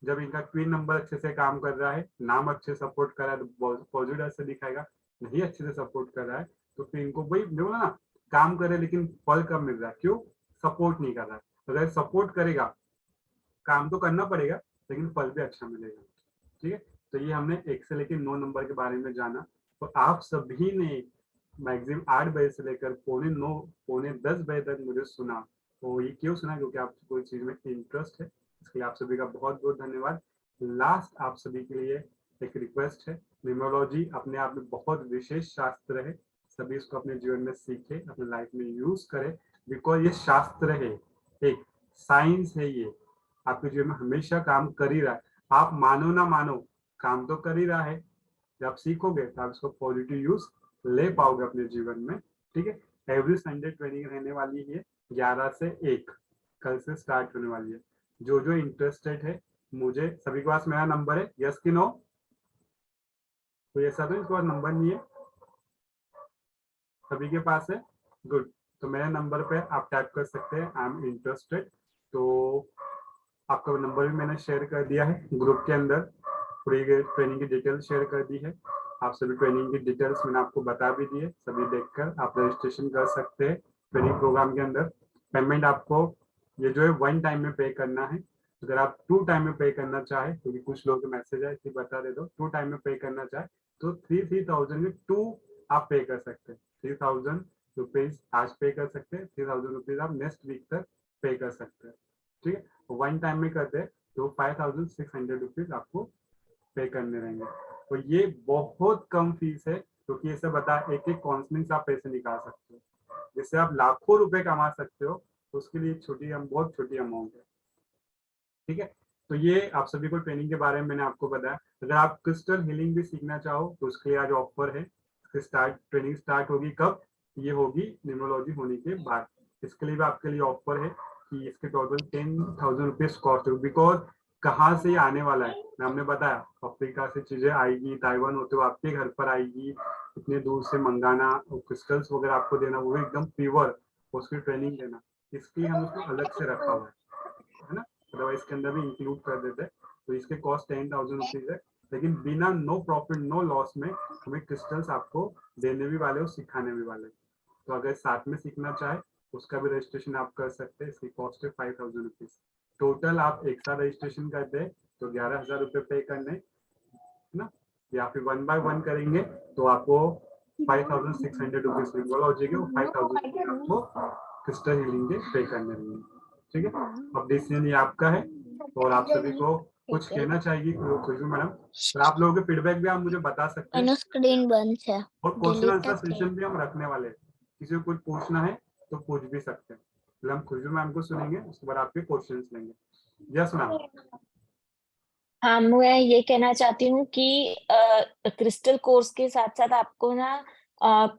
जब इनका ट्विन नंबर अच्छे से काम कर रहा है, नाम अच्छे सपोर्ट कर रहा है तो पॉजिटिव से दिखाएगा। नहीं अच्छे से सपोर्ट कर रहा है तो फिर इनको वही बोला ना, काम करे लेकिन फल कब मिल रहा है? क्यों? सपोर्ट नहीं कर रहा है। अगर सपोर्ट करेगा, काम तो करना पड़ेगा लेकिन फल भी अच्छा मिलेगा, ठीक है। तो ये हमने 1 से लेकर 9 नंबर के बारे में जाना। तो आप सभी ने मैक्सिमम 8 बजे से लेकर 9:45, 9:45 बजे तक मुझे सुना। तो ये क्यों सुना? क्योंकि आपको कोई चीज में इंटरेस्ट है। इसके लिए आप सभी का बहुत बहुत धन्यवाद। लास्ट आप सभी के लिए एक रिक्वेस्ट है, न्यूमरोलॉजी अपने आप में बहुत विशेष शास्त्र है। सभी इसको अपने जीवन में सीखे, अपने लाइफ में यूज करें, बिकॉज ये शास्त्र है, एक साइंस है। ये आपके जीवन में हमेशा काम कर ही रहा है। आप मानो ना मानो, काम तो कर ही रहा है। जब सीखोगे तो आप इसको पॉजिटिव यूज ले पाओगे अपने जीवन में। ठीक है, एवरी संडे ट्रेनिंग रहने वाली है 11 से 1, कल से स्टार्ट होने वाली है। जो जो इंटरेस्टेड है, मुझे सभी के पास मेरा नंबर है, यस कि नो? कोई ऐसा तो इसके पास नंबर नहीं है? सभी के पास है, गुड। तो मेरे नंबर पे आप टाइप कर सकते हैं आई एम इंटरेस्टेड। तो आपका नंबर भी मैंने शेयर कर दिया है ग्रुप के अंदर, पूरी ट्रेनिंग की डिटेल्स शेयर कर दी है। आप सभी ट्रेनिंग की डिटेल्स मैंने आपको बता भी दी है, सभी देखकर आप रजिस्ट्रेशन कर सकते हैं ट्रेनिंग प्रोग्राम के अंदर। पेमेंट आपको ये जो है 1 टाइम में पे करना है। अगर आप 2 टाइम में पे करना चाहे, क्योंकि कुछ लोग मैसेज है इसलिए बता दे दो, 2 टाइम में पे करना चाहे तो 3,000 में 2 आप पे कर सकते हैं। 3,000 रुपीज आज पे कर सकते हैं, 3,000 रुपीज आप नेक्स्ट वीक तक पे कर सकते हैं। ठीक है, 1 टाइम में करते हैं तो 5,600 रुपीज आपको पे करने रहेंगे। तो ये बहुत कम फीस है, क्योंकि ऐसे बता एक एक काउंसलिंग से आप पैसे निकाल सकते हो, जिससे आप लाखों रुपए कमा सकते हो। उसके लिए बहुत छोटी अमाउंट है। ठीक है, तो ये आप सभी को ट्रेनिंग के बारे में मैंने आपको बताया। अगर आप क्रिस्टल हीलिंग भी सीखना चाहो तो उसके लिए आज ऑफर है। ट्रेनिंग स्टार्ट होगी कब? ये होगी न्यूमरोलॉजी होने के बाद। इसके लिए भी आपके लिए ऑफर है कि इसके टोटल 10,000 रुपीज कॉस्ट है। बिकॉज कहाँ से आने वाला है, हमने बताया अफ्रीका से चीजें आएगी, ताइवान होते हुए आपके घर पर आएगी, इतने दूर से मंगाना और क्रिस्टल्स वगैरह आपको देना, वो एकदम प्योर, उसकी ट्रेनिंग देना, इसलिए हम उसको अलग से रखा हुआ है ना। अदरवाइज इसके अंदर भी इंक्लूड कर देते। तो इसके कॉस्ट 10,000 रुपीज है, लेकिन बिना नो प्रॉफिट नो लॉस में हमें क्रिस्टल्स आपको देने भी वाले और सिखाने भी वाले। तो अगर साथ में सीखना चाहे उसका भी रजिस्ट्रेशन आप कर सकते हैं। इसकी कॉस्ट है 5,000 रुपीज। टोटल आप एक साथ रजिस्ट्रेशन करते हैं तो 11,000 रुपये पे करने है ना, या फिर 1 बाय 1 करेंगे तो आपको 5,600 रुपीज न्यूमरोलॉजी के, 5,000 आपको क्रिस्टल हीलिंग के पे करने रहेंगे। ठीक है, अब डिसीजन ये आपका है। और आप सभी को कुछ कहना चाहिए खुशबू मैडम, और आप लोगों के फीडबैक भी आप मुझे बता सकते हैं। स्क्रीन बंद है। और क्वेश्चन आंसर सेशन भी हम रखने वाले हैं, किसी को कुछ पूछना है तो पूछ भी सकते हैं। हम खुशबू मैम को सुनेंगे, उसके बाद आपके क्वेश्चंस लेंगे। Yes ma'am. हाँ, मैं ये कहना चाहती हूँ कि क्रिस्टल कोर्स के साथ साथ आपको ना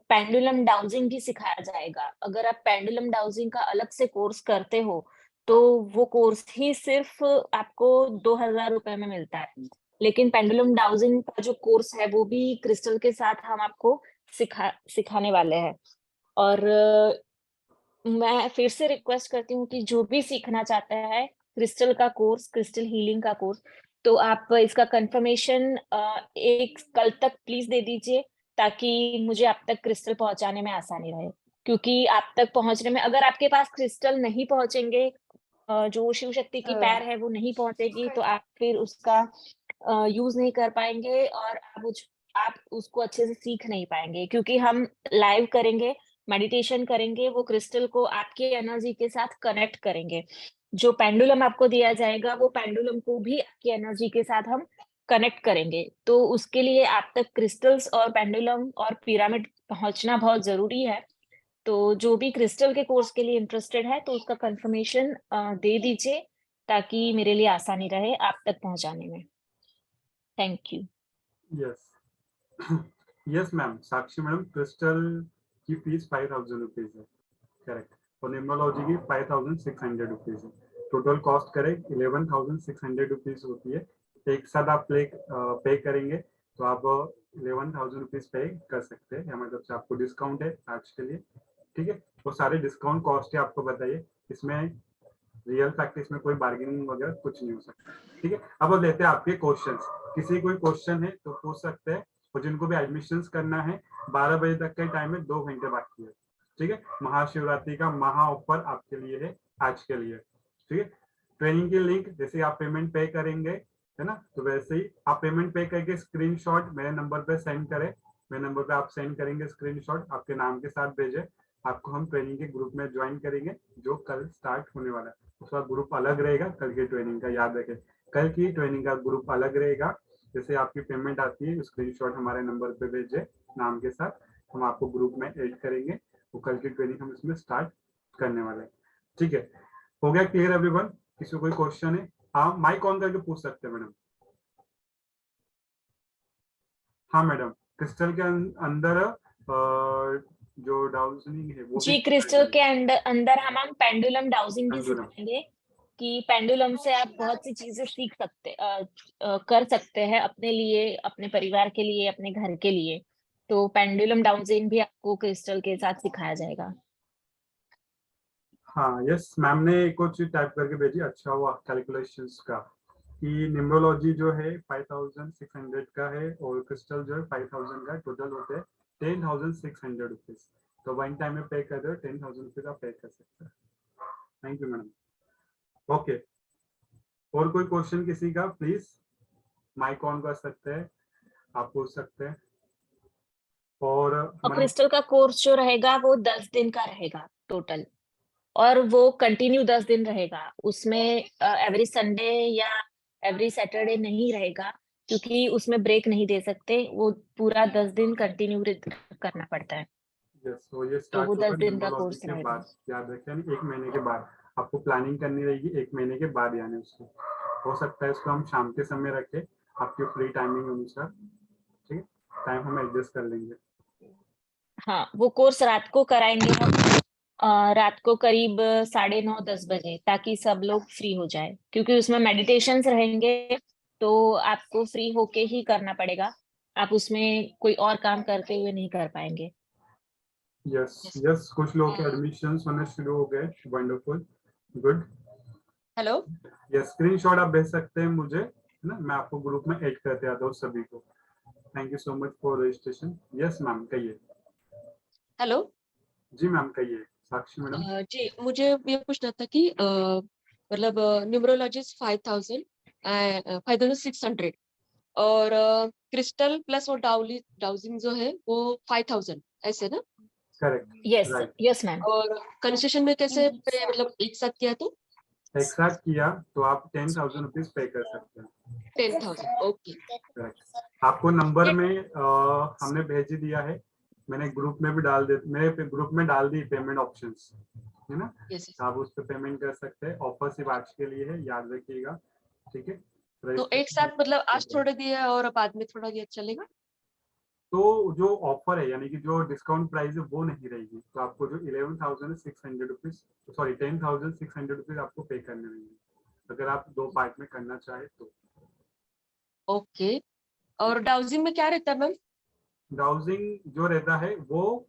पेंडुलम डाउजिंग भी सिखाया जाएगा। अगर आप पेंडुलम डाउजिंग का अलग से कोर्स करते हो तो वो कोर्स ही सिर्फ आपको 2,000 रुपए में मिलता है। लेकिन पेंडुलम डाउजिंग का जो कोर्स है वो भी क्रिस्टल के साथ हम आपको सिखाने वाले हैं। और मैं फिर से रिक्वेस्ट करती हूँ कि जो भी सीखना चाहता है क्रिस्टल का कोर्स, क्रिस्टल हीलिंग का कोर्स, तो आप इसका कंफर्मेशन एक कल तक प्लीज दे दीजिए, ताकि मुझे आप तक क्रिस्टल पहुंचाने में आसानी रहे। क्योंकि आप तक पहुंचने में अगर आपके पास क्रिस्टल नहीं पहुंचेंगे, जो शिव शक्ति की पैर है वो नहीं पहुंचेगी, तो आप फिर उसका यूज नहीं कर पाएंगे और आप उसको अच्छे से सीख नहीं पाएंगे। क्योंकि हम लाइव करेंगे, मेडिटेशन करेंगे, वो क्रिस्टल को आपके एनर्जी के साथ कनेक्ट करेंगे। जो पेंडुलम आपको दिया जाएगा वो पेंडुलम को भी आपकी एनर्जी के साथ हम कनेक्ट करेंगे। तो उसके लिए आप तक क्रिस्टल्स और पेंडुलम और पिरामिड पहुंचना बहुत जरूरी है। तो जो भी क्रिस्टल के कोर्स के लिए इंटरेस्टेड है तो उसका कंफर्मेशन दे दीजिए, ताकि मेरे लिए आसानी रहे आप तक पहुंचाने में। Thank you. Yes yes ma'am, Sakshi madam, crystal की फीस 5,000 रुपीज है, करेक्ट। और न्यूमरोलॉजी की 5,600 रुपीज है। टोटल कॉस्ट करेक्ट 11,600 रुपीज होती है। एक साथ आप पे करेंगे तो आप 11,000 रुपीज पे कर सकते हैं, मतलब से आपको डिस्काउंट है आज के लिए। ठीक है, वो सारे डिस्काउंट कॉस्ट है आपको बताइए, इसमें रियल फैक्ट, इसमें कोई बार्गेनिंग वगैरह कुछ नहीं हो सकता। ठीक है, अब लेते हैं आपके क्वेश्चंस। किसी कोई क्वेश्चन है तो पूछ सकते हैं। और जिनको भी एडमिशंस करना है 12 बजे तक का टाइम है, 2 घंटे बाकी है। ठीक है, महाशिवरात्रि का महा ऑफर आपके लिए है आज के लिए। ठीक है, ट्रेनिंग की लिंक जैसे आप पेमेंट पे करेंगे है ना, तो वैसे ही आप पेमेंट पे करके स्क्रीनशॉट मेरे नंबर पे सेंड करें। मेरे नंबर पे आप सेंड करेंगे स्क्रीनशॉट, आपके नाम के साथ भेजें, आपको हम ट्रेनिंग के ग्रुप में ज्वाइन करेंगे जो कल स्टार्ट होने वाला है। उसका ग्रुप अलग रहेगा, कल की ट्रेनिंग का याद रखें, कल की ट्रेनिंग का ग्रुप अलग रहेगा। जैसे आपकी पेमेंट आती है स्क्रीनशॉट हमारे नंबर पे भेजे नाम के साथ, हम आपको ग्रुप में ऐड करेंगे। वो कल की ट्रेनिंग हम इसमें स्टार्ट करने वाले हैं। ठीक है, हो गया क्लियर एवरीवन? किसी को कोई क्वेश्चन है? हाँ, माइक ऑन करके पूछ सकते हैं मैडम। हाँ मैडम, क्रिस्टल के अंदर जो डाउजनिंग है वो जी भी क्रिस्टल के अंदर अंदर हम पेंडुलम डाउजिंग भी पेंडुलम। सिखाएंगे कि पेंडुलम से आप बहुत सी चीजें सीख सकते कर सकते हैं अपने लिए, अपने परिवार के लिए, अपने घर के लिए। तो पेंडुलम डाउजिंग भी आपको क्रिस्टल के साथ सिखाया जाएगा। हाँ यस, मैम ने कुछ टाइप करके भेजी, अच्छा हुआ कैलकुलेशंस का, कि न्यूमरोलॉजी जो है 5600 का है और क्रिस्टल जो है 5000 का, टोटल होते हैं 10,600 रुपीज। तो वन टाइम में पे कर दो, 10,000 रुपीज आप पे कर सकते हैं। Thank you madam. ओके, और कोई क्वेश्चन किसी का? प्लीज माइक ऑन कर सकते हैं, आप पूछ सकते हैं। और हमारा क्रिस्टल का कोर्स जो रहेगा वो 10 दिन का रहेगा टोटल, और वो कंटिन्यू 10 दिन रहेगा। उसमें एवरी संडे या एवरी सैटरडे नहीं रहेगा, क्योंकि उसमें ब्रेक नहीं दे सकते। वो पूरा 10 दिन कंटिन्यू करना पड़ता है। यस, तो ये तो स्टार्ट वो 10 होगा दिन का न्यूमरोलॉजी कोर्स के रहेगा। बाद, याद रखें, यानी 1 महीने के बाद आपको प्लानिंग करनी रहेगी, 1 महीने के बाद, यानी उसको हो सकता है इसको हम शाम के समय रखें आपके फ्री टाइमिंग अनुसार, ठीक है, टाइम हम एडजस्ट कर लेंगे। हाँ, वो कोर्स रात को कराएंगे हम, रात को करीब 9:30-10 बजे, ताकि सब लोग फ्री हो जाए, क्योंकि उसमें मेडिटेशंस रहेंगे। तो आपको फ्री होके ही करना पड़ेगा, आप उसमें कोई और काम करते हुए नहीं कर पाएंगे। यस यस, कुछ लोगों के एडमिशंस होने शुरू हो गए, wonderful, good. Hello, yes, screenshot आप भेज सकते हैं मुझे, है ना, मैं आपको ग्रुप में ऐड करते आता हूँ सभी को। Thank you so much for registration. Yes ma'am, कहिए। हेलो। जी मैम, कहिए, साक्षी मैडम। जी, मुझे ये पूछना था कि मतलब न्यूमरोलॉजिस्ट 5600 और क्रिस्टल प्लस वो डाउजिंग जो है वो 5000, ऐसे ना? Correct, yes right. Yes ma'am. और कंसेशन में कैसे मतलब एक साथ किया तो एक साथ किया तो आप 10,000 रुपीज पे कर सकते हैं। 10,000, ओके। करेक्ट। आपको नंबर में हमने भेज ही दिया है, मैंने ग्रुप में भी डाल दे, मेरे ग्रुप में डाल दी पेमेंट ऑप्शंस, है ना, यस। आप उस पर पेमेंट कर सकते हैं। ऑफर सिर्फ आज के लिए है, याद रखिएगा, ठीक है। तो एक साथ मतलब आज थोड़ा दिया और बाद में थोड़ा दिया चलेगा? तो जो ऑफर है, यानी कि जो डिस्काउंट प्राइस है वो नहीं रहेगी, तो आपको जो 11,600 रुपीज, सॉरी 10,600 रुपीज आपको पे करने रहेंगे, अगर आप 2 पार्ट में करना चाहे तो। ओके। और डाउजिंग में क्या रहता है मैम? ब्राउजिंग जो रहता है वो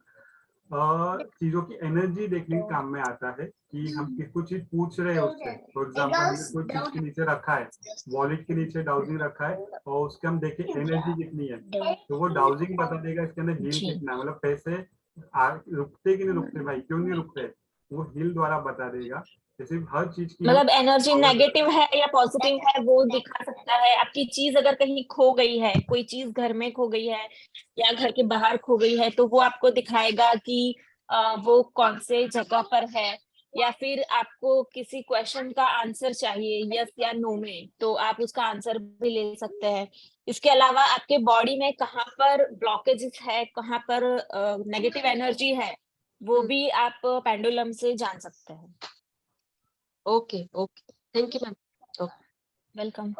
चीजों की एनर्जी देखने के काम में आता है, कि हम किसको चीज पूछ रहे हैं उससे। फॉर एग्जाम्पल, हमने कोई चीज के नीचे रखा है, वॉलेट के नीचे डाउजिंग रखा है, और उसके हम देखें एनर्जी कितनी है, तो वो डाउजिंग बता देगा इसके अंदर हिल जी। कितना है, मतलब पैसे रुकते कि नहीं रुकते, भाई क्यों नहीं रुकते, वो हिल द्वारा बता देगा। जैसे हर चीज की मतलब एनर्जी power है। नेगेटिव है या पॉजिटिव है वो दिखा सकता है। आपकी चीज अगर कहीं खो गई है, कोई चीज घर में खो गई है या घर के बाहर खो गई है, तो वो आपको दिखाएगा कि वो कौन से जगह पर है। या फिर आपको किसी क्वेश्चन का आंसर चाहिए यस या नो में, तो आप उसका आंसर भी ले सकते हैं। इसके अलावा आपके बॉडी में कहाँ पर ब्लॉकेजेस है, कहाँ पर नेगेटिव एनर्जी है, वो भी आप पेंडुलम से जान सकते हैं। Okay okay, thank you ma'am. Welcome.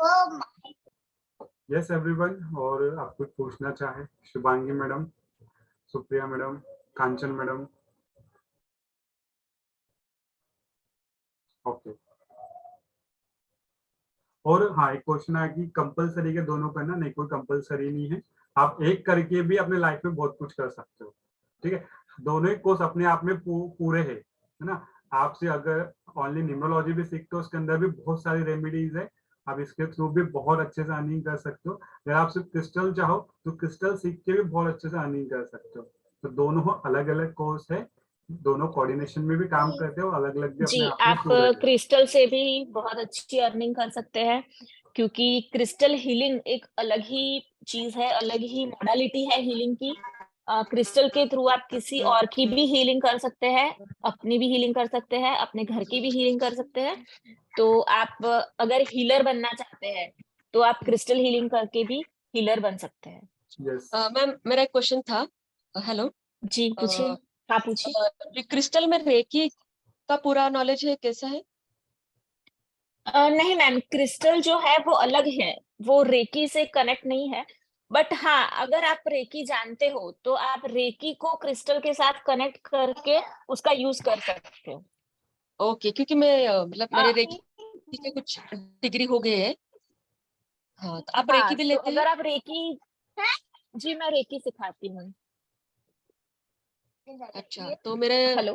Yes everyone, और आप कुछ पूछना चाहे? शुभांगी मैडम, सुप्रिया मैडम, कांचन मैडम। ओके। और हाँ, एक क्वेश्चन है कि कंपलसरी के दोनों करना? नहीं, कोई कंपलसरी नहीं है, आप एक करके भी अपने लाइफ में बहुत कुछ कर सकते हो, ठीक है। दोनों ही कोर्स अपने आप में पूरे है ना। आपसे अगर ओनली न्यूमरोलॉजी भी सीखते हो, उसके अंदर भी बहुत सारी रेमेडीज है, आप इसके थ्रू भी बहुत अच्छे से अर्निंग कर सकते हो। अगर आप सिर्फ क्रिस्टल चाहो तो क्रिस्टल सीख के भी बहुत अच्छे से अर्निंग कर सकते हो। तो दोनों अलग अलग कोर्स है, दोनों कोऑर्डिनेशन में भी काम करते हो, अलग अलग भी जी, अपने आप में आप शुरू है। क्रिस्टल से भी बहुत अच्छी अर्निंग कर सकते हैं, क्योंकि क्रिस्टल हीलिंग एक अलग ही चीज है, अलग ही मॉडलिटी है हीलिंग की। क्रिस्टल के थ्रू आप किसी और की भी हीलिंग कर सकते हैं, अपनी भी हीलिंग कर सकते हैं, अपने घर की भी हीलिंग कर सकते हैं। तो आप अगर हीलर बनना चाहते हैं तो आप क्रिस्टल हीलिंग करके भी हीलर बन सकते हैं। यस मैम, मेरा एक क्वेश्चन था। हेलो। जी पूछिए। हाँ पूछिए। क्रिस्टल में रेकी का पूरा नॉलेज है, कैसा है? नहीं मैम, क्रिस्टल जो है वो अलग है, वो रेकी से कनेक्ट नहीं है। बट हाँ, अगर आप रेकी जानते हो तो आप रेकी को क्रिस्टल के साथ कनेक्ट करके उसका यूज कर सकते हो। ओके, क्योंकि मैं मतलब मेरे आ, रेकी के कुछ डिग्री हो गए हैं। हाँ, तो आप हाँ, रेकी भी तो लेते हैं? अगर आप रेकी, जी मैं रेकी सिखाती हूँ। अच्छा, तो मेरे हेलो,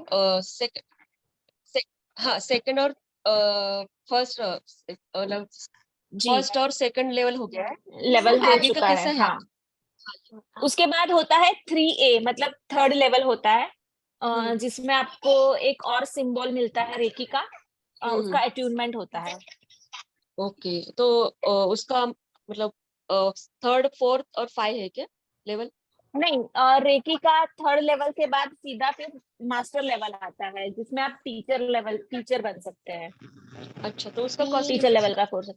हाँ, सेकंड और फर्स्ट मतलब जी फर्स्ट और सेकंड लेवल हो गया है। लेवल हो आगे का चुका कैसा है। है? हाँ, उसके बाद होता है 3A, मतलब थर्ड लेवल होता है, जिसमें आपको एक और सिंबल मिलता है रेकी का, उसका अट्यूनमेंट होता है। ओके, तो उसका मतलब थर्ड, फोर्थ और 5 है क्या लेवल? नहीं, रेकी का थर्ड लेवल के बाद सीधा फिर मास्टर लेवल आता है, जिसमें आप टीचर बन सकते हैं। अच्छा, तो उसका टीचर लेवल का कोर्स है।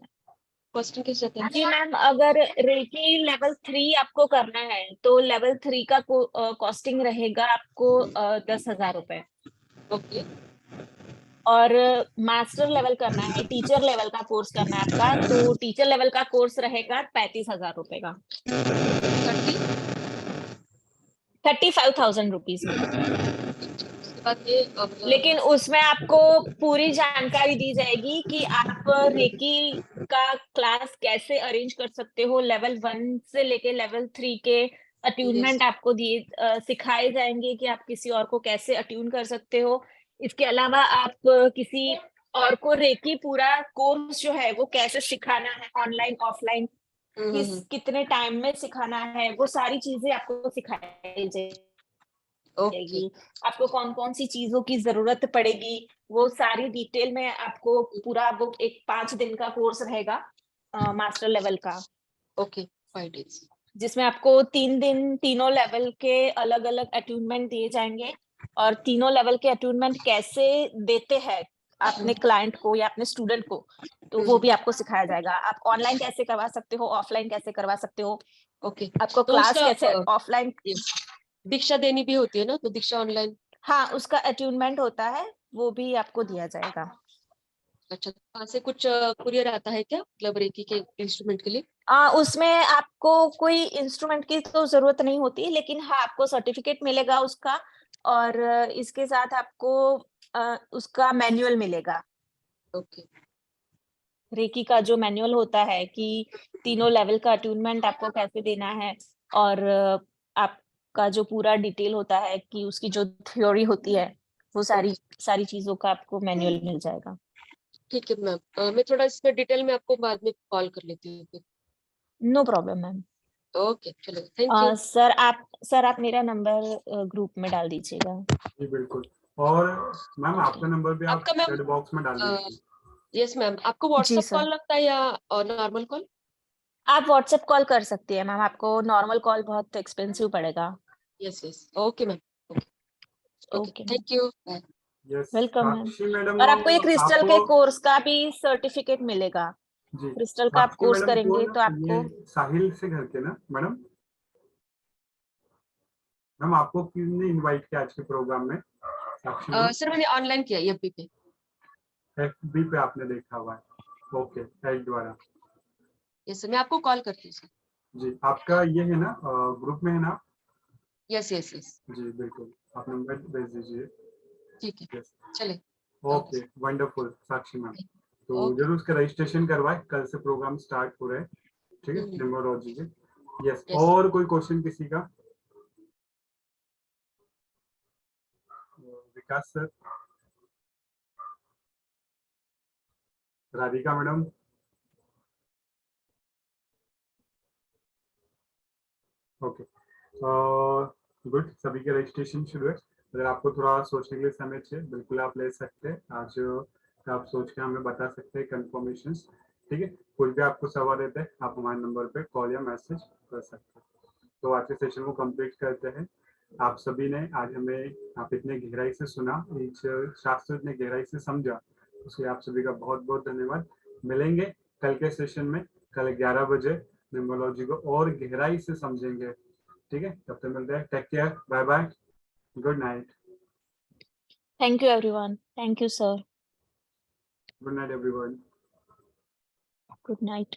कॉस्टिंग कैसे जाता है? जी मैम, अगर रेकी लेवल 3 आपको करना है तो लेवल 3 का कॉस्टिंग रहेगा आपको 10,000 रुपए। ओके, और मास्टर लेवल करना है, टीचर लेवल का कोर्स करना है आपका, तो टीचर लेवल का कोर्स रहेगा 35,000 रुपए का। 35,000 रुपीज में। उसके बाद ये लेकिन उसमें आपको पूरी जानकारी दी जाएगी कि आप रेकी का क्लास कैसे अरेंज कर सकते हो। लेवल 1 से लेके लेवल 3 के अट्यूनमेंट आपको सिखाए जाएंगे कि आप किसी और को कैसे अट्यून कर सकते हो। इसके अलावा आप किसी और को रेकी पूरा कोर्स जो है वो कैसे सिखाना है, ऑनलाइन ऑफलाइन, कितने टाइम में सिखाना है, वो सारी चीजें आपको सिखाई जाएगी। ओके, आपको कौन कौन सी चीजों की जरूरत पड़ेगी, वो सारी डिटेल में आपको पूरा, वो एक 5 दिन का कोर्स रहेगा मास्टर लेवल का, ओके, 5 days। जिसमें आपको 3 दिन तीनों लेवल के अलग अलग अट्यूनमेंट दिए जाएंगे, और तीनों लेवल के अट्यूनमेंट कैसे देते हैं अपने क्लाइंट को या अपने स्टूडेंट को, तो वो भी आपको सिखाया जाएगा। आप ऑनलाइन कैसे करवा सकते हो, ऑफलाइन कैसे करवा सकते हो, ओके, आपको तो क्लास उसका कैसे ऑफलाइन। दीक्षा देनी भी होती है ना, तो दीक्षा ऑनलाइन? हाँ, उसका अट्यूनमेंट होता है, वो भी आपको दिया जाएगा। अच्छा, वहाँ से कुछ कुरियर आता है क्या, मतलब रेकी के इंस्ट्रूमेंट के लिए? उसमें आपको कोई इंस्ट्रूमेंट की तो जरूरत नहीं होती, लेकिन हाँ आपको सर्टिफिकेट मिलेगा उसका, और इसके साथ आपको उसका मैनुअल मिलेगा। ओके, रेकी का जो मैनुअल होता है कि तीनों लेवल का अट्यूनमेंट आपको कैसे देना है, और आपका जो पूरा डिटेल होता है कि उसकी जो थ्योरी होती है, वो सारी चीजों का आपको मैनुअल मिल जाएगा। ठीक है मैम, मैं थोड़ा इसमें डिटेल में आपको बाद में कॉल कर लेती हूँ फिर। No problem ma'am. ओके, चलो, थैंक यू। सर आप मेरा नंबर ग्रुप में डाल दीजिएगा। जी बिल्कुल। और मैम आपका नंबर भी आप आपका मैम, चैट बॉक्स में डाल दीजिए। यस मैम, आपको जी व्हाट्सएप सर, कॉल लगता है या नॉर्मल कॉल? आप व्हाट्सएप कॉल कर सकती है मैम, आपको नॉर्मल कॉल बहुत एक्सपेंसिव पड़ेगा। Yes yes, okay ma'am, okay, okay ma'am, thank you, bye. Yes, welcome ma'am. Sakshi madam और आपको ये क्रिस्टल के आपको कोर्स का भी सर्टिफिकेट मिलेगा। जी क्रिस्टल का आप साक्षी कोर्स मैडम करेंगे तो कौन, आपको, ये साहिल से घर के ना मैडम? मैम आपको किसने इनवाइट किया आज के प्रोग्राम में? साक्षी मैडम सर मैंने ऑनलाइन किया एफबी पे। एफबी पे आपने देखा हुआ है? ओके, एच द्वारा। यस सर, मैं आपको कॉल करती हूँ सर। जी आपका ये है ना, ग्रुप में है ना? यस यस यस, जी बिल्कुल, आप नंबर भेज दीजिए। ठीक है, यस, चले। ओके, वंडरफुल साक्षी मैम। तो ओके, जरूर उसका रजिस्ट्रेशन करवाए, कल से प्रोग्राम स्टार्ट हो रहे हैं, ठीक है, न्यूमरोलॉजी के। Yes, yes. और कोई क्वेश्चन किसी का? Vikas sir, Radhika madam, okay, good, सभी के रजिस्ट्रेशन शुरू है। अगर आपको थोड़ा सोचने के लिए समय चाहिए, बिल्कुल आप ले सकते हैं आज, आप सोच के हमें बता सकते हैं कंफर्मेशन, ठीक है। कोई भी आपको सवाल रहता है, आप हमारे नंबर पे कॉल या मैसेज कर सकते हैं। तो आज के सेशन को कंप्लीट करते हैं। आप सभी ने आज हमें, आप इतने गहराई से सुना, इस शास्त्र इतने गहराई से समझा, उसके आप सभी का बहुत बहुत धन्यवाद। मिलेंगे कल के सेशन में, कल 11 बजे न्यूमरोलॉजी को और गहराई से समझेंगे, ठीक है। तब तक मिलते हैं, take care, bye bye, good night. Thank you everyone, thank you sir, good night everyone. Good night.